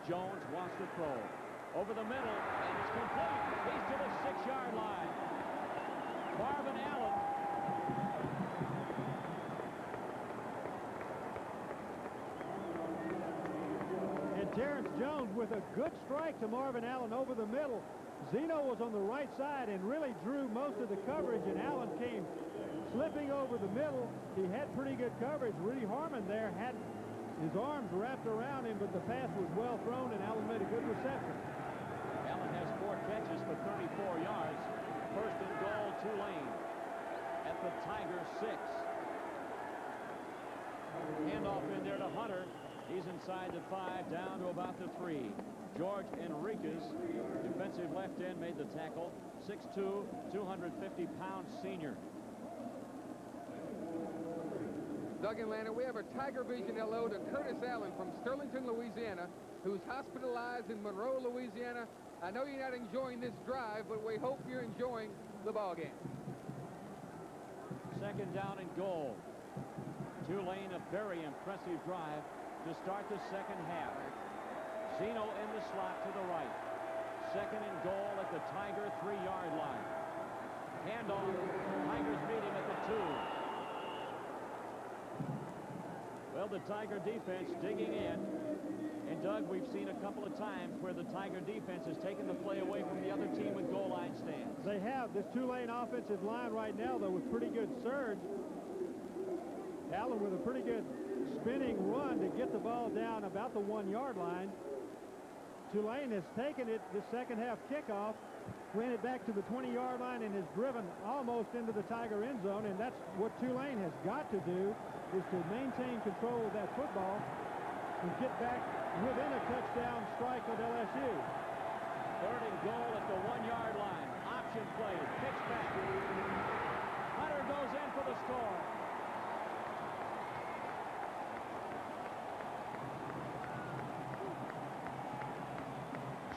Jones wants to throw. Over the middle, and it's complete. He's to the 6-yard line. Marvin Allen. And Terrence Jones with a good strike to Marvin Allen over the middle. Zeno was on the right side and really drew most of the coverage, and Allen came slipping over the middle. He had pretty good coverage. Rudy Harmon there had his arms wrapped around him, but the pass was well thrown, and Allen made a good reception. Allen has 4 catches for 34 yards. First and goal, Tulane at the Tiger 6. Handoff in there to Hunter. He's inside the 5, down to about the 3. George Enriquez, defensive left end, made the tackle. 6'2", 250-pound senior. Doug and Lana, we have a Tiger Vision hello to Curtis Allen from Sterlington, Louisiana, who's hospitalized in Monroe, Louisiana. I know you're not enjoying this drive, but we hope you're enjoying the ball game. Second down and goal. Tulane, a very impressive drive to start the second half. Zeno in the slot to the right. Second and goal at the Tiger 3-yard line. Handoff. Tigers meet him at the 2. Well, the Tiger defense digging in. And, Doug, we've seen a couple of times where the Tiger defense has taken the play away from the other team with goal line stands. They have. This Tulane offensive line right now, though, with pretty good surge. Allen with a pretty good spinning run to get the ball down about the 1-yard line. Tulane has taken it, the second half kickoff, ran it back to the 20-yard line and has driven almost into the Tiger end zone, and that's what Tulane has got to do, is to maintain control of that football and get back within a touchdown strike of LSU. Third and goal at the 1-yard line. Option play, pitch back. Hunter goes in for the score.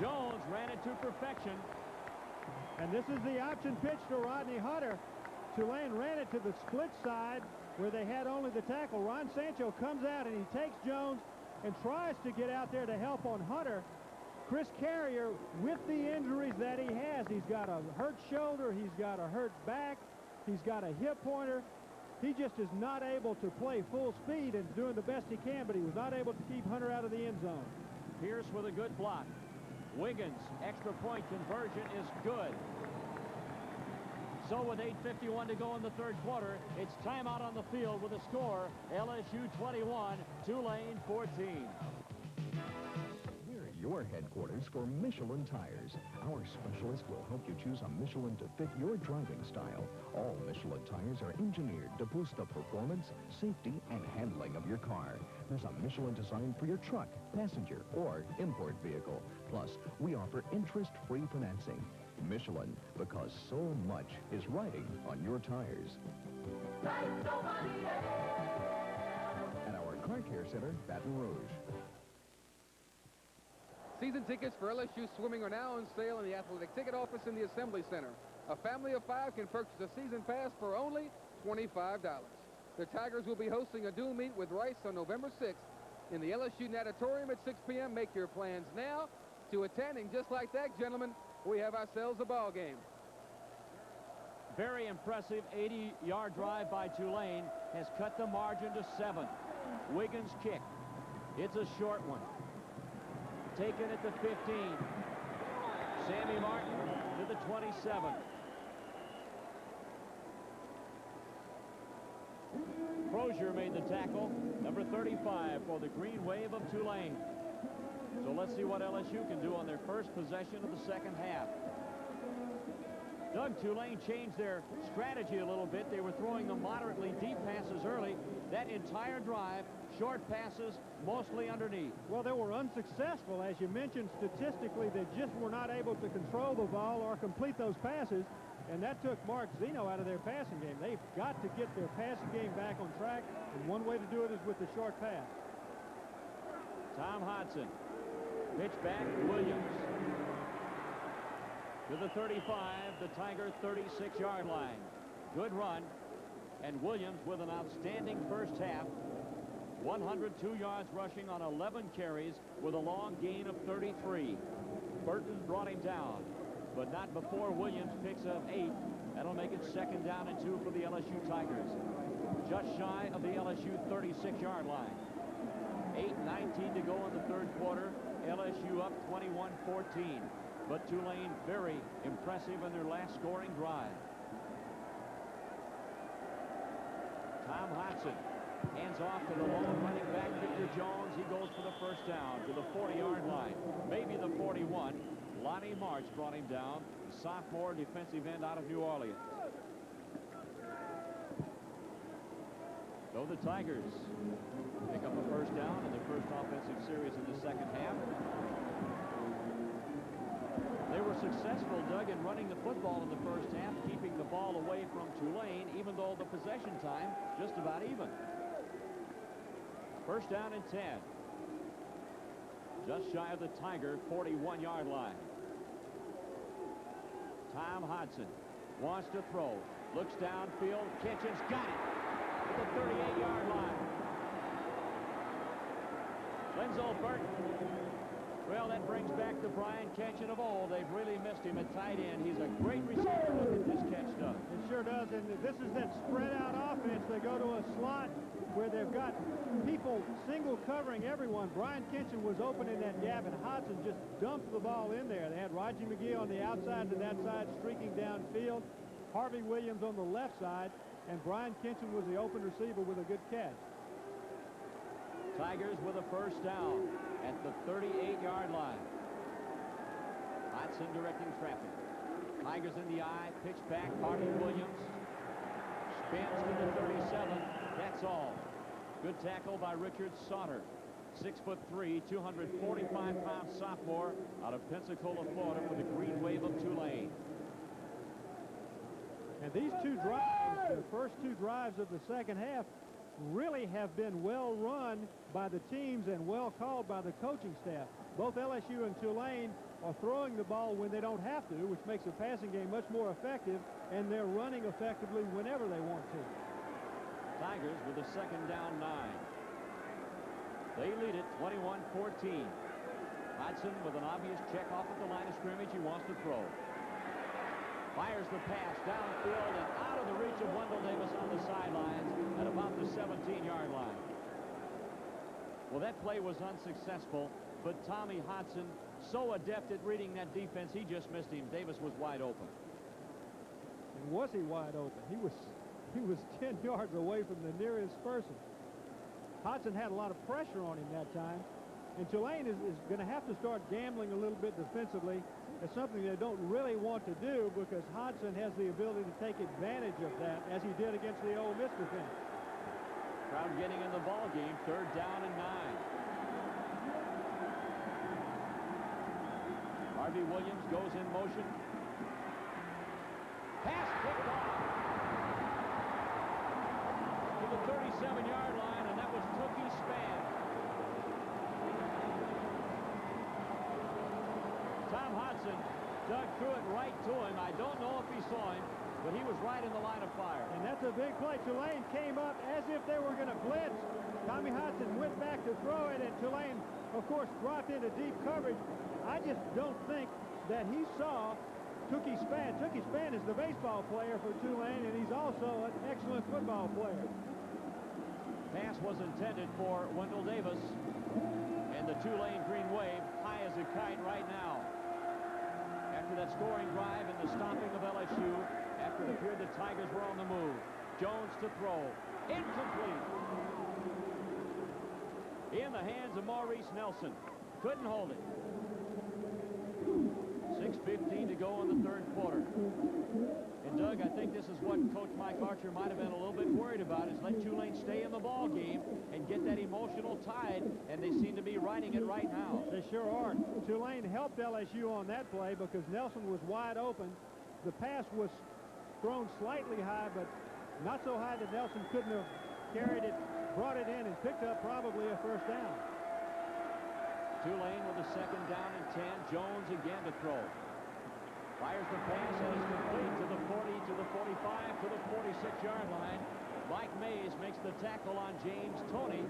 Jones ran it to perfection. And this is the option pitch to Rodney Hunter. Tulane ran it to the split side where they had only the tackle. Ron Sancho comes out and he takes Jones and tries to get out there to help on Hunter. Chris Carrier, with the injuries that he has, he's got a hurt shoulder, he's got a hurt back, he's got a hip pointer. He just is not able to play full speed and doing the best he can, but he was not able to keep Hunter out of the end zone. Pierce with a good block. Wiggins, extra point conversion is good. So with 8:51 to go in the third quarter, it's timeout on the field with a score, LSU 21, Tulane 14. your headquarters for Michelin tires. Our specialist will help you choose a Michelin to fit your driving style. All Michelin tires are engineered to boost the performance, safety, and handling of your car. There's a Michelin design for your truck, passenger, or import vehicle. Plus, we offer interest-free financing. Michelin, because so much is riding on your tires. At our Car Care Center, Baton Rouge. Season tickets for LSU swimming are now on sale in the athletic ticket office in the Assembly Center. A family of 5 can purchase a season pass for only $25. The Tigers will be hosting a dual meet with Rice on November 6th in the LSU Natatorium at 6 p.m. Make your plans now to attending. Just like that, gentlemen, we have ourselves a ball game. Very impressive 80-yard drive by Tulane has cut the margin to 7. Wiggins' kick. It's a short one. Taken at the 15. Sammy Martin to the 27. Crozier made the tackle, number 35 for the Green Wave of Tulane. So let's see what LSU can do on their first possession of the second half. Doug, Tulane changed their strategy a little bit. They were throwing the moderately deep passes early. That entire drive, short passes, mostly underneath. Well, they were unsuccessful. As you mentioned, statistically, they just were not able to control the ball or complete those passes, and that took Mark Zeno out of their passing game. They've got to get their passing game back on track, and one way to do it is with the short pass. Tom Hodson. Pitch back, Williams. To the 35, the Tiger 36-yard line. Good run. And Williams with an outstanding first half. 102 yards rushing on 11 carries with a long gain of 33. Burton brought him down, but not before Williams picks up 8. That'll make it 2nd down and 2 for the LSU Tigers. Just shy of the LSU 36-yard line. 8:19 to go in the third quarter. LSU up 21-14. But Tulane very impressive in their last scoring drive. Tom Hodson hands off to the lone running back, Victor Jones. He goes for the first down to the 40-yard line, maybe the 41. Lonnie March brought him down, sophomore defensive end out of New Orleans. So the Tigers pick up a first down in their first offensive series in the second half. They were successful, Doug, in running the football in the first half, keeping the ball away from Tulane, even though the possession time just about even. First down and 10. Just shy of the Tiger 41-yard line. Tom Hodson wants to throw. Looks downfield. Kitchens got it at the 38-yard line. Lenzo Burton. Well, that brings back the Brian Ketchen of old. They've really missed him at tight end. He's a great receiver. Look at this catch, Doug. It sure does, and this is that spread-out offense. They go to a slot where they've got people single covering everyone. Brian Ketchen was open in that gap, and Hodson just dumped the ball in there. They had Raji McGee on the outside to that side, streaking downfield. Harvey Williams on the left side, and Brian Ketchen was the open receiver with a good catch. Tigers with a first down at the 38-yard line. Hodson directing traffic. Tigers in the eye. Pitch back. Harvey Williams spins to the 37. That's all. Good tackle by Richard Sauter. 6'3", 245-pound sophomore out of Pensacola, Florida, for the Green Wave of Tulane. And these two drives, the first two drives of the second half, really have been well run by the teams and well called by the coaching staff. Both LSU and Tulane are throwing the ball when they don't have to, which makes the passing game much more effective, and they're running effectively whenever they want to. Tigers with a 2nd down 9. They lead it 21-14. Hodson with an obvious check off at the line of scrimmage. He wants to throw. Fires the pass downfield and out of the reach of Wendell Davis on the sidelines at about the 17-yard line. Well, that play was unsuccessful, but Tommy Hodson, so adept at reading that defense, he just missed him. Davis was wide open. And was he wide open? He was 10 yards away from the nearest person. Hodson had a lot of pressure on him that time. And Tulane is going to have to start gambling a little bit defensively. It's something they don't really want to do because Hodgson has the ability to take advantage of that, as he did against the Ole Miss defense. Crowd getting in the ball game, 3rd down and 9. Harvey Williams goes in motion. Pass picked off to the 37-yard line, and that was Tookie Spann. Tom Hodgson dug through it right to him. I don't know if he saw him, but he was right in the line of fire. And that's a big play. Tulane came up as if they were going to blitz. Tommy Hodgson went back to throw it, and Tulane, of course, dropped into deep coverage. I just don't think that he saw Tookie Spann. Tookie Spann is the baseball player for Tulane, and he's also an excellent football player. Pass was intended for Wendell Davis, and the Tulane Green Wave high as a kite right now. After that scoring drive and the stopping of LSU, after it appeared the Tigers were on the move, Jones to throw. Incomplete. In the hands of Maurice Nelson. Couldn't hold it. 6:15 to go in the 3rd quarter. And Doug, I think this is what Coach Mike Archer might have been a little bit worried about, is let Tulane stay in the ball game and get that emotional tide, and they seem to be riding it right now. They sure are. Tulane helped LSU on that play because Nelson was wide open. The pass was thrown slightly high, but not so high that Nelson couldn't have carried it, brought it in, and picked up probably a 1st down. Tulane with a 2nd down and 10. Jones again to throw. Fires the pass, and it's complete to the 40, to the 45, to the 46-yard line. Mike Mays makes the tackle on James Toney,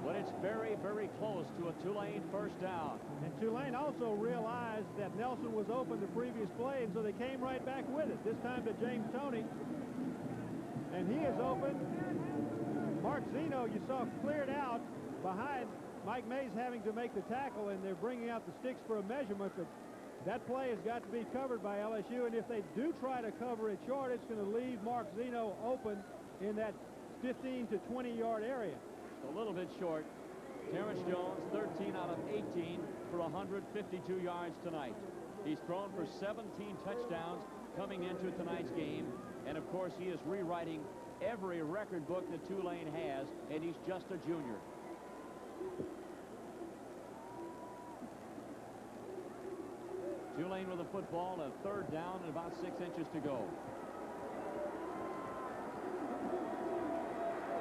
but it's very, very close to a Tulane 1st down. And Tulane also realized that Nelson was open the previous play, and so they came right back with it, this time to James Toney. And he is open. Mark Zeno, you saw, cleared out behind Mike Mays having to make the tackle, and they're bringing out the sticks for a measurement, but that play has got to be covered by LSU, and if they do try to cover it short, it's going to leave Mark Zeno open in that 15 to 20-yard area. A little bit short. Terrence Jones, 13 out of 18 for 152 yards tonight. He's thrown for 17 touchdowns coming into tonight's game, and of course he is rewriting every record book that Tulane has, and he's just a junior. Tulane with the football, a 3rd down and about 6 inches to go.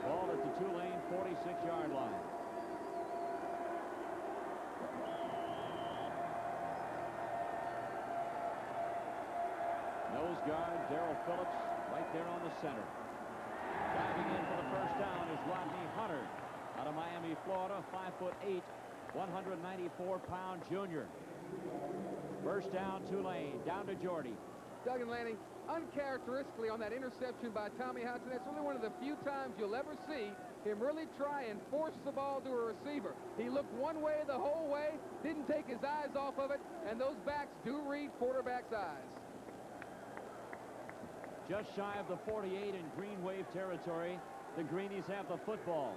Ball at the Tulane 46-yard line. Nose guard Darrell Phillips right there on the center. Diving in for the 1st down is Rodney Hunter out of Miami, Florida, 5'8", 194-pound junior. 1st down, Tulane, down to Jordy. Doug and Lanning, uncharacteristically on that interception by Tommy Hodgson, that's really one of the few times you'll ever see him really try and force the ball to a receiver. He looked one way the whole way, didn't take his eyes off of it, and those backs do read quarterback's eyes. Just shy of the 48 in Green Wave territory. The Greenies have the football.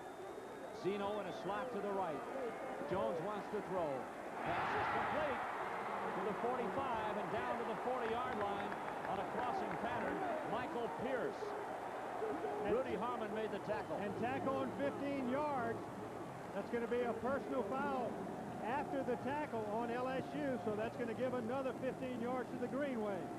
Zeno in a slot to the right. Jones wants to throw. Pass is complete to the 45 and down to the 40-yard line on a crossing pattern. Michael Pierce. Rudy Harmon made the tackle. And tackle on 15 yards. That's going to be a personal foul after the tackle on LSU, so that's going to give another 15 yards to the Green Wave.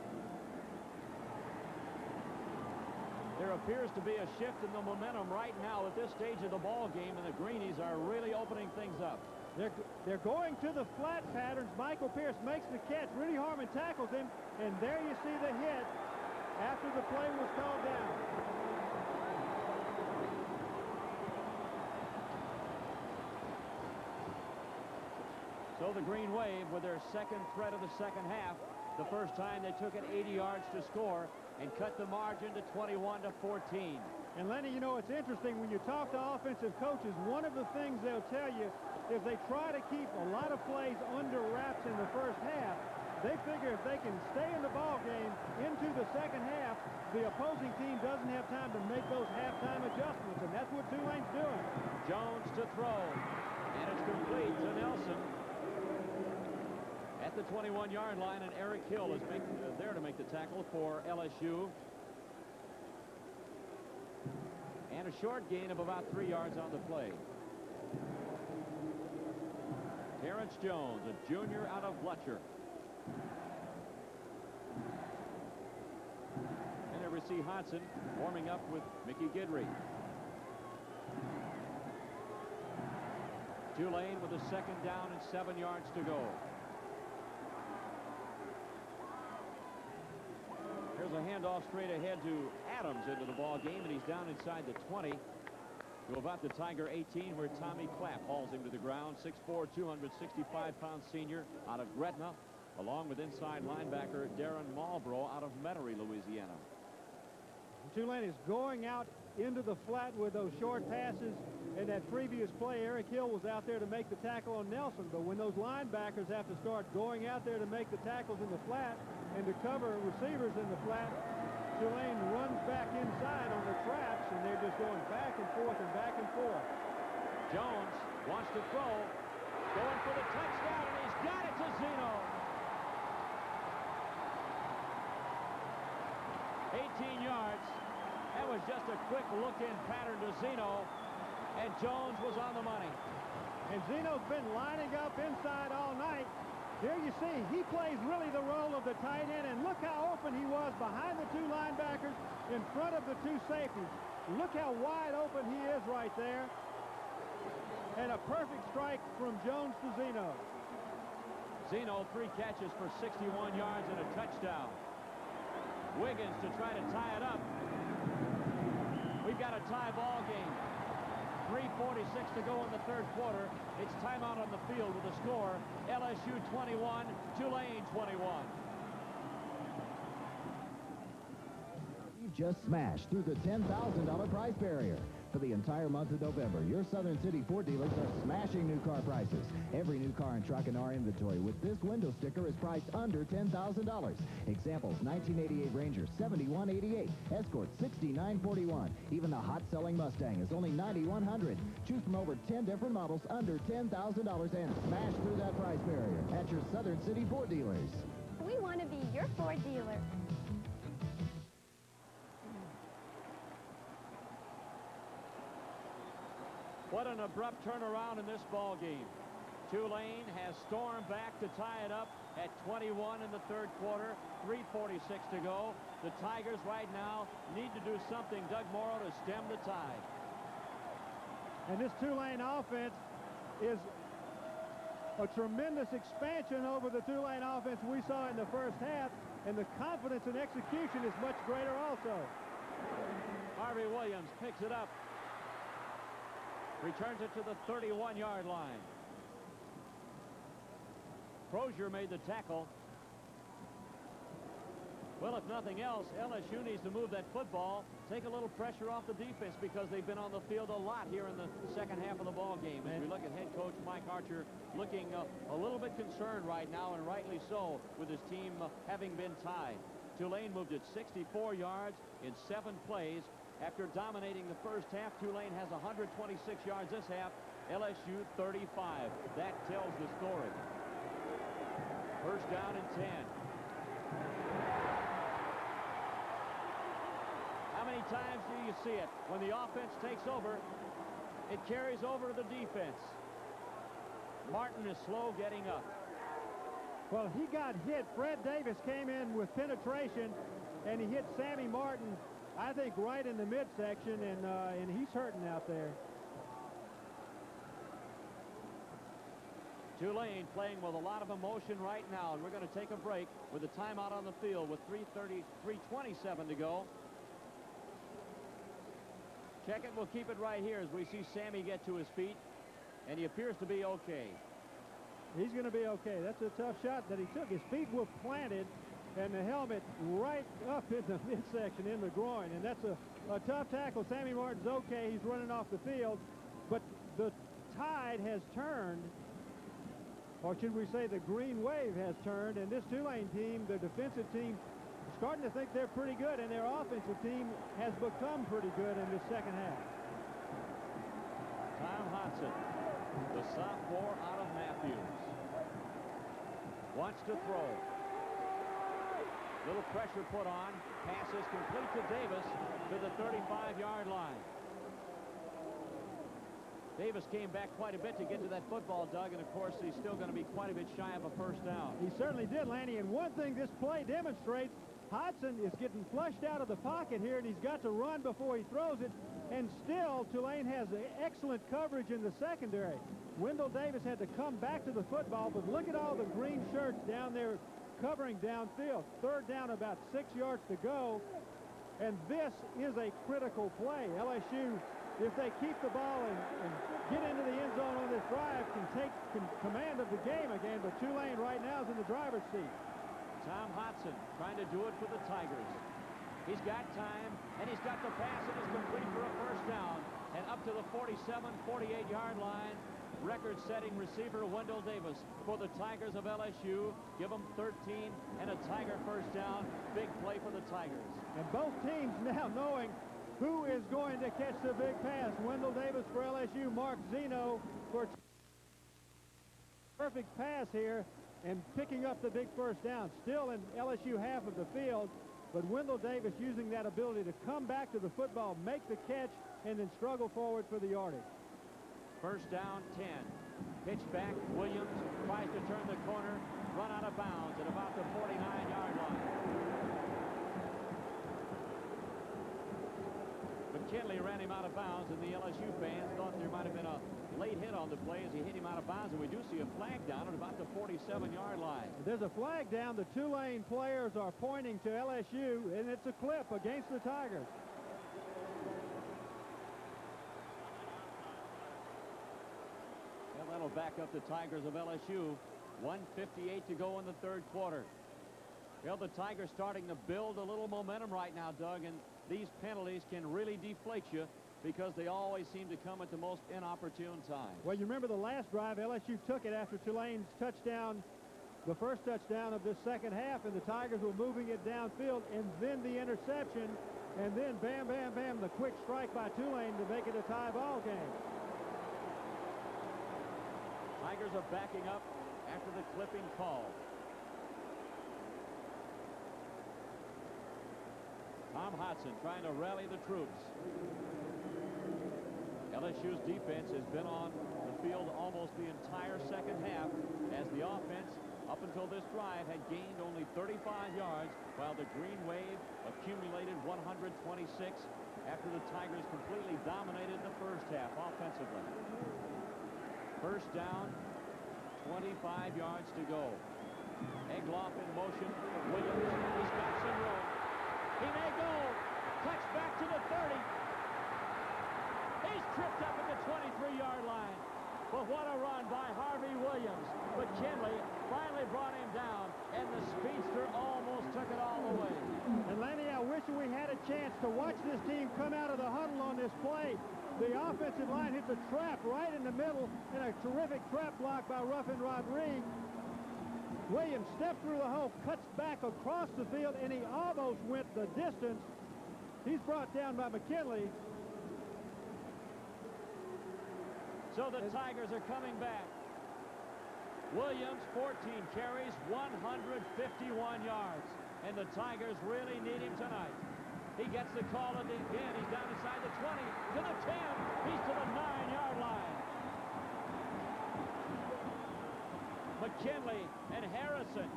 There appears to be a shift in the momentum right now at this stage of the ball game, and the Greenies are really opening things up. They're going to the flat patterns. Michael Pierce makes the catch. Rudy Harmon tackles him, and there you see the hit after the play was called down. So the Green Wave with their 2nd threat of the 2nd half. The first time they took it 80 yards to score and cut the margin to 21 to 14. And Lenny, you know, it's interesting when you talk to offensive coaches, one of the things they'll tell you is they try to keep a lot of plays under wraps in the first half. They figure if they can stay in the ball game into the 2nd half, the opposing team doesn't have time to make those halftime adjustments, and that's what Tulane's doing. Jones to throw, and it's complete to Nelson at the 21-yard line, and Eric Hill is there to make the tackle for LSU. And a short gain of about 3 yards on the play. Terrence Jones, a junior out of Fletcher. And there we see Hodson warming up with Mickey Guidry. Tulane with a 2nd down and 7 yards to go. Here's a handoff straight ahead to Adams into the ball game, and he's down inside the 20 to about the Tiger 18, where Tommy Clapp hauls him to the ground. 6'4", 265-pound senior out of Gretna, along with inside linebacker Darren Marlborough out of Metairie, Louisiana. Tulane is going out into the flat with those short passes. In that previous play, Eric Hill was out there to make the tackle on Nelson, but when those linebackers have to start going out there to make the tackles in the flat and to cover receivers in the flat, Tulane runs back inside on the traps, and they're just going back and forth and back and forth. Jones wants to throw, going for the touchdown, and he's got it to Zeno. 18 yards. That was just a quick look-in pattern to Zeno, and Jones was on the money. And Zeno's been lining up inside all night. Here you see, he plays really the role of the tight end, and look how open he was behind the 2 linebackers in front of the 2 safeties. Look how wide open he is right there. And a perfect strike from Jones to Zeno. Zeno, 3 catches for 61 yards and a touchdown. Wiggins to try to tie it up. We've got a tie ball game. 3:46 to go in the 3rd quarter. It's timeout on the field with a score: LSU 21, Tulane 21. You've just smashed through the $10,000 price barrier. For the entire month of November, your Southern City Ford dealers are smashing new car prices. Every new car and truck in our inventory with this window sticker is priced under $10,000. Examples: 1988 Ranger, $71.88. Escort, $69.41. Even the hot-selling Mustang is only $9,100. Choose from over 10 different models under $10,000 and smash through that price barrier at your Southern City Ford dealers. We want to be your Ford dealer. What an abrupt turnaround in this ball game. Tulane has stormed back to tie it up at 21 in the 3rd quarter. 3:46 to go. The Tigers right now need to do something, Doug Morrow, to stem the tide. And this Tulane offense is a tremendous expansion over the Tulane offense we saw in the first half, and the confidence and execution is much greater also. Harvey Williams picks it up. Returns it to the 31-yard line. Crozier made the tackle. Well, if nothing else, LSU needs to move that football, take a little pressure off the defense, because they've been on the field a lot here in the 2nd half of the ball game. As we look at head coach Mike Archer looking a little bit concerned right now, and rightly so, with his team having been tied. Tulane moved it 64 yards in 7 plays. After dominating the first half, Tulane has 126 yards this half. LSU 35. That tells the story. First down and 10. How many times do you see it? When the offense takes over, it carries over to the defense. Martin is slow getting up. Well, he got hit. Fred Davis came in with penetration, and he hit Sammy Martin, I think, right in the midsection, and he's hurting out there. Tulane playing with a lot of emotion right now, and we're going to take a break with a timeout on the field with 3:27 to go. Check it. We'll keep it right here as we see Sammy get to his feet, and he appears to be okay. He's going to be okay. That's a tough shot that he took. His feet were planted, and the helmet right up in the midsection, in the groin. And that's a tough tackle. Sammy Martin's okay. He's running off the field. But the tide has turned, or should we say the green wave has turned, and this Tulane team, the defensive team, starting to think they're pretty good, and their offensive team has become pretty good in the second half. Tom Hodson, the sophomore out of Matthews. Wants to throw. Little pressure put on. Pass is complete to Davis to the 35-yard line. Davis came back quite a bit to get to that football, Doug, and of course he's still going to be quite a bit shy of a first down. He certainly did, Lanny, and one thing this play demonstrates, Hodson is getting flushed out of the pocket here, and he's got to run before he throws it, and still Tulane has excellent coverage in the secondary. Wendell Davis had to come back to the football, but look at all the green shirts down there covering downfield. Third down, about 6 yards to go, and this is a critical play. LSU, if they keep the ball and get into the end zone on this drive, can take command of the game again, but Tulane right now is in the driver's seat. Tom Hodson trying to do it for the Tigers. He's got time, and he's got the pass, and it's complete for a first down. And up to the 47, 48-yard line, record-setting receiver Wendell Davis for the Tigers of LSU. Give them 13 and a Tiger first down. Big play for the Tigers. And both teams now knowing who is going to catch the big pass. Wendell Davis for LSU, Mark Zeno for perfect pass here and picking up the big first down. Still in LSU half of the field, but Wendell Davis using that ability to come back to the football, make the catch, and then struggle forward for the yardage. First down, 10. Pitch back, Williams tries to turn the corner, run out of bounds at about the 49-yard line. McKinley ran him out of bounds, and the LSU fans thought there might have been a late hit on the play as he hit him out of bounds, and we do see a flag down at about the 47-yard line. There's a flag down. The Tulane players are pointing to LSU, and it's a clip against the Tigers. Well, that'll back up the Tigers of LSU. 1:58 to go in the third quarter. Well, the Tigers starting to build a little momentum right now, Doug, and these penalties can really deflate you because they always seem to come at the most inopportune time. Well, you remember the last drive, LSU took it after Tulane's touchdown, the first touchdown of this second half, and the Tigers were moving it downfield, and then the interception, and then bam, bam, bam, the quick strike by Tulane to make it a tie ball game. Tigers are backing up after the clipping call. Tom Hodson trying to rally the troops. LSU's defense has been on the field almost the entire second half as the offense, up until this drive, had gained only 35 yards, while the Green Wave accumulated 126 after the Tigers completely dominated the first half offensively. First down, 25 yards to go. Egloff in motion. Williams, he's got some room. He may go. Touchback to the 30. He's tripped up at the 23-yard line. But what a run by Harvey Williams. McKinley finally brought him down, and the speedster almost took it all away. And Lanny, I wish we had a chance to watch this team come out of the huddle on this play. The offensive line hits a trap right in the middle, and a terrific trap block by Ruffin Rodriguez. Williams stepped through the hole, cuts back across the field, and he almost went the distance. He's brought down by McKinley. So the Tigers are coming back. Williams, 14 carries, 151 yards. And the Tigers really need him tonight. He gets the call at the end. He's down inside the 20, to the 10. He's to the 9-yard line. McKinley and Harrison.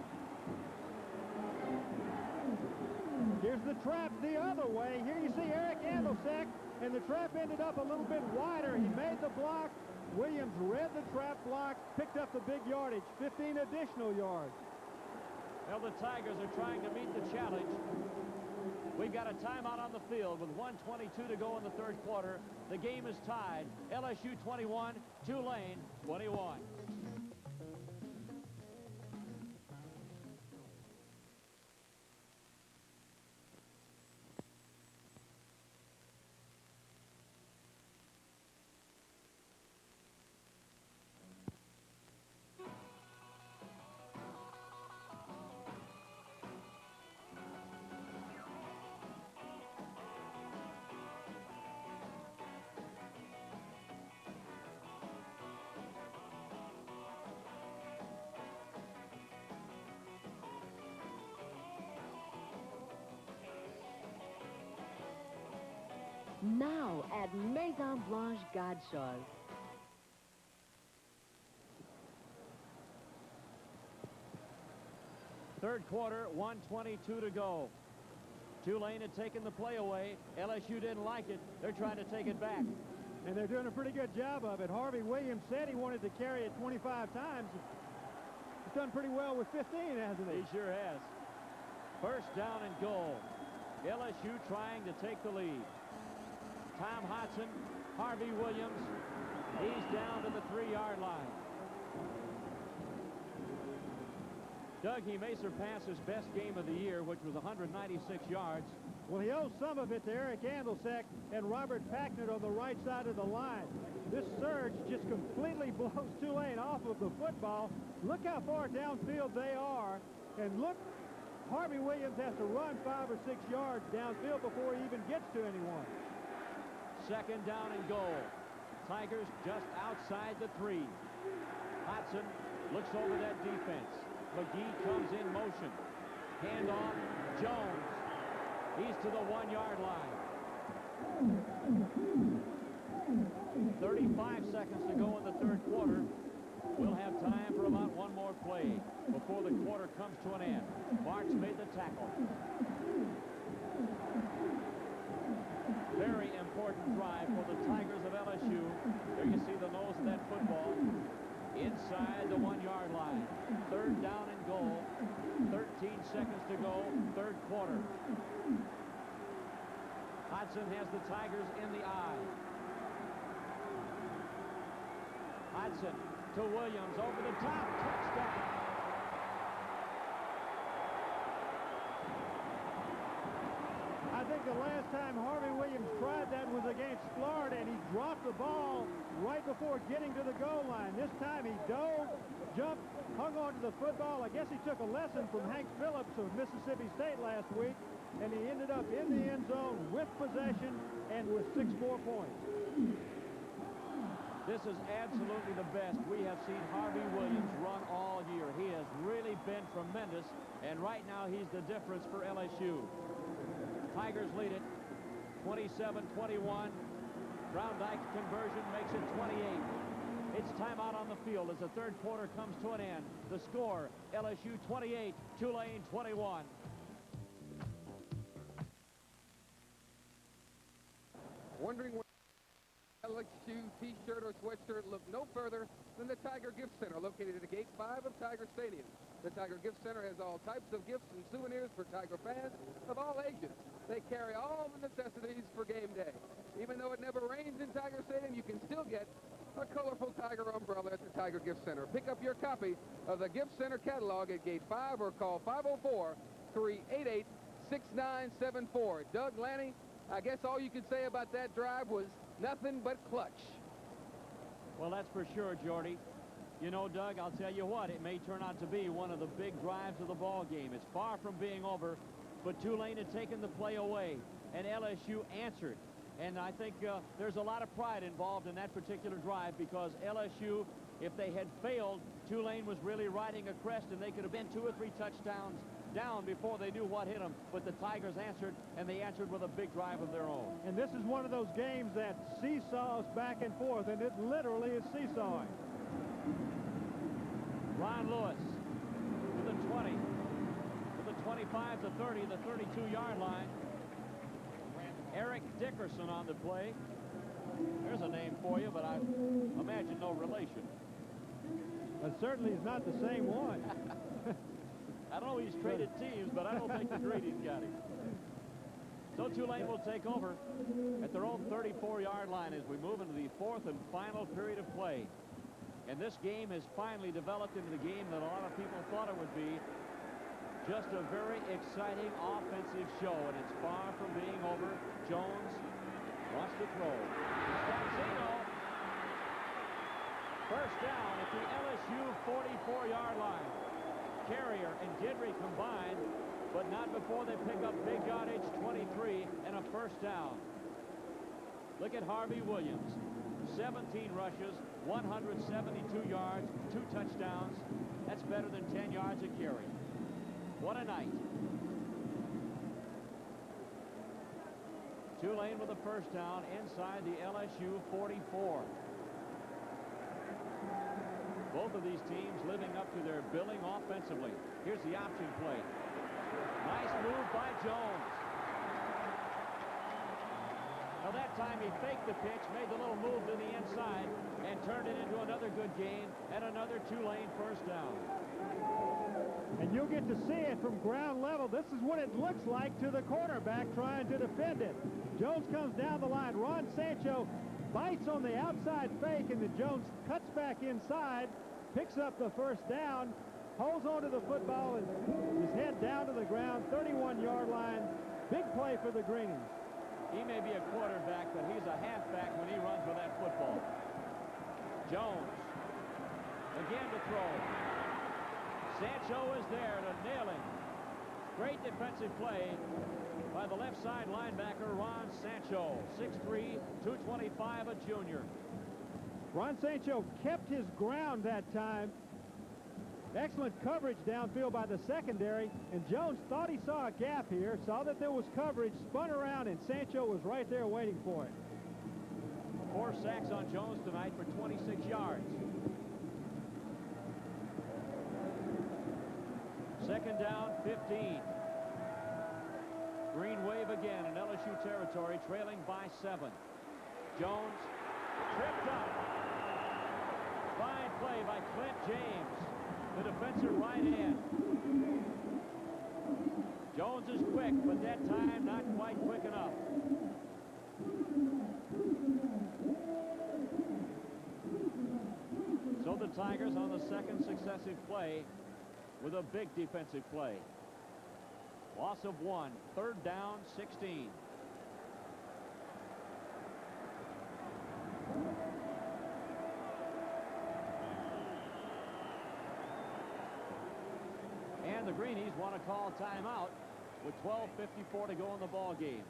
Here's the trap the other way. Here you see Eric Andelsek, and the trap ended up a little bit wider. He made the block. Williams read the trap block, picked up the big yardage, 15 additional yards. Well, the Tigers are trying to meet the challenge. We've got a timeout on the field with 1:22 to go in the third quarter. The game is tied. LSU 21, Tulane 21. at Maison Blanche Godshaw's. Third quarter, 1:22 to go. Tulane had taken the play away. LSU didn't like it. They're trying to take it back. And they're doing a pretty good job of it. Harvey Williams said he wanted to carry it 25 times. He's done pretty well with 15, hasn't he? He sure has. First down and goal. LSU trying to take the lead. Tom Hodson, Harvey Williams. He's down to the 3-yard line. Doug, he may surpass his best game of the year, which was 196 yards. Well, he owes some of it to Eric Andelsek and Robert Packnett on the right side of the line. This surge just completely blows Tulane off of the football. Look how far downfield they are. And look, Harvey Williams has to run 5 or 6 yards downfield before he even gets to anyone. Second down and goal. Tigers just outside the 3. Hodson looks over that defense. McGee comes in motion. Handoff, Jones. He's to the 1-yard line. 35 seconds to go in the third quarter. We'll have time for about one more play before the quarter comes to an end. Marks made the tackle. Very important drive for the Tigers of LSU. There you see the nose of that football. Inside the 1-yard line. Third down and goal. 13 seconds to go. Third quarter. Hodson has the Tigers in the eye. Hodson to Williams over the top. Touchdown. I think the last time Harvey Williams tried that was against Florida, and he dropped the ball right before getting to the goal line. This time he dove, jumped, hung on to the football. I guess he took a lesson from Hank Phillips of Mississippi State last week, and he ended up in the end zone with possession and with 6 more points. This is absolutely the best we have seen Harvey Williams run all year. He has really been tremendous, and right now he's the difference for LSU. Tigers lead it 27-21. Brown Dyke's conversion makes it 28. It's timeout on the field as the third quarter comes to an end. The score, LSU 28, Tulane 21. Wondering where LSU t-shirt or sweatshirt look no further than the Tiger Gift Center located at Gate 5 of Tiger Stadium. The Tiger Gift Center has all types of gifts and souvenirs for Tiger fans of all ages. They carry all the necessities for game day. Even though it never rains in Tiger Stadium, you can still get a colorful Tiger umbrella at the Tiger Gift Center. Pick up your copy of the Gift Center catalog at Gate 5 or call 504-388-6974. Doug, Lanny, I guess all you could say about that drive was nothing but clutch. Well, that's for sure, Jordy. You know, Doug, I'll tell you what, it may turn out to be one of the big drives of the ball game. It's far from being over, but Tulane had taken the play away, and LSU answered. And I think there's a lot of pride involved in that particular drive because LSU, if they had failed, Tulane was really riding a crest, and they could have been 2 or 3 touchdowns down before they knew what hit them. But the Tigers answered, and they answered with a big drive of their own. And this is one of those games that seesaws back and forth, and it literally is seesawing. Ron Lewis to the 20, to the 25, the 30, the 32-yard line. Eric Dickerson on the play. There's a name for you, but I imagine no relation. But certainly he's not the same one. I know he's traded teams, but I don't think the Grady's got him. So Tulane will take over at their own 34-yard line as we move into the 4th and final period of play. And this game has finally developed into the game that a lot of people thought it would be. Just a very exciting offensive show, and it's far from being over. Jones wants to throw. Scansino. First down at the LSU 44-yard line. Carrier and Gidry combined, but not before they pick up big yardage, 23, and a first down. Look at Harvey Williams. 17 rushes, 172 yards, 2 touchdowns. That's better than 10 yards a carry. What a night. Tulane with a first down inside the LSU 44. Both of these teams living up to their billing offensively. Here's the option play. Nice move by Jones. Now that time he faked the pitch, made the little move to the inside, and turned it into another good gain and another Tulane first down. And you'll get to see it from ground level. This is what it looks like to the quarterback trying to defend it. Jones comes down the line. Ron Sancho bites on the outside fake, and then Jones cuts back inside, picks up the first down, holds onto the football, and his head down to the ground, 31-yard line. Big play for the Greenies. He may be a quarterback, but he's a halfback when he runs with that football. Jones again to throw. Sancho is there to nail him. Great defensive play by the left side linebacker Ron Sancho, 6'3", 225, a junior. Ron Sancho kept his ground that time. Excellent coverage downfield by the secondary, and Jones thought he saw a gap here, saw that there was coverage, spun around, and Sancho was right there waiting for it. 4 sacks on Jones tonight for 26 yards. Second down, 15. Green wave again in LSU territory, trailing by 7. Jones tripped up. Fine play by Clint James, the defensive right end. Jones is quick, but that time not quite quick enough. So the Tigers on the second successive play with a big defensive play. Loss of 1, third down, 16. And the Greenies want to call timeout with 12:54 to go in the ball game.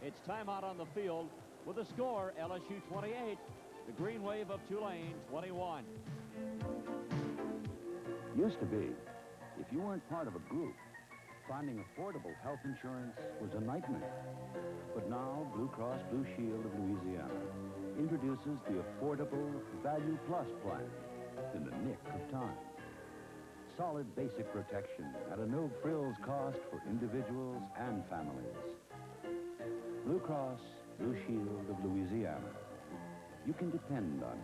It's timeout on the field with a score, LSU 28, the Green Wave of Tulane 21. Used to be, if you weren't part of a group, finding affordable health insurance was a nightmare. But now, Blue Cross Blue Shield of Louisiana introduces the affordable Value Plus plan in the nick of time. Solid basic protection at a no-frills cost for individuals and families. Blue Cross Blue Shield of Louisiana. You can depend on it.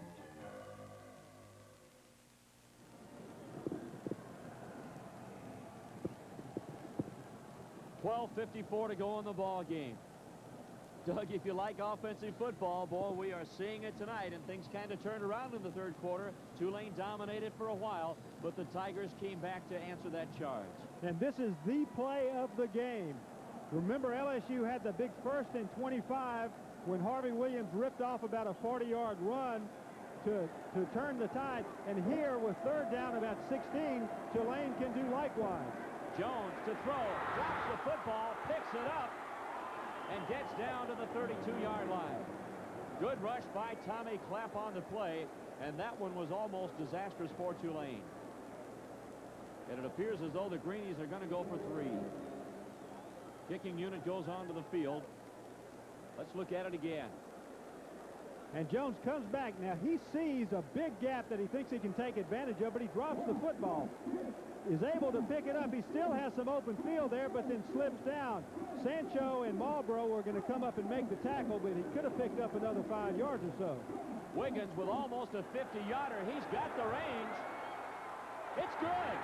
12:54 to go in the ball game. Doug, if you like offensive football, boy, we are seeing it tonight, and things kind of turned around in the third quarter. Tulane dominated for a while, but the Tigers came back to answer that charge. And this is the play of the game. Remember, LSU had the big 1st and 25 when Harvey Williams ripped off about a 40-yard run to turn the tide. And here, with third down about 16, Tulane can do likewise. Jones to throw, drops the football, picks it up, and gets down to the 32-yard line. Good rush by Tommy Clapp on the play, and that one was almost disastrous for Tulane. And it appears as though the Greenies are going to go for 3. Kicking unit goes onto the field. Let's look at it again. And Jones comes back. Now, he sees a big gap that he thinks he can take advantage of, but he drops the football. Is able to pick it up. He still has some open field there, but then slips down. Sancho and Marlboro are going to come up and make the tackle, but he could have picked up another 5 yards or so. Wiggins with almost a 50-yarder. He's got the range. It's good.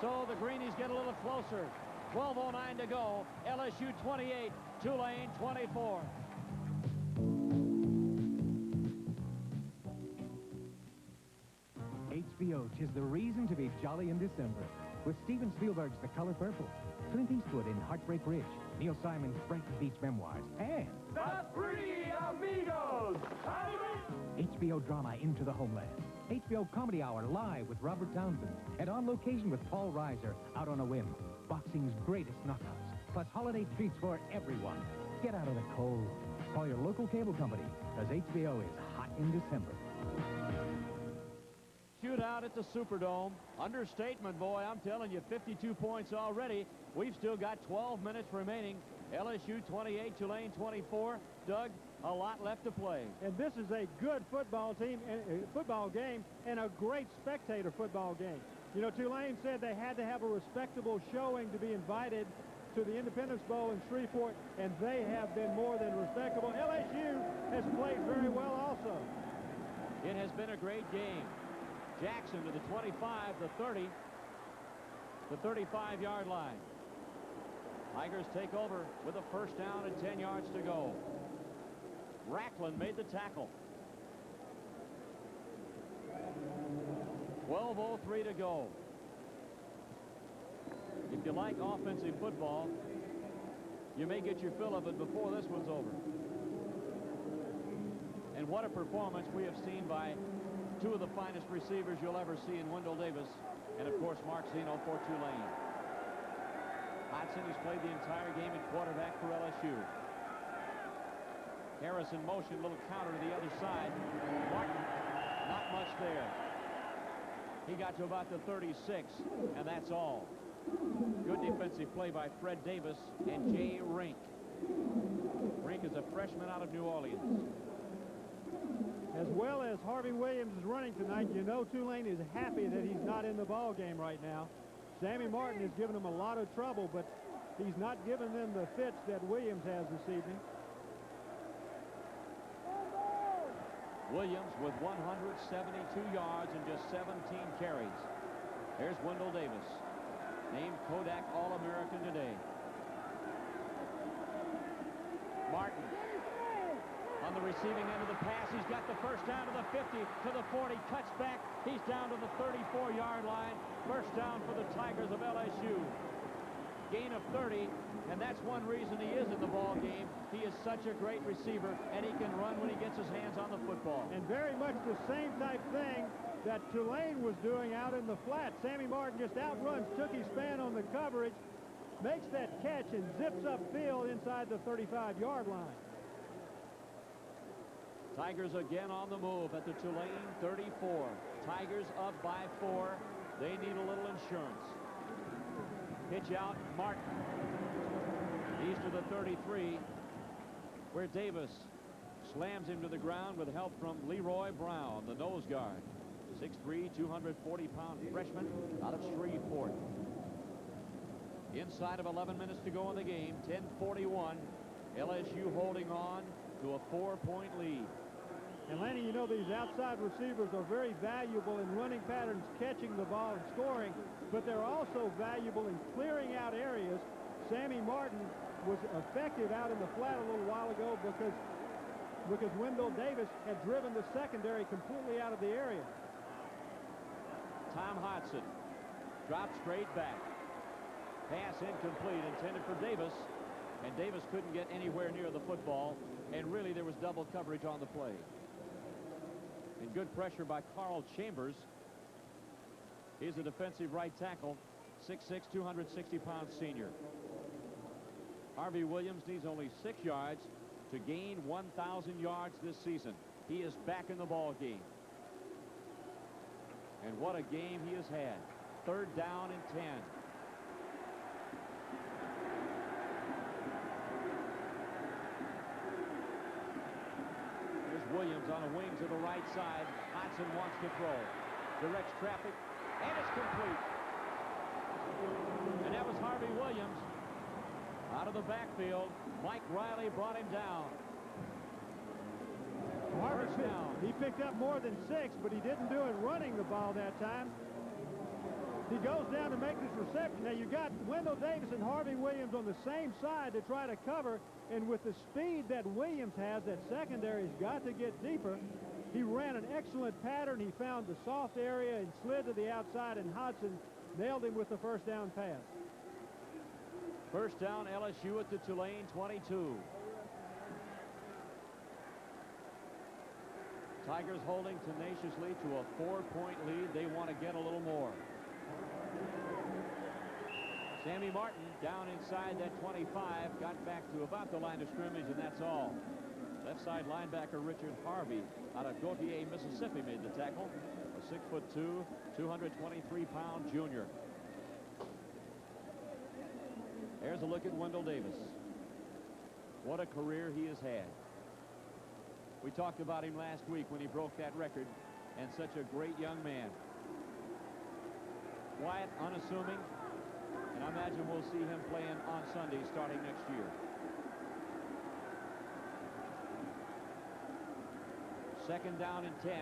So the Greenies get a little closer. 12:09 to go. LSU 28, Tulane 24. HBO, 'tis the reason to be jolly in December. With Steven Spielberg's The Color Purple, Clint Eastwood in Heartbreak Ridge, Neil Simon's Brighton Beach Memoirs, and The Three Amigos! HBO drama Into the Homeland. HBO Comedy Hour live with Robert Townsend, and on location with Paul Reiser, Out on a Whim. Boxing's greatest knockouts, plus holiday treats for everyone. Get out of the cold. Call your local cable company, because HBO is hot in December. shootout at the Superdome. Understatement, boy, I'm telling you, 52 points already. We've still got 12 minutes remaining. LSU 28, Tulane 24. Doug, a lot left to play. And this is a good football game and a great spectator football game. You know, Tulane said they had to have a respectable showing to be invited to the Independence Bowl in Shreveport, and they have been more than respectable. LSU has played very well also. It has been a great game. Jackson to the 25, the 30, the 35-yard line. Tigers take over with a first down and 10 yards to go. Racklin made the tackle. 12:03 to go. If you like offensive football, you may get your fill of it before this one's over. And what a performance we have seen by two of the finest receivers you'll ever see in Wendell Davis and, of course, Mark Zeno for Tulane. Hodson, who's played the entire game at quarterback for LSU. Harris in motion, little counter to the other side. Martin, not much there. He got to about the 36, and that's all. Good defensive play by Fred Davis and Jay Rink. Rink is a freshman out of New Orleans. As well as Harvey Williams is running tonight, you know Tulane is happy that he's not in the ball game right now. Sammy Martin has given them a lot of trouble, but he's not giving them the fits that Williams has this evening. Williams with 172 yards and just 17 carries. Here's Wendell Davis, named Kodak All-American today. Martin on the receiving end of the pass. He's got the first down to the 50, to the 40, cuts back. He's down to the 34-yard line. First down for the Tigers of LSU. Gain of 30, and that's one reason he is in the ball game. He is such a great receiver, and he can run when he gets his hands on the football. And very much the same type thing that Tulane was doing out in the flat. Sammy Martin just outruns, took his span on the coverage, makes that catch, and zips upfield inside the 35-yard line. Tigers again on the move at the Tulane 34. Tigers up by 4. They need a little insurance. Pitch out, Martin. He's to the 33, where Davis slams him to the ground with help from Leroy Brown, the nose guard. 6'3", 240-pound freshman out of Shreveport. Inside of 11 minutes to go in the game, 10:41. LSU holding on to a 4-point lead. And Lanny, you know these outside receivers are very valuable in running patterns, catching the ball and scoring, but they're also valuable in clearing out areas. Sammy Martin was effective out in the flat a little while ago because Wendell Davis had driven the secondary completely out of the area. Tom Hodson dropped straight back. Pass incomplete, intended for Davis, and Davis couldn't get anywhere near the football, and really there was double coverage on the play. And good pressure by Carl Chambers. He's a defensive right tackle, 6'6", 260-pound senior. Harvey Williams needs only 6 yards to gain 1,000 yards this season. He is back in the ball game. And what a game he has had. 3rd down and 10. Williams on a wing to the right side. Hodson wants to throw. Directs traffic, and it's complete. And that was Harvey Williams out of the backfield. Mike Riley brought him down. He picked up more than 6, but he didn't do it running the ball that time. He goes down to make this reception. Now you got Wendell Davis and Harvey Williams on the same side to try to cover, and with the speed that Williams has, that secondary's got to get deeper. He ran an excellent pattern. He found the soft area and slid to the outside, and Hodson nailed him with the first down pass. First down, LSU at the Tulane 22. Tigers holding tenaciously to a 4-point lead. They want to get a little more. Sammy Martin down inside that 25, got back to about the line of scrimmage, and that's all. Left side linebacker Richard Harvey out of Gautier, Mississippi made the tackle. A 6'2", 223-pound junior. There's a look at Wendell Davis. What a career he has had. We talked about him last week when he broke that record, and such a great young man. Quiet, unassuming, and I imagine we'll see him playing on Sunday starting next year. Second down and 10.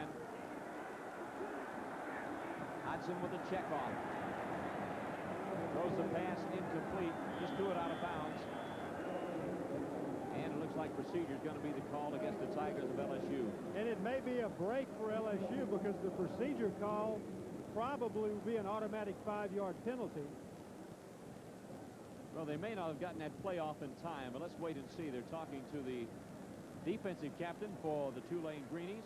Hodson with a check on. Throws the pass incomplete. Just threw it out of bounds. And it looks like procedure is going to be the call against the Tigers of LSU. And it may be a break for LSU because the procedure call probably will be an automatic 5-yard penalty. Well, they may not have gotten that play off in time, but let's wait and see. They're talking to the defensive captain for the Tulane Greenies,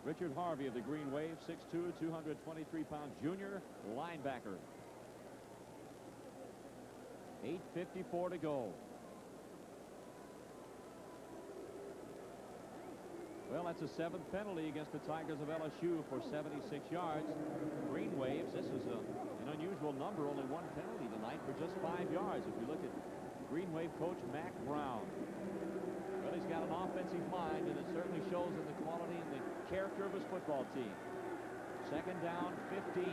Richard Harvey of the Green Wave, 6'2", 223-pound junior linebacker. 8:54 to go. Well, that's a 7th penalty against the Tigers of LSU for 76 yards. Green Waves, this is an unusual number, only 1 penalty tonight for just 5 yards. If you look at Green Wave coach Mac Brown. Well, he's got an offensive mind, and it certainly shows in the quality and the character of his football team. Second down, 15.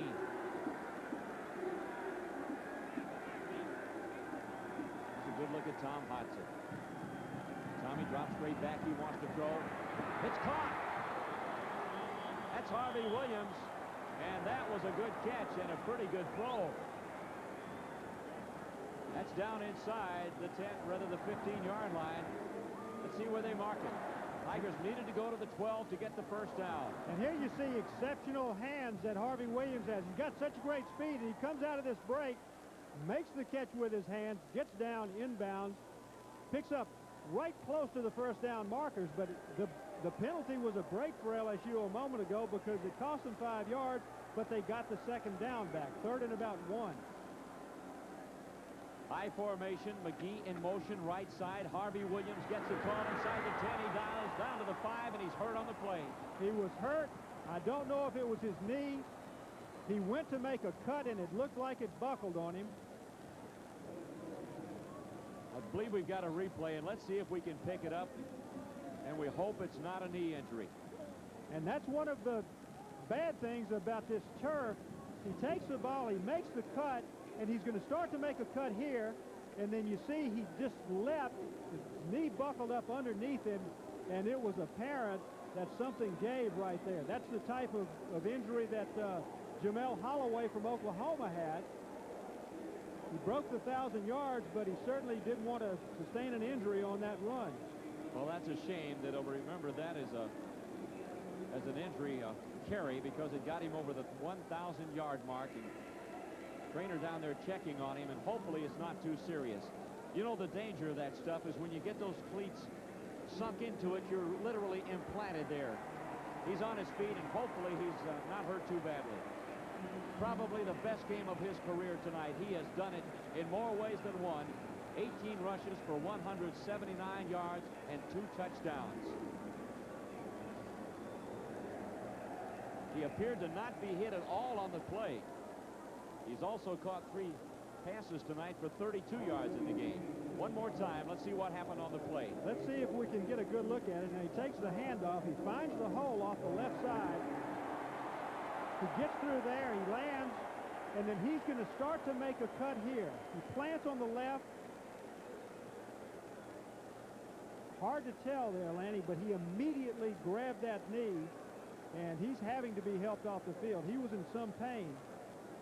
It's a good look at Tom Hodson. Tommy drops straight back. He wants to throw. It's caught. That's Harvey Williams, and that was a good catch and a pretty good throw. That's down inside the 10, rather the 15-yard line. Let's see where they mark it. Tigers needed to go to the 12 to get the first down. And here you see exceptional hands that Harvey Williams has. He's got such great speed, and he comes out of this break, makes the catch with his hands, gets down inbounds, picks up right close to the first down markers, but the penalty was a break for LSU a moment ago because it cost them 5 yards, but they got the second down back. 3rd and about 1. High formation, McGee in motion, right side. Harvey Williams gets the call inside the 10. He dials down to the 5, and he's hurt on the play. He was hurt. I don't know if it was his knee. He went to make a cut, and it looked like it buckled on him. I believe we've got a replay, and let's see if we can pick it up, and we hope it's not a knee injury. And that's one of the bad things about this turf. He takes the ball, he makes the cut, and he's going to start to make a cut here, and then you see he just leapt, his knee buckled up underneath him, and it was apparent that something gave right there. That's the type of injury that Jamel Holloway from Oklahoma had. He broke the 1,000 yards, but he certainly didn't want to sustain an injury on that run. Well, that's a shame that remember that as an injury carry, because it got him over the 1,000-yard mark. And trainer down there checking on him, and hopefully it's not too serious. You know, the danger of that stuff is when you get those cleats sunk into it, you're literally implanted there. He's on his feet, and hopefully he's not hurt too badly. Probably the best game of his career tonight. He has done it in more ways than one. 18 rushes for 179 yards and 2 touchdowns. He appeared to not be hit at all on the play. He's also caught 3 passes tonight for 32 yards in the game. One more time. Let's see what happened on the play. Let's see if we can get a good look at it. And he takes the handoff. He finds the hole off the left side. He gets through there. He lands. And then he's going to start to make a cut here. He plants on the left. Hard to tell there, Lanny, but he immediately grabbed that knee. And he's having to be helped off the field. He was in some pain.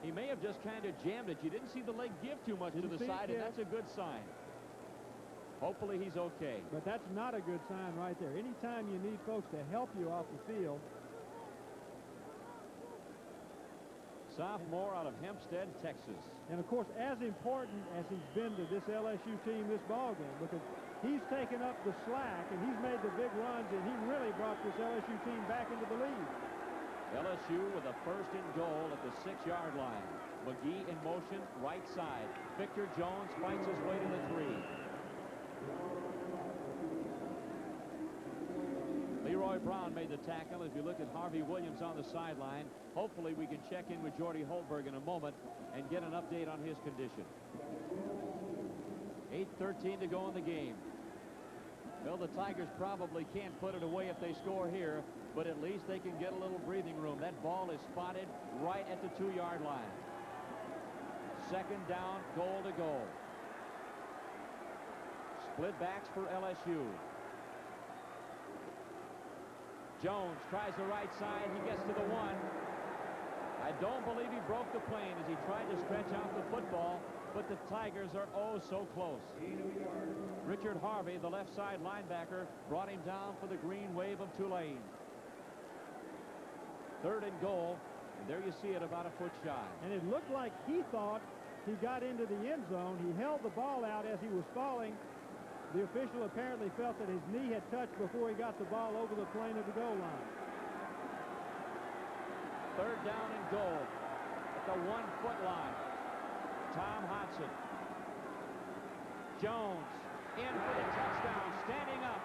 He may have just kind of jammed it. You didn't see the leg give too much to the side, and that's a good sign. Hopefully he's okay. But that's not a good sign right there. Anytime you need folks to help you off the field. Sophomore out of Hempstead, Texas. And, of course, as important as he's been to this LSU team this ballgame, because he's taken up the slack and he's made the big runs, and he really brought this LSU team back into the lead. LSU with a 1st and goal at the 6-yard line. McGee in motion, right side. Victor Jones fights his way to the 3. Leroy Brown made the tackle. As you look at Harvey Williams on the sideline, hopefully we can check in with Jordy Holberg in a moment and get an update on his condition. 8:13 to go in the game. Well, the Tigers probably can't put it away if they score here, but at least they can get a little breathing room. That ball is spotted right at the 2-yard line. Second down, goal to go. Split backs for LSU. Jones tries the right side. He gets to the 1. I don't believe he broke the plane as he tried to stretch out the football, but the Tigers are oh so close. Richard Harvey, the left side linebacker, brought him down for the green wave of Tulane. Third and goal, and there you see it about a foot shy. And it looked like he thought he got into the end zone. He held the ball out as he was falling. The official apparently felt that his knee had touched before he got the ball over the plane of the goal line. Third down and goal at the 1-foot line. Tom Hodson. Jones in for the touchdown, standing up.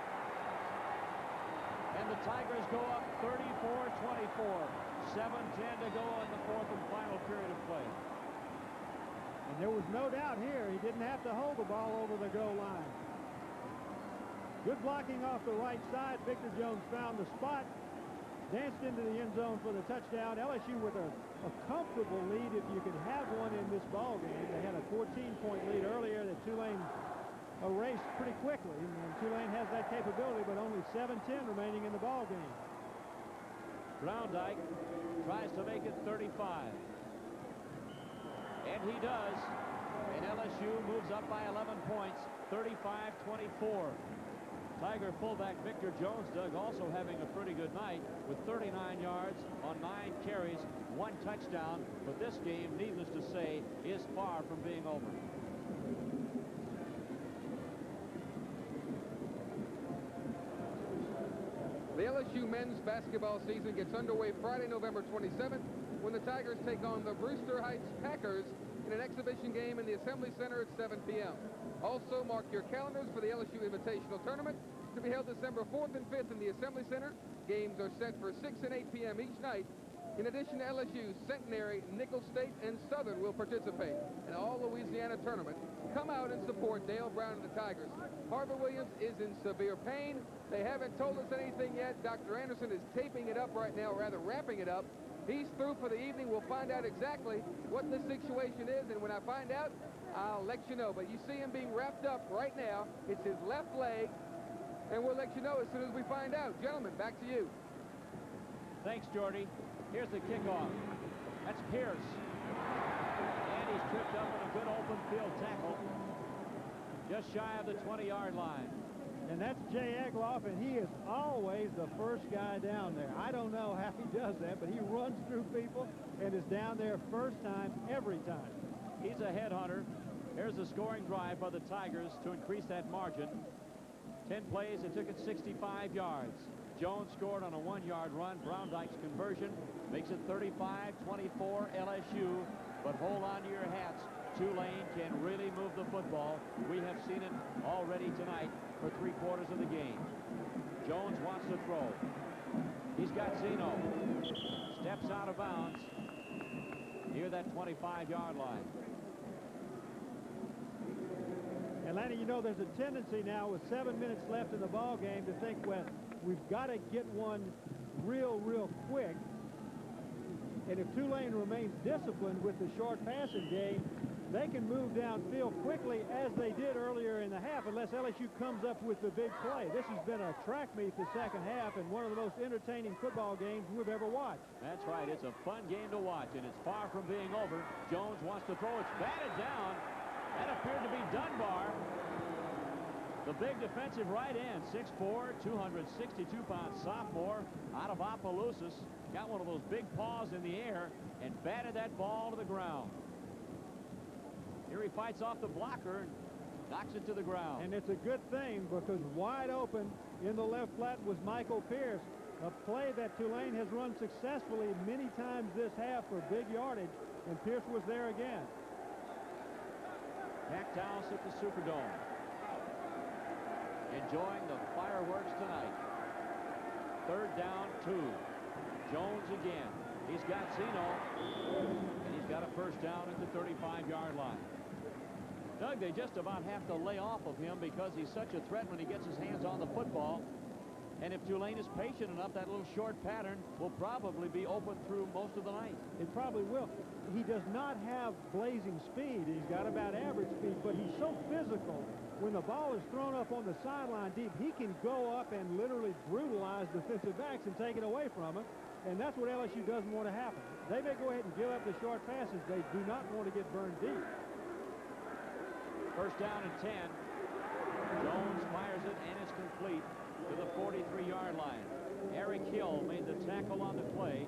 And the Tigers go up 34-24. 7:10 to go in the fourth and final period of play. And there was no doubt here he didn't have to hold the ball over the goal line. Good blocking off the right side. Victor Jones found the spot, danced into the end zone for the touchdown. LSU with a comfortable lead, if you could have one in this ball game. They had a 14-point lead earlier that Tulane erased pretty quickly. And Tulane has that capability, but only 7:10 remaining in the ball game. Browndyke tries to make it 35. And he does. And LSU moves up by 11 points, 35-24. Tiger fullback Victor Jones, Doug, also having a pretty good night with 39 yards on 9 carries, 1 touchdown. But this game, needless to say, is far from being over. The LSU men's basketball season gets underway Friday, November 27th, when the Tigers take on the Brewster Heights Packers in an exhibition game in the Assembly Center at 7 p.m. Also, mark your calendars for the LSU Invitational Tournament to be held December 4th and 5th in the Assembly Center. Games are set for 6 and 8 p.m. each night. In addition to LSU, Centenary, Nicholls State, and Southern will participate in the All-Louisiana Tournament. Come out and support Dale Brown and the Tigers. Harvey Williams is in severe pain. They haven't told us anything yet. Dr. Anderson is taping it up right now, or rather wrapping it up. He's through for the evening. We'll find out exactly what the situation is, and when I find out, I'll let you know. But you see him being wrapped up right now. It's his left leg, and we'll let you know as soon as we find out. Gentlemen, back to you. Thanks, Jordy. Here's the kickoff. That's Pierce. And he's tripped up in a good open field tackle, just shy of the 20-yard line. And that's Jay Egloff, and he is always the first guy down there. I don't know how he does that, but he runs through people and is down there first time every time. He's a headhunter. Here's the scoring drive by the Tigers to increase that margin. 10 plays, it took it 65 yards. Jones scored on a 1-yard run. Browndyke's conversion makes it 35-24 LSU. But hold on to your hats. Tulane can really move the football. We have seen it already tonight for 3/4 of the game. Jones wants to throw. He's got Zeno. Steps out of bounds near that 25-yard line. And Lanny, you know, there's a tendency now with 7 minutes left in the ball game to think, well, we've got to get one real quick. And if Tulane remains disciplined with the short passing game, they can move downfield quickly as they did earlier in the half, unless LSU comes up with the big play. This has been a track meet the second half and one of the most entertaining football games we've ever watched. That's right. It's a fun game to watch, and it's far from being over. Jones wants to throw. It's batted down. That appeared to be Dunbar. The big defensive right end, 6'4", 262-pound sophomore out of Opelousas. Got one of those big paws in the air and batted that ball to the ground. Here he fights off the blocker and knocks it to the ground. And it's a good thing, because wide open in the left flat was Michael Pierce. A play that Tulane has run successfully many times this half for big yardage, and Pierce was there again. Packed house at the Superdome. Enjoying the fireworks tonight. down 2. Jones again. He's got Zeno, and he's got a first down at the 35-yard line. Doug, they just about have to lay off of him because he's such a threat when he gets his hands on the football. And if Tulane is patient enough, that little short pattern will probably be open through most of the night. It probably will. He does not have blazing speed. He's got about average speed, but he's so physical. When the ball is thrown up on the sideline deep, he can go up and literally brutalize defensive backs and take it away from them. And that's what LSU doesn't want to happen. They may go ahead and give up the short passes. They do not want to get burned deep. First down and 10. Jones fires it, and it's complete to the 43-yard line. Eric Hill made the tackle on the play.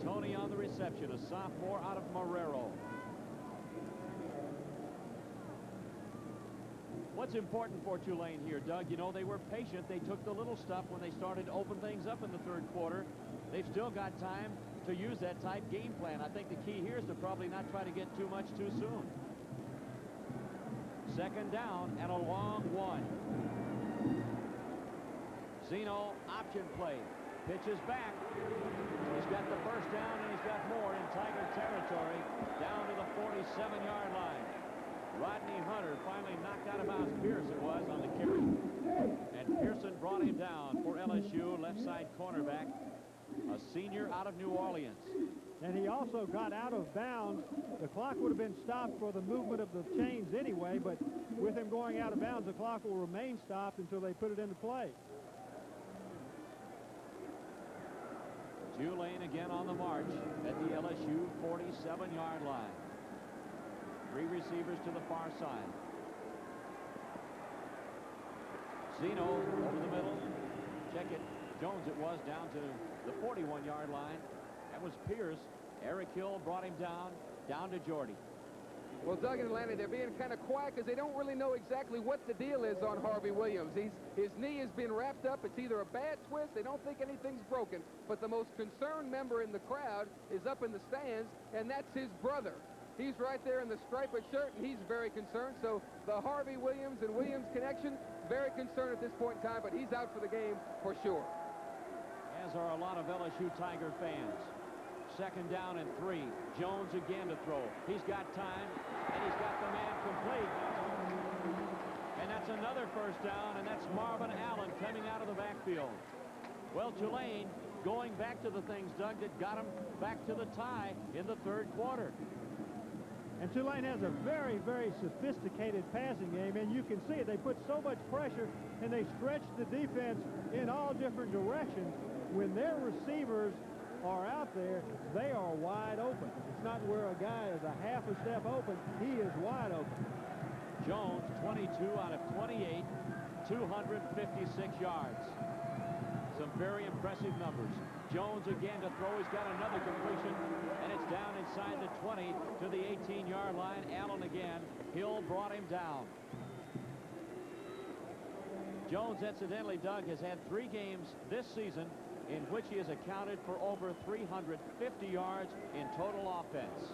Tony on the reception, a sophomore out of Marrero. What's important for Tulane here, Doug? You know, they were patient. They took the little stuff when they started to open things up in the third quarter. They've still got time to use that type game plan. I think the key here is to probably not try to get too much too soon. Second down and a long one. Zeno, option play. Pitches back. He's got the first down, and he's got more in Tiger territory down to the 47-yard line. Rodney Hunter finally knocked out of bounds. Pierce it was on the carry. And Pearson brought him down for LSU, left side cornerback, a senior out of New Orleans. And he also got out of bounds. The clock would have been stopped for the movement of the chains anyway, but with him going out of bounds, the clock will remain stopped until they put it into play. Tulane again on the march at the LSU 47-yard line. 3 receivers to the far side. Zeno over the middle. Check it. Jones it was down to the 41-yard line. That was Pierce. Eric Hill brought him down to Jordy. Well, Doug and Atlanta, they're being kind of quiet because they don't really know exactly what the deal is on Harvey Williams. His knee has been wrapped up. It's either a bad twist. They don't think anything's broken. But the most concerned member in the crowd is up in the stands, and that's his brother. He's right there in the striped shirt, and he's very concerned. So the Harvey Williams and Williams connection, very concerned at this point in time, but he's out for the game for sure. As are a lot of LSU Tiger fans. Second down and 3. Jones again to throw. He's got time, and he's got the man complete. And that's another first down, and that's Marvin Allen coming out of the backfield. Well, Tulane going back to the things, Doug, that got him back to the tie in the third quarter. And Tulane has a very, very sophisticated passing game, and you can see it. They put so much pressure, and they stretch the defense in all different directions. When their receivers are out there, they are wide open. It's not where a guy is a half a step open. He is wide open. Jones, 22 out of 28, 256 yards. Some very impressive numbers. Jones again to throw. He's got another completion, and it's down inside the 20 to the 18-yard line. Allen again. Hill brought him down. Jones, incidentally, Doug, has had 3 games this season in which he has accounted for over 350 yards in total offense.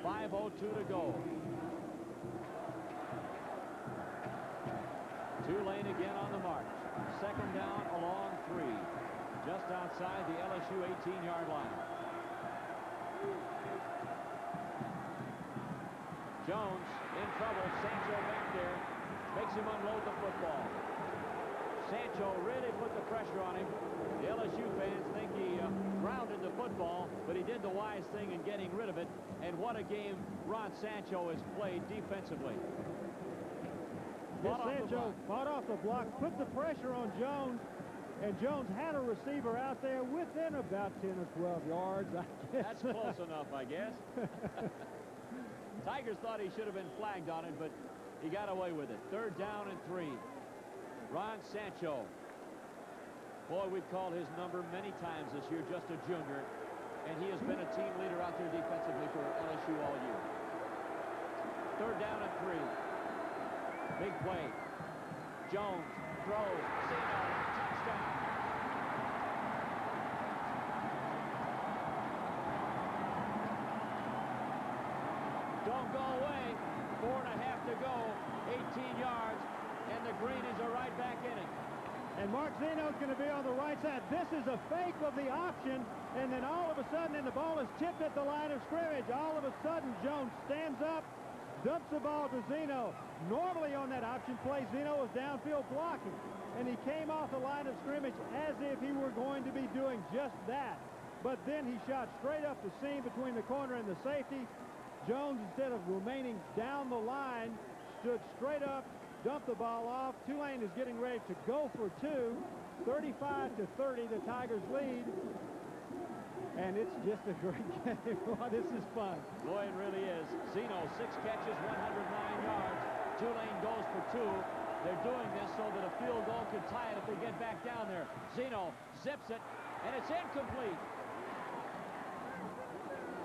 5:02 to go. Tulane again on the march. Second down along 3. Just outside the LSU 18-yard line. Jones in trouble. Sancho back there. Makes him unload the football. Sancho really put the pressure on him. The LSU fans think he grounded the football, but he did the wise thing in getting rid of it. And what a game Ron Sancho has played defensively. Sancho fought off the block, put the pressure on Jones, and Jones had a receiver out there within about 10 or 12 yards, I guess. That's close enough, I guess. Tigers thought he should have been flagged on it, but he got away with it. Third down and 3. Ron Sancho. Boy, we've called his number many times this year, just a junior, and he has been a team leader out there defensively for LSU all year. Third down and 3. Big play. Jones throws. Zeno, touchdown. Don't go away. 4.5 to go. 18 yards. And the Greenies are right back in it. And Mark Zeno's going to be on the right side. This is a fake of the option, and then all of a sudden, and the ball is tipped at the line of scrimmage. All of a sudden, Jones stands up, dumps the ball to Zeno. Normally on that option play, Zeno was downfield blocking, and he came off the line of scrimmage as if he were going to be doing just that. But then he shot straight up the seam between the corner and the safety. Jones, instead of remaining down the line, stood straight up, dumped the ball off. Tulane is getting ready to go for two. 35-30, the Tigers lead. And it's just a great game. Wow, this is fun. Boy, it really is. Zeno, 6 catches, 109 yards. Tulane goes for 2. They're doing this so that a field goal could tie it if they get back down there. Zeno zips it, and it's incomplete.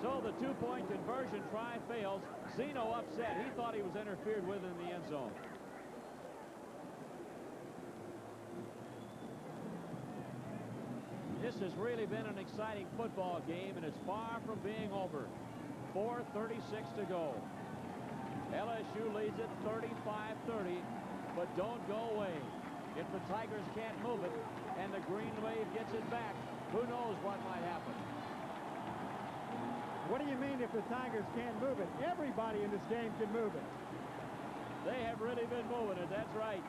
So the two-point conversion try fails. Zeno upset. He thought he was interfered with in the end zone. This has really been an exciting football game, and it's far from being over. 4:36 to go. LSU leads it 35-30, but don't go away. If the Tigers can't move it and the Green Wave gets it back, who knows what might happen. What do you mean if the Tigers can't move it? Everybody in this game can move it. They have really been moving it, that's right.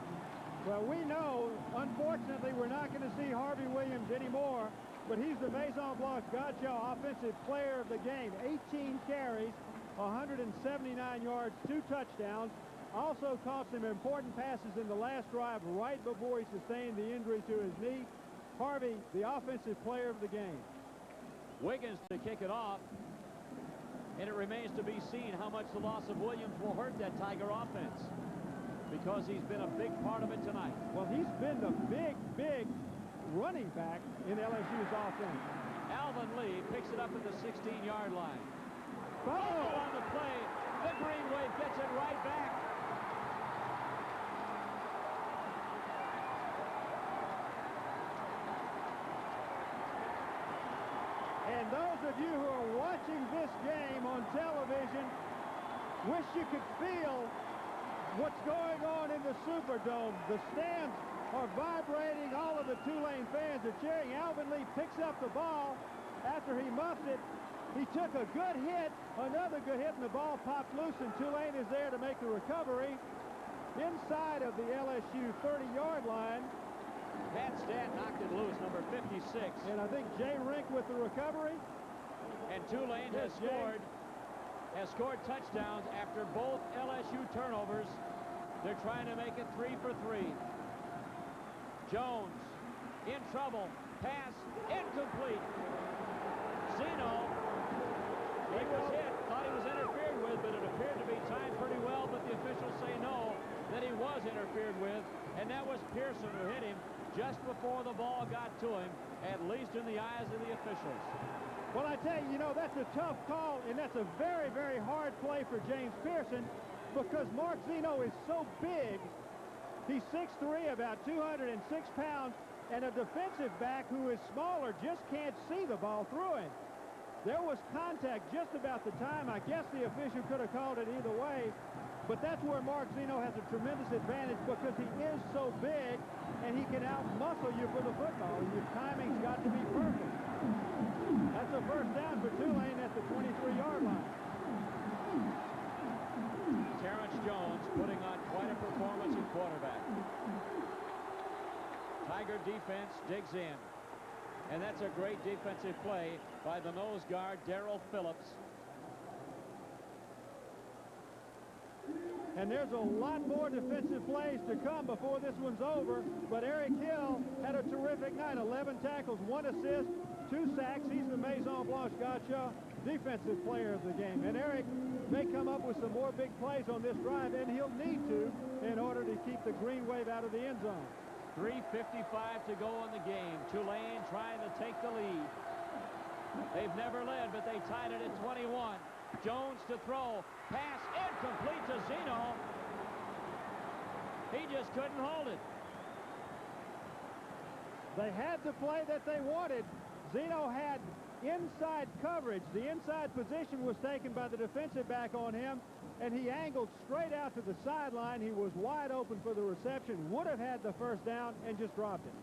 Well, we know, unfortunately, we're not going to see Harvey Williams anymore, but he's the Maison Blanche Godchaux Offensive Player of the game. 18 carries, 179 yards, 2 touchdowns. Also caught some important passes in the last drive right before he sustained the injury to his knee. Harvey, the Offensive Player of the game. Wiggins to kick it off. And it remains to be seen how much the loss of Williams will hurt that Tiger offense, because he's been a big part of it tonight. Well, he's been the big running back in LSU's offense. Alvin Lee picks it up at the 16-yard line. Oh, on the play. The Green Wave gets it right back. And those of you who are watching this game on television wish you could feel what's going on in the Superdome. The stands are vibrating. All of the Tulane fans are cheering. Alvin Lee picks up the ball after he muffed it. He took a good hit, another good hit, and the ball popped loose, and Tulane is there to make the recovery inside of the LSU 30-yard line. Matt Stat knocked it loose, number 56. And I think Jay Rink with the recovery. And Tulane has scored touchdowns after both LSU turnovers. They're trying to make it 3 for 3. Jones in trouble. Pass incomplete. Zeno, he was hit, thought he was interfered with, but it appeared to be timed pretty well, but the officials say no, that he was interfered with, and that was Pearson who hit him just before the ball got to him, at least in the eyes of the officials. Well, I tell you, that's a tough call, and that's a very, very hard play for James Pearson, because Mark Zeno is so big. He's 6'3", about 206 pounds, and a defensive back who is smaller just can't see the ball through him. There was contact just about the time. I guess the official could have called it either way, but that's where Mark Zeno has a tremendous advantage, because he is so big, and he can out-muscle you for the football, and your timing's got to be perfect. That's a first down for Tulane at the 23-yard line. Terrence Jones putting on quite a performance at quarterback. Tiger defense digs in. And that's a great defensive play by the nose guard, Darrell Phillips. And there's a lot more defensive plays to come before this one's over. But Eric Hill had a terrific night. 11 tackles, 1 assist, 2 sacks. He's the Maison Blanche Godchaux Defensive Player of the game. And Eric may come up with some more big plays on this drive, and he'll need to in order to keep the Green Wave out of the end zone. 3:55 to go in the game. Tulane trying to take the lead. They've never led, but they tied it at 21. Jones to throw. Pass incomplete to Zeno. He just couldn't hold it. They had the play that they wanted. Zeno had inside coverage. The inside position was taken by the defensive back on him, and he angled straight out to the sideline. He was wide open for the reception, would have had the first down, and just dropped it.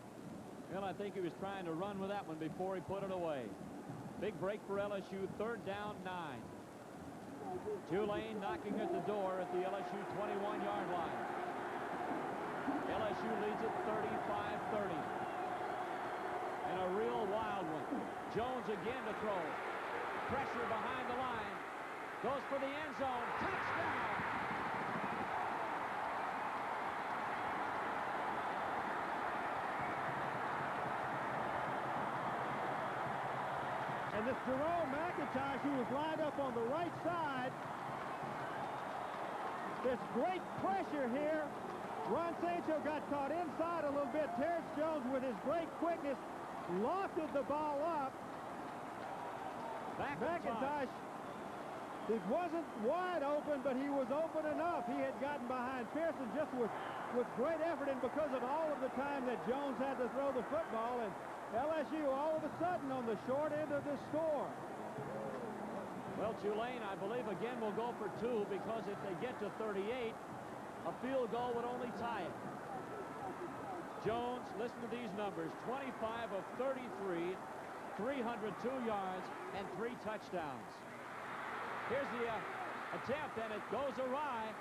Well, I think he was trying to run with that one before he put it away. Big break for LSU, 3rd down, 9. Tulane knocking at the door at the LSU 21-yard line. LSU leads it 35-30. And a real wild one. Jones again to throw. Pressure behind the line. Goes for the end zone. Touchdown! And this Jerome McIntosh, who was lined up on the right side. There's great pressure here. Ron Sancho got caught inside a little bit. Terrence Jones, with his great quickness, lofted the ball up. McIntosh, it wasn't wide open, but he was open enough. He had gotten behind Pearson just with great effort, and because of all of the time that Jones had to throw the football, and LSU all of a sudden on the short end of this score. Well, Tulane, I believe, again will go for 2, because if they get to 38, a field goal would only tie it. Jones, listen to these numbers, 25 of 33, 302 yards, and 3 touchdowns. Here's the attempt, and it goes awry.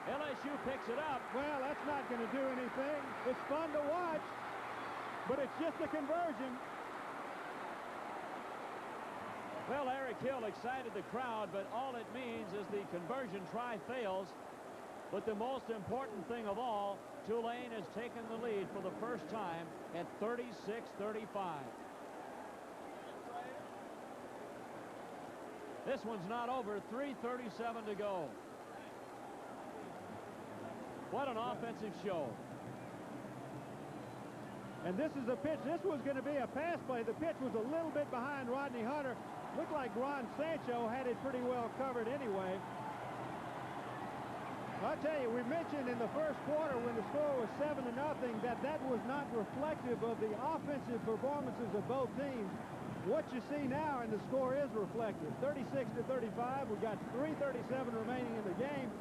LSU picks it up. Well, that's not going to do anything. It's fun to watch, but it's just a conversion. Well, Eric Hill excited the crowd, but all it means is the conversion try fails. But the most important thing of all, Tulane has taken the lead for the first time at 36-35. This one's not over. 3:37 to go. What an offensive show. And this is a pitch. This was going to be a pass play. The pitch was a little bit behind Rodney Hunter. Looked like Ron Sancho had it pretty well covered anyway. I'll tell you, we mentioned in the first quarter when the score was 7-0 that was not reflective of the offensive performances of both teams. What you see now, and the score is reflective. 36-35. We've got 3:37 remaining in the game.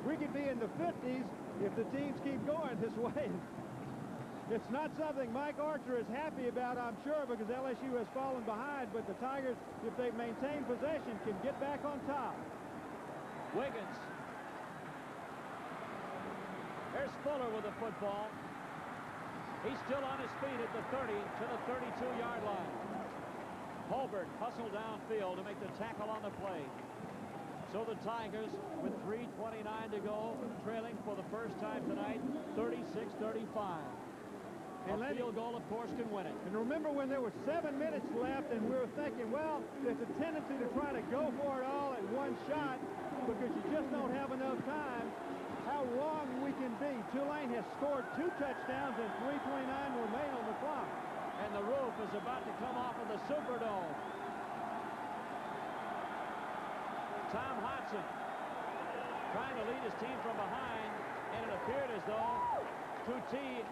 We could be in the 50s if the teams keep going this way. It's not something Mike Archer is happy about, I'm sure, because LSU has fallen behind, but the Tigers, if they maintain possession, can get back on top. Wiggins. There's Fuller with the football. He's still on his feet at the 30 to the 32-yard line. Holbert hustled downfield to make the tackle on the play. So the Tigers, with 3:29 to go, trailing for the first time tonight, 36-35. A field goal, of course, can win it. And remember when there were 7 minutes left and we were thinking, well, there's a tendency to try to go for it all at one shot because you just don't have enough time. How wrong we can be. Tulane has scored 2 touchdowns and 3:29 remain on the clock. And the roof is about to come off of the Superdome. Tom Hodson trying to lead his team from behind, and it appeared as though Tuti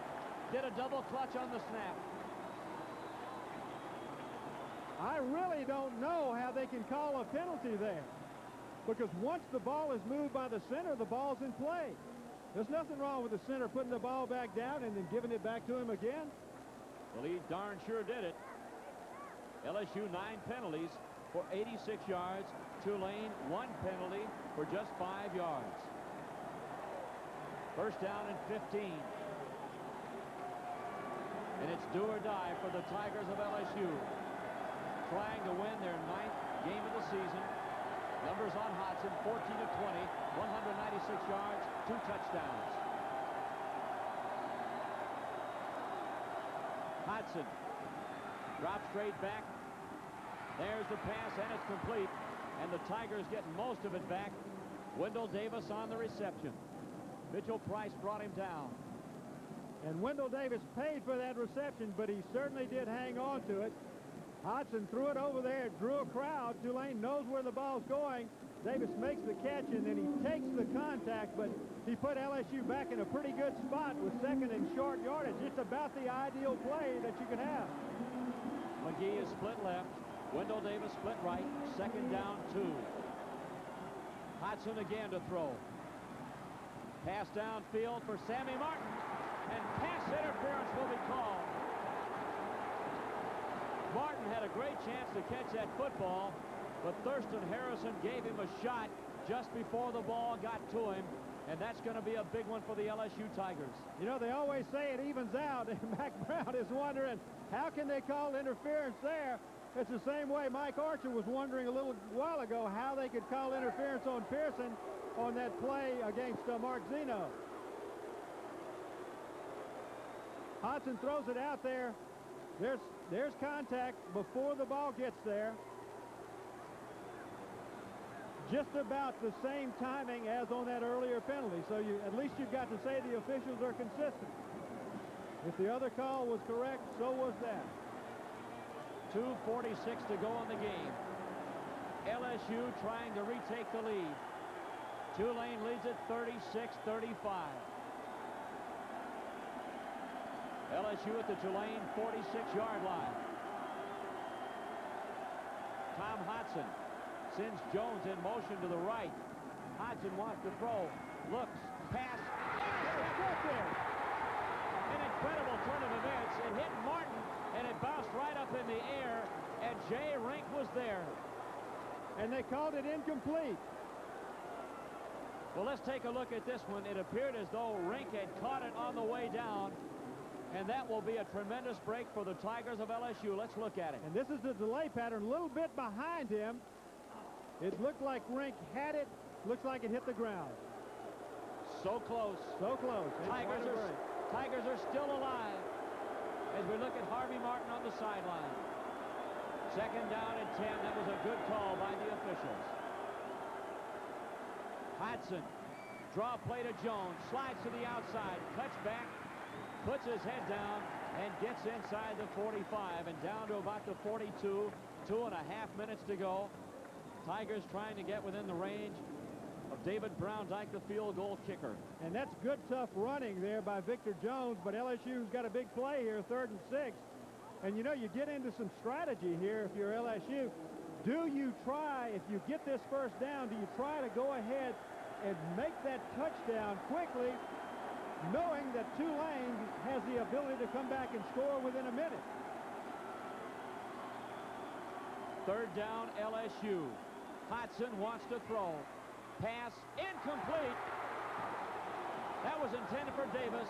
did a double clutch on the snap. I really don't know how they can call a penalty there, because once the ball is moved by the center, the ball's in play. There's nothing wrong with the center putting the ball back down and then giving it back to him again. Well, he darn sure did it. LSU 9 penalties for 86 yards. Tulane 1 penalty for just 5 yards. First down and 15. And it's do or die for the Tigers of LSU, trying to win their 9th game of the season. Numbers on Hodson, 14 of 20, 196 yards, 2 touchdowns. Hodson drops straight back. There's the pass, and it's complete. And the Tigers get most of it back. Wendell Davis on the reception. Mitchell Price brought him down. And Wendell Davis paid for that reception, but he certainly did hang on to it. Hodson threw it over there, drew a crowd. Tulane knows where the ball's going. Davis makes the catch, and then he takes the contact, but he put LSU back in a pretty good spot with 2nd and short yardage. It's about the ideal play that you could have. McGee is split left. Wendell Davis split right. Second down, 2. Hodson again to throw. Pass downfield for Sammy Martin. And pass interference will be called. Martin had a great chance to catch that football, but Thurston Harrison gave him a shot just before the ball got to him, and that's going to be a big one for the LSU Tigers. You know, they always say it evens out, and Mac Brown is wondering, how can they call interference there? It's the same way Mike Archer was wondering a little while ago how they could call interference on Pearson on that play against Mark Zeno. Hodson throws it out there. There's contact before the ball gets there. Just about the same timing as on that earlier penalty. So at least you've got to say the officials are consistent. If the other call was correct, so was that. 2:46 to go in the game. LSU trying to retake the lead. Tulane leads it 36-35. LSU at the Tulane 46-yard line. Tom Hodson sends Jones in motion to the right. Hodson wants to throw. Looks. Pass. Intercepted. An incredible turn of events. It hit Martin, and it bounced right up in the air, and Jay Rink was there. And they called it incomplete. Well, let's take a look at this one. It appeared as though Rink had caught it on the way down, and that will be a tremendous break for the Tigers of LSU. Let's look at it. And this is the delay pattern, a little bit behind him. It looked like Rink had it. Looks like it hit the ground. So close. So close. Tigers are still alive as we look at Harvey Martin on the sideline. Second down and 10. That was a good call by the officials. Hodson, draw play to Jones, slides to the outside, cuts back, puts his head down, and gets inside the 45 and down to about the 42. 2.5 minutes to go. Tigers trying to get within the range of David Browndyke, the field goal kicker. And that's good, tough running there by Victor Jones, but LSU's got a big play here, 3rd and 6. And, you know, you get into some strategy here if you're LSU. Do you try, if you get this first down, do you try to go ahead and make that touchdown quickly, knowing that Tulane has the ability to come back and score within a minute? 3rd down, LSU. Hodson wants to throw. Pass incomplete. That was intended for Davis,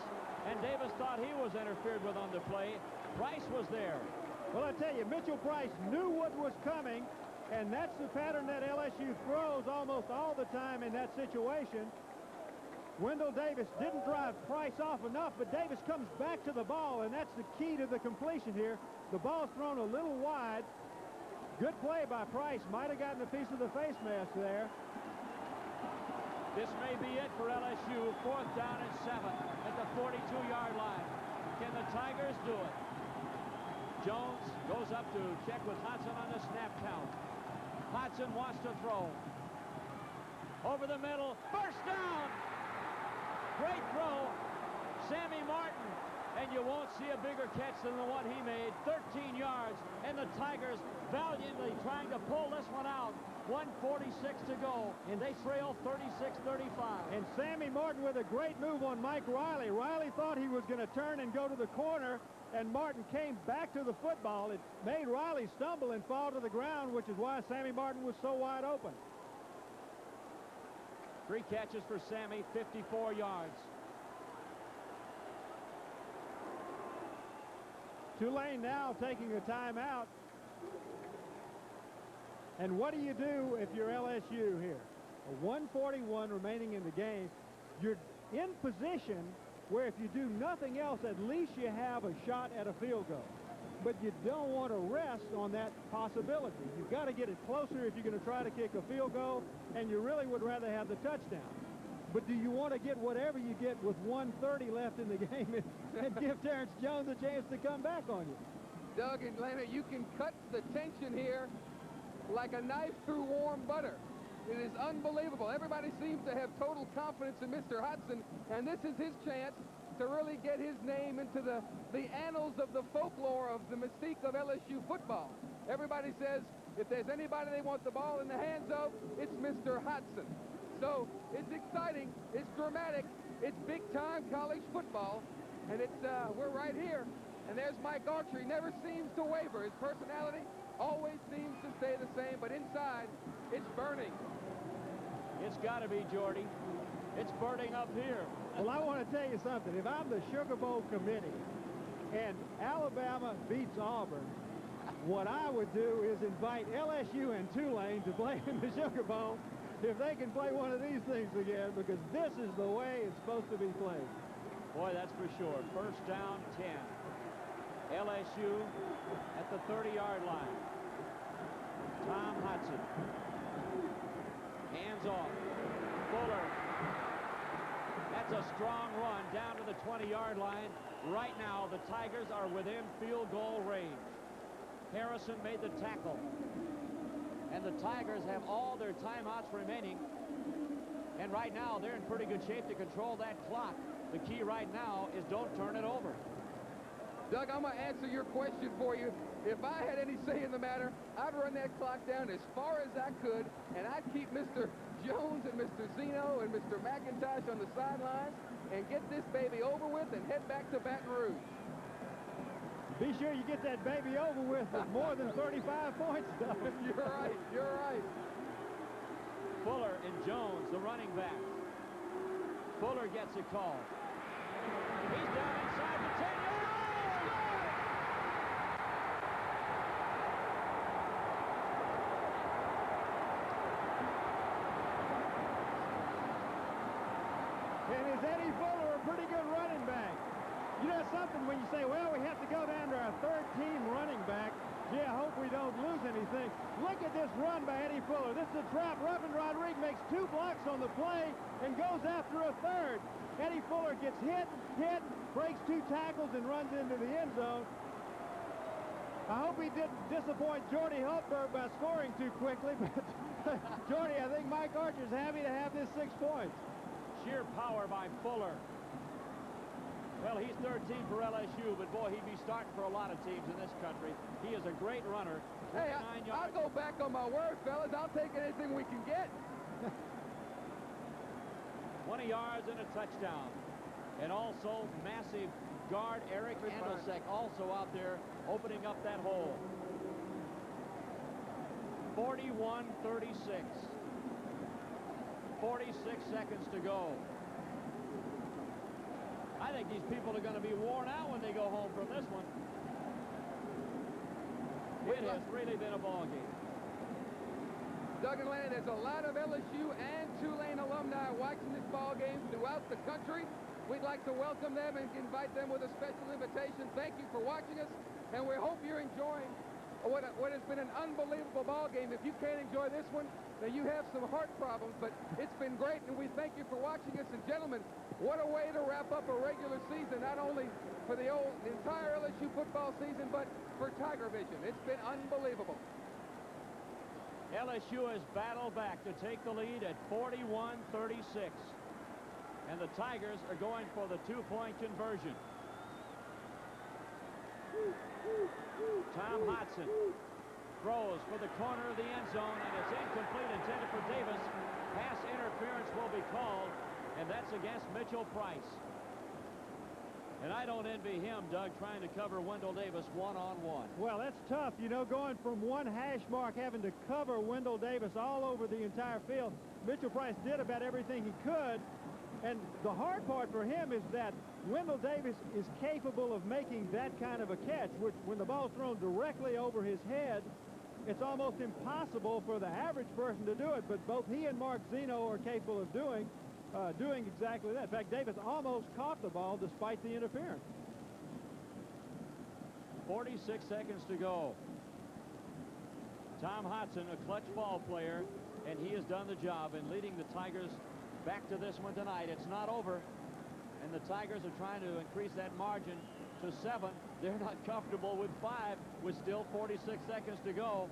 and Davis thought he was interfered with on the play. Price was there. Well, I tell you, Mitchell Price knew what was coming, and that's the pattern that LSU throws almost all the time in that situation. Wendell Davis didn't drive Price off enough, but Davis comes back to the ball, and that's the key to the completion here. The ball's thrown a little wide. Good play by Price. Might have gotten a piece of the face mask there. This may be it for LSU. 4th down and 7 at the 42-yard line. Can the Tigers do it? Jones goes up to check with Hodson on the snap count. Hodson wants to throw. Over the middle. First down. Great throw. Sammy Martin. And you won't see a bigger catch than the one he made. 13 yards. And the Tigers valiantly trying to pull this one out. 1:46 to go, and they trail 36-35. And Sammy Martin with a great move on Mike Riley. Riley thought he was going to turn and go to the corner, and Martin came back to the football. It made Riley stumble and fall to the ground, which is why Sammy Martin was so wide open. 3 catches for Sammy, 54 yards. Tulane now taking a timeout. And what do you do if you're LSU here? A 1:41 remaining in the game. You're in position where if you do nothing else, at least you have a shot at a field goal. But you don't want to rest on that possibility. You've got to get it closer if you're going to try to kick a field goal, and you really would rather have the touchdown. But do you want to get whatever you get with 1:30 left in the game and give Terrence Jones a chance to come back on you? Doug and Lana, you can cut the tension here like a knife through warm butter. It is unbelievable. Everybody seems to have total confidence in Mr. Hodson, and this is his chance to really get his name into the annals of the folklore of the mystique of LSU football. Everybody says if there's anybody they want the ball in the hands of, it's Mr. Hodson. So it's exciting, it's dramatic, it's big-time college football, and we're right here. And there's Mike Archer. He never seems to waver. His personality always seems to stay the same, but inside, it's burning. It's got to be, Jordy. It's burning up here. Well, I want to tell you something. If I'm the Sugar Bowl committee and Alabama beats Auburn, what I would do is invite LSU and Tulane to play in the Sugar Bowl if they can play one of these things again, because this is the way it's supposed to be played. Boy, that's for sure. First down, 10. LSU at the 30-yard line. Tom Hodson. Hands off. Fuller. That's a strong run down to the 20-yard line. Right now, the Tigers are within field goal range. Harrison made the tackle. And the Tigers have all their timeouts remaining. And right now, they're in pretty good shape to control that clock. The key right now is don't turn it over. Doug, I'm going to answer your question for you. If I had any say in the matter, I'd run that clock down as far as I could, and I'd keep Mr. Jones and Mr. Zeno and Mr. McIntosh on the sidelines and get this baby over with and head back to Baton Rouge. Be sure you get that baby over with more than 35 points, Doug. You're right. You're right. Fuller and Jones, the running back. Fuller gets a call. He's down inside the 10-yard. And is Eddie Fuller a pretty good running back? You know something, when you say, well, we have to go down to our third-team running back, gee, I hope we don't lose anything. Look at this run by Eddie Fuller. This is a trap. Ruffin Rodriguez makes 2 blocks on the play and goes after a third. Eddie Fuller gets hit, breaks 2 tackles, and runs into the end zone. I hope he didn't disappoint Jordy Hultberg by scoring too quickly, but Jordy, I think Mike Archer's happy to have this 6 points. Sheer power by Fuller. Well, he's 13 for LSU, but boy, he'd be starting for a lot of teams in this country. He is a great runner. Hey, I'll go back on my word, fellas. I'll take anything we can get. 20 yards and a touchdown. And also massive guard Eric Andelsek also out there opening up that hole. 41-36. 46 seconds to go. I think these people are going to be worn out when they go home from this one. It has really been a ball game. Doug and Lenny, there's a lot of LSU and Tulane alumni watching this ball game throughout the country. We'd like to welcome them and invite them with a special invitation. Thank you for watching us, and we hope you're enjoying what has been an unbelievable ball game. If you can't enjoy this one, then you have some heart problems, but it's been great, and we thank you for watching us. And gentlemen, what a way to wrap up a regular season, not only for the entire LSU football season, but for Tiger Vision. It's been unbelievable. LSU has battled back to take the lead at 41-36. And the Tigers are going for the 2-point conversion. Tom Hodson throws for the corner of the end zone, and it's incomplete, intended for Davis. Pass interference will be called, and that's against Mitchell Price. And I don't envy him, Doug, trying to cover Wendell Davis one-on-one. Well, that's tough, you know, going from one hash mark, having to cover Wendell Davis all over the entire field. Mitchell Price did about everything he could. And the hard part for him is that Wendell Davis is capable of making that kind of a catch, which when the ball's thrown directly over his head, it's almost impossible for the average person to do it. But both he and Mark Zeno are capable of doing exactly that. In fact, Davis almost caught the ball despite the interference. 46 seconds to go. Tom Hodson, a clutch ball player, and he has done the job in leading the Tigers back to this one tonight. It's not over, and the Tigers are trying to increase that margin to 7. They're not comfortable with 5 with still 46 seconds to go.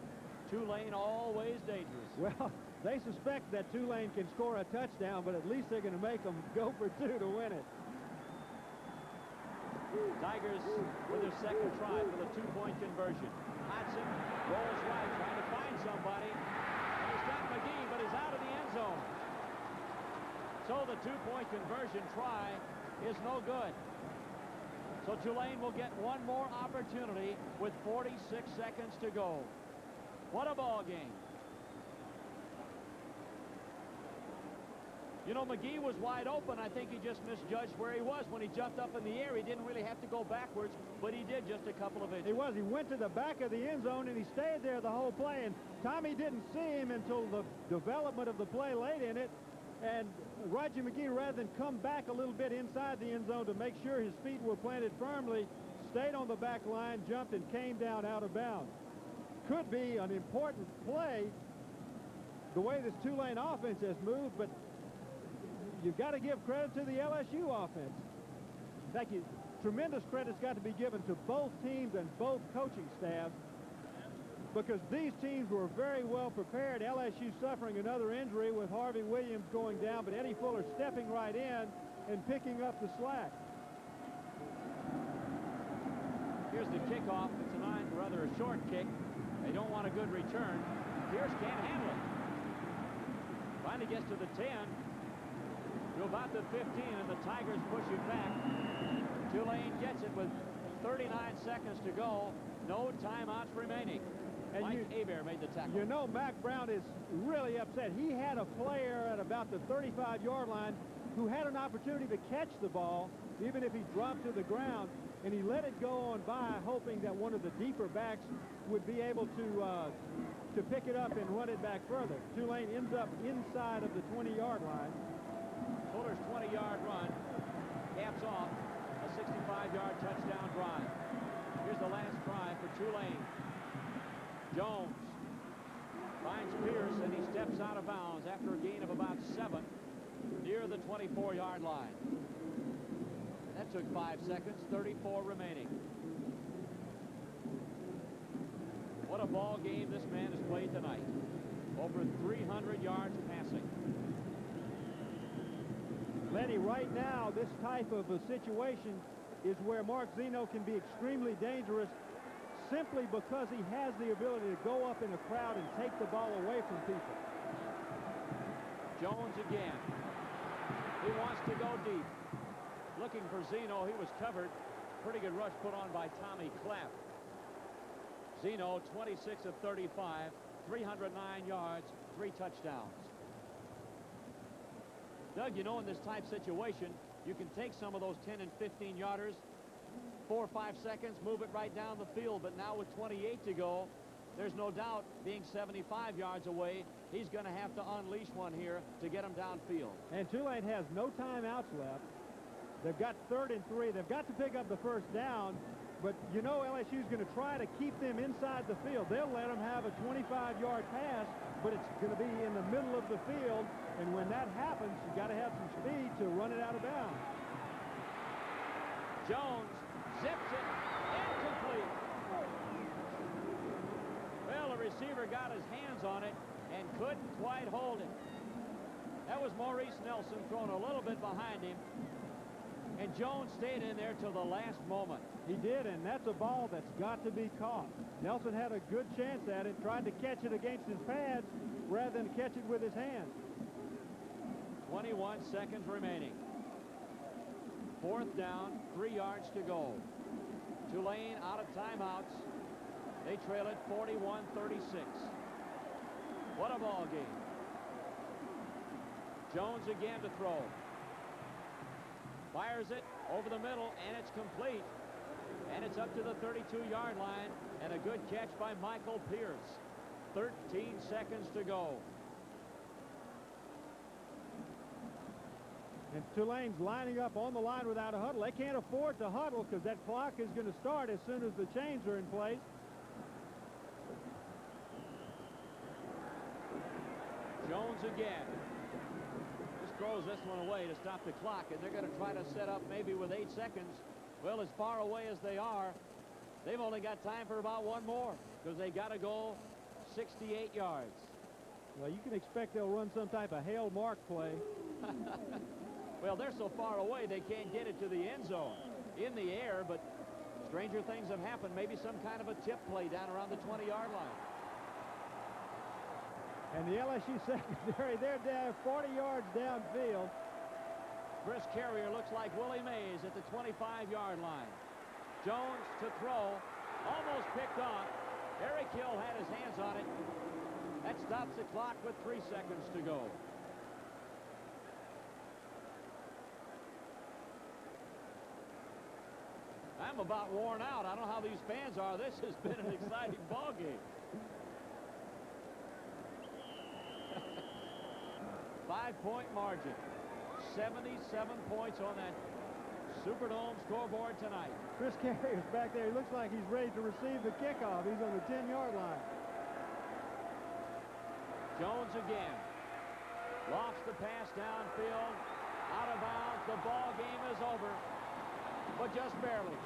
Tulane always dangerous. Well, they suspect that Tulane can score a touchdown, but at least they're going to make them go for 2 to win it. Tigers with their second try for the two-point conversion. Hodson rolls right, trying to find somebody. And he's got McGee, but he's out of the end zone. So the two-point conversion try is no good. So Tulane will get one more opportunity with 46 seconds to go. What a ball game. You know, McGee was wide open. I think he just misjudged where he was. When he jumped up in the air, he didn't really have to go backwards, but he did just a couple of inches. He went to the back of the end zone, and he stayed there the whole play, and Tommy didn't see him until the development of the play late in it, and Roger McGee, rather than come back a little bit inside the end zone to make sure his feet were planted firmly, stayed on the back line, jumped, and came down out of bounds. Could be an important play the way this Tulane offense has moved, but you've got to give credit to the LSU offense. In fact, tremendous credit's got to be given to both teams and both coaching staffs, because these teams were very well prepared. LSU suffering another injury with Harvey Williams going down, but Eddie Fuller stepping right in and picking up the slack. Here's the kickoff. It's rather a short kick. They don't want a good return. Pierce can't handle it. Finally gets to the 10. To about the 15, and the Tigers push it back. Tulane gets it with 39 seconds to go. No timeouts remaining. And Mike Hebert made the tackle. You know, Mac Brown is really upset. He had a player at about the 35-yard line who had an opportunity to catch the ball, even if he dropped to the ground, and he let it go on by, hoping that one of the deeper backs would be able to pick it up and run it back further. Tulane ends up inside of the 20-yard line. Fuller's 20-yard run caps off a 65-yard touchdown drive. Here's the last try for Tulane. Jones finds Pierce, and he steps out of bounds after a gain of about 7 near the 24-yard line. That took 5 seconds, 34 remaining. What a ball game this man has played tonight. Over 300 yards passing. Lenny, right now, this type of a situation is where Mark Zeno can be extremely dangerous simply because he has the ability to go up in a crowd and take the ball away from people. Jones again. He wants to go deep. Looking for Zeno. He was covered. Pretty good rush put on by Tommy Clapp. Zeno, 26 of 35, 309 yards, 3 touchdowns. Doug, you know, in this type situation, you can take some of those 10 and 15 yarders, 4 or 5 seconds, move it right down the field. But now with 28 to go, there's no doubt, being 75 yards away, he's going to have to unleash one here to get him downfield. And Tulane has no timeouts left. They've got 3rd and 3. They've got to pick up the first down, but you know LSU's going to try to keep them inside the field. They'll let them have a 25-yard pass, but it's going to be in the middle of the field, and when that happens, you've got to have some speed to run it out of bounds. Jones zips it, incomplete. Well, the receiver got his hands on it and couldn't quite hold it. That was Maurice Nelson thrown a little bit behind him, and Jones stayed in there till the last moment. He did, and that's a ball that's got to be caught. Nelson had a good chance at it, tried to catch it against his pads rather than catch it with his hands. 21 seconds remaining. 4th down, 3 yards to go. Tulane out of timeouts. They trail it 41-36. What a ball game. Jones again to throw. Fires it over the middle, and it's complete. And it's up to the 32-yard line, and a good catch by Michael Pierce. 13 seconds to go. And Tulane's lining up on the line without a huddle. They can't afford to huddle because that clock is going to start as soon as the chains are in place. Jones again. Just throws this one away to stop the clock, and they're going to try to set up maybe with 8 seconds. Well, as far away as they are, they've only got time for about one more because they got to go 68 yards. Well, you can expect they'll run some type of hail mark play. Well, they're so far away they can't get it to the end zone. in the air, but stranger things have happened. Maybe some kind of a tip play down around the 20-yard line. And the LSU secondary, they're down 40 yards downfield. Chris Carrier looks like Willie Mays at the 25-yard line. Jones to throw, almost picked off. Eric Hill had his hands on it. That stops the clock with 3 seconds to go. I'm about worn out. I don't know how these fans are. This has been an exciting ball game. 5-point margin. 77 points on that Superdome scoreboard tonight. Chris Carrier's back there. He looks like he's ready to receive the kickoff. He's on the 10-yard line. Jones again. Lofts the pass downfield. Out of bounds. The ball game is over, but just barely.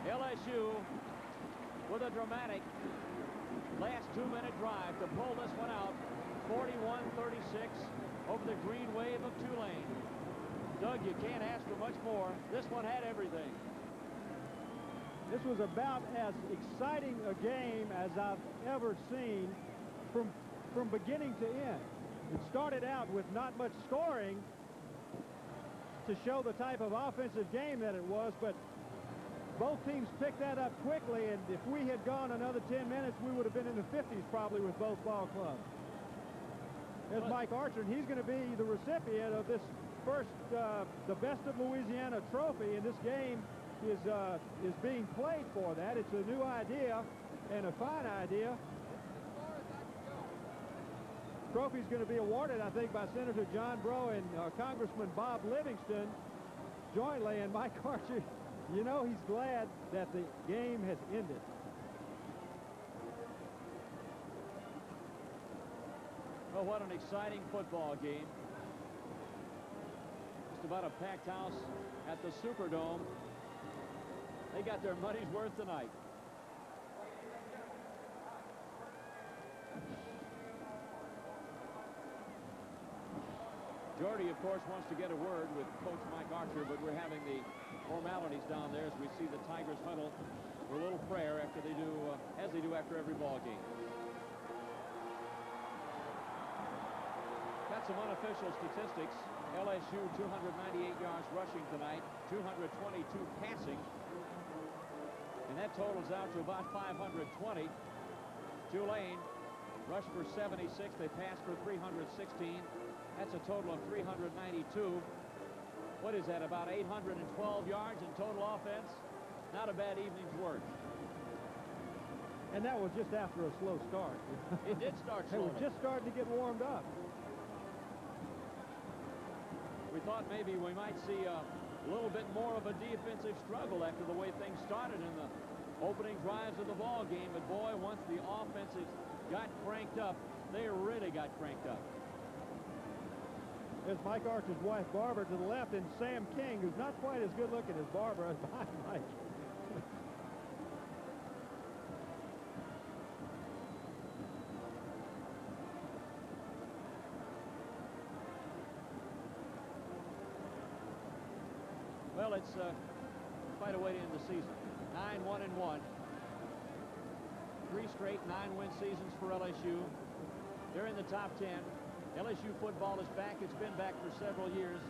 LSU with a dramatic last 2-minute drive to pull this one out. 41-36 over the green wave of Tulane. Doug, you can't ask for much more. This one had everything. This was about as exciting a game as I've ever seen from beginning to end. It started out with not much scoring to show the type of offensive game that it was, but both teams picked that up quickly, and if we had gone another 10 minutes, we would have been in the 50s probably with both ball clubs. There's Mike Archer, and he's going to be the recipient of this first, the Best of Louisiana trophy, and this game is being played for that. It's a new idea and a fine idea. Trophy's going to be awarded, I think, by Senator John Breaux and Congressman Bob Livingston jointly, and Mike Archer, you know, he's glad that the game has ended. Well, what an exciting football game. Just about a packed house at the Superdome. They got their money's worth tonight. Jordy, of course, wants to get a word with Coach Mike Archer, but we're having the formalities down there as we see the Tigers huddle for a little prayer after they do, as they do after every ball game. Got some unofficial statistics. LSU 298 yards rushing tonight, 222 passing, and that totals out to about 520. Tulane rushed for 76. They passed for 316. That's a total of 392. What is that, about 812 yards in total offense? Not a bad evening's work. And that was just after a slow start. It did start They slow. were just starting to get warmed up. We thought maybe we might see a little bit more of a defensive struggle after the way things started in the opening drives of the ball game. But boy, once the offenses got cranked up, they really got cranked up. There's Mike Archer's wife, Barbara, to the left, and Sam King, who's not quite as good looking as Barbara, is behind Mike. Well, it's quite a way to end the season. 9-1-1. 3 straight 9-win seasons for LSU. They're in the top 10. LSU football is back. It's been back for several years,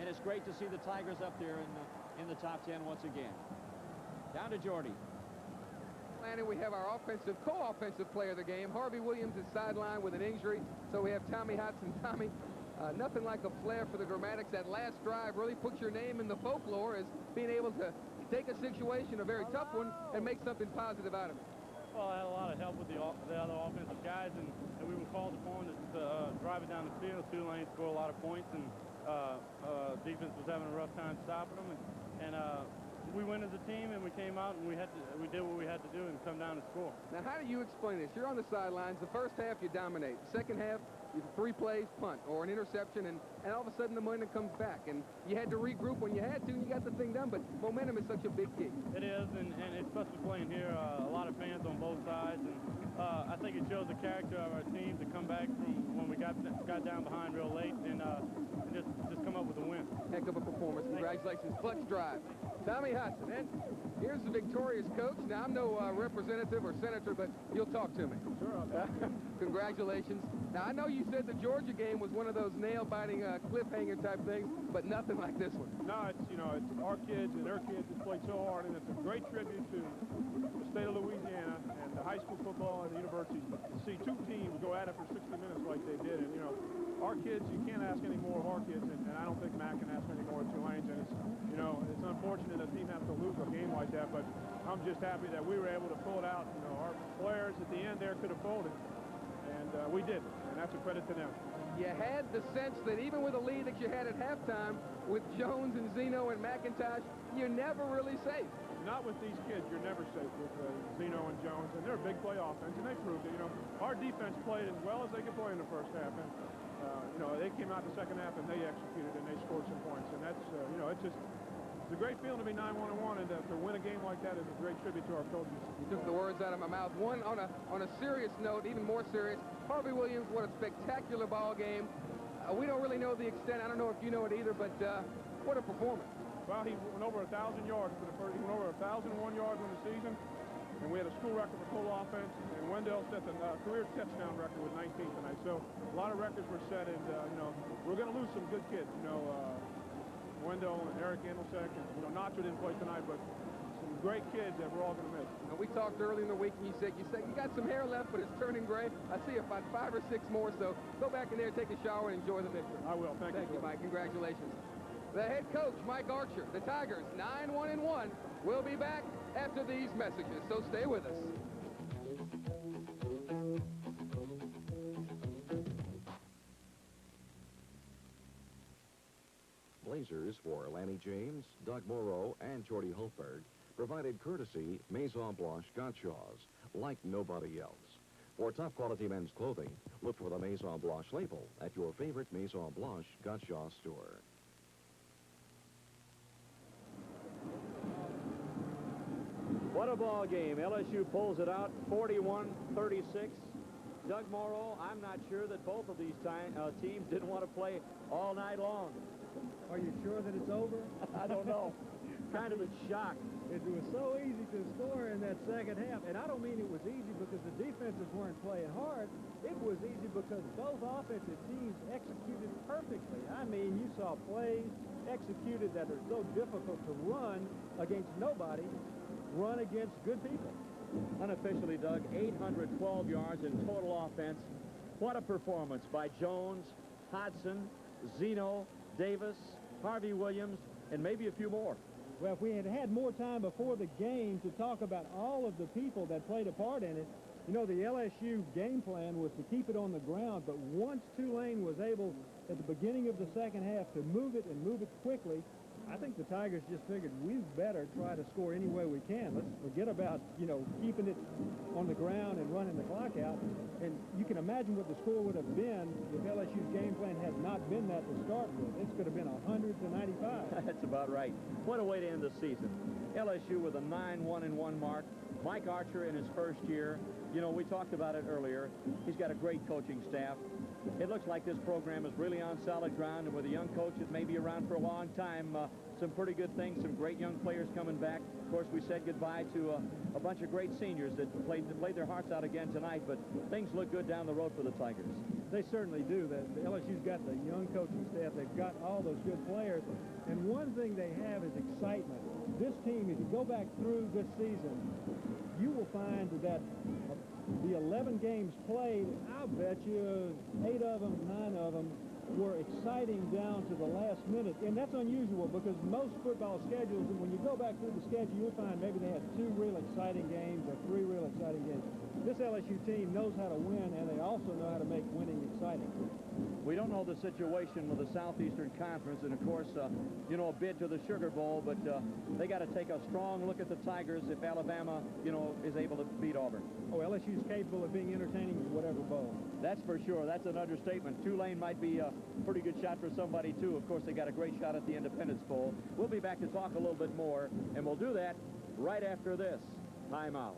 and it's great to see the Tigers up there in the top 10 once again. Down to Jordy. And we have our co-offensive player of the game. Harvey Williams is sidelined with an injury, so we have Tommy Hudson. Tommy, nothing like a flair for the dramatics. That last drive really puts your name in the folklore as being able to take a situation, a very tough one, and make something positive out of it. Well, I had a lot of help with the other offensive guys, and we were called upon to drive it down the field. Tulane scored a lot of points, and defense was having a rough time stopping them. And we went as a team, and we came out, and we did what we had to do and come down and score. Now, how do you explain this? You're on the sidelines. The first half, you dominate. The second half, you 3 plays, punt, or an interception, and all of a sudden the momentum comes back. And you had to regroup when you had to, and you got the thing done, but momentum is such a big key. It is, and especially playing here, a lot of fans on both sides, and I think it shows the character of our team to come back from when we got down behind real late and just come up out with the win. Heck of a performance. Congratulations. Clutch drive. Tommy Hudson. And here's the victorious coach. Now, I'm no representative or senator, but you'll talk to me. Sure. Congratulations. Now, I know you said the Georgia game was one of those nail-biting cliffhanger type things, but nothing like this one. No, it's, you know, it's our kids and their kids that played so hard, and it's a great tribute to the state of Louisiana and the high school football and the universities. But to see two teams go at it for 60 minutes like they did, and, you know, our kids, you can't ask any more of our kids, and I don't think Matt can ask any more of Tulane's, and it's, you know, it's unfortunate that a team has to lose a game like that, but I'm just happy that we were able to pull it out. You know, our players at the end there could have folded, and we did, and that's a credit to them. You had the sense that even with a lead that you had at halftime with Jones and Zeno and McIntosh, you're never really safe. Not with these kids. You're never safe with Zeno and Jones, and they're a big play offense, and they proved it. You know, our defense played as well as they could play in the first half, and you know, they came out the second half and they executed and they scored some points, and that's you know, it's a great feeling to be 9-1-1, and to win a game like that is a great tribute to our coaches. You took the words out of my mouth. One on a serious note, even more serious. Harvey Williams, what a spectacular ball game. We don't really know the extent. I don't know if you know it either, but what a performance. Well, he went over 1,000 yards for the first. He went over 1,001 yards in the season, and we had a school record for total offense. And Wendell set the career touchdown record with 19 tonight. So a lot of records were set, and you know, we're going to lose some good kids. You know, Wendell and Eric Andelsek, and you know, Nacho didn't play tonight, but some great kids that we're all going to miss. And we talked early in the week, and you said you got some hair left, but it's turning gray. I see about 5 or 6 more, so go back in there, take a shower, and enjoy the victory. I will. Thank you, Mike. Congratulations. The head coach, Mike Archer, the Tigers, 9-1-1. We'll be back after these messages, so stay with us. Blazers for Lanny James, Doug Moreau, and Jordy Hultberg provided courtesy Maison Blanche Gottschalks, like nobody else. For top quality men's clothing, look for the Maison Blanche label at your favorite Maison Blanche Gottschalks store. What a ball game. LSU pulls it out 41-36. Doug Morrow, I'm not sure that both of these teams didn't want to play all night long. Are you sure that it's over? I don't know. Kind of a shock. It was so easy to score in that second half. And I don't mean it was easy because the defenses weren't playing hard. It was easy because both offensive teams executed perfectly. I mean, you saw plays executed that are so difficult to run against nobody, run against good people. Unofficially, Doug, 812 yards in total offense. What a performance by Jones, Hodson, Zeno, Davis, Harvey Williams, and maybe a few more. Well, if we had had more time before the game to talk about all of the people that played a part in it, you know, the LSU game plan was to keep it on the ground, but once Tulane was able, at the beginning of the second half, to move it and move it quickly, I think the Tigers just figured we better try to score any way we can. Let's forget about, you know, keeping it on the ground and running the clock out. And you can imagine what the score would have been if LSU's game plan had not been that to start with. It could have been 100-95. That's about right. What a way to end the season. LSU with a 9-1-1 mark. Mike Archer in his first year. You know, we talked about it earlier. He's got a great coaching staff. It looks like this program is really on solid ground, and with a young coach that may be around for a long time, some pretty good things, some great young players coming back. Of course, we said goodbye to a bunch of great seniors that played their hearts out again tonight, but things look good down the road for the Tigers. They certainly do. The LSU's got the young coaching staff. They've got all those good players. And one thing they have is excitement. This team, if you go back through this season, you will find that the 11 games played, I'll bet you 8 of them, 9 of them were exciting down to the last minute. And that's unusual because most football schedules, and when you go back through the schedule, you'll find maybe they had 2 real exciting games or 3 real exciting games. This LSU team knows how to win, and they also know how to make winning exciting. We don't know the situation with the Southeastern Conference, and of course, you know, a bid to the Sugar Bowl, but they got to take a strong look at the Tigers if Alabama, you know, is able to beat Auburn. Oh, LSU's capable of being entertaining in whatever bowl. That's for sure. That's an understatement. Tulane might be a pretty good shot for somebody, too. Of course, they got a great shot at the Independence Bowl. We'll be back to talk a little bit more, and we'll do that right after this timeout.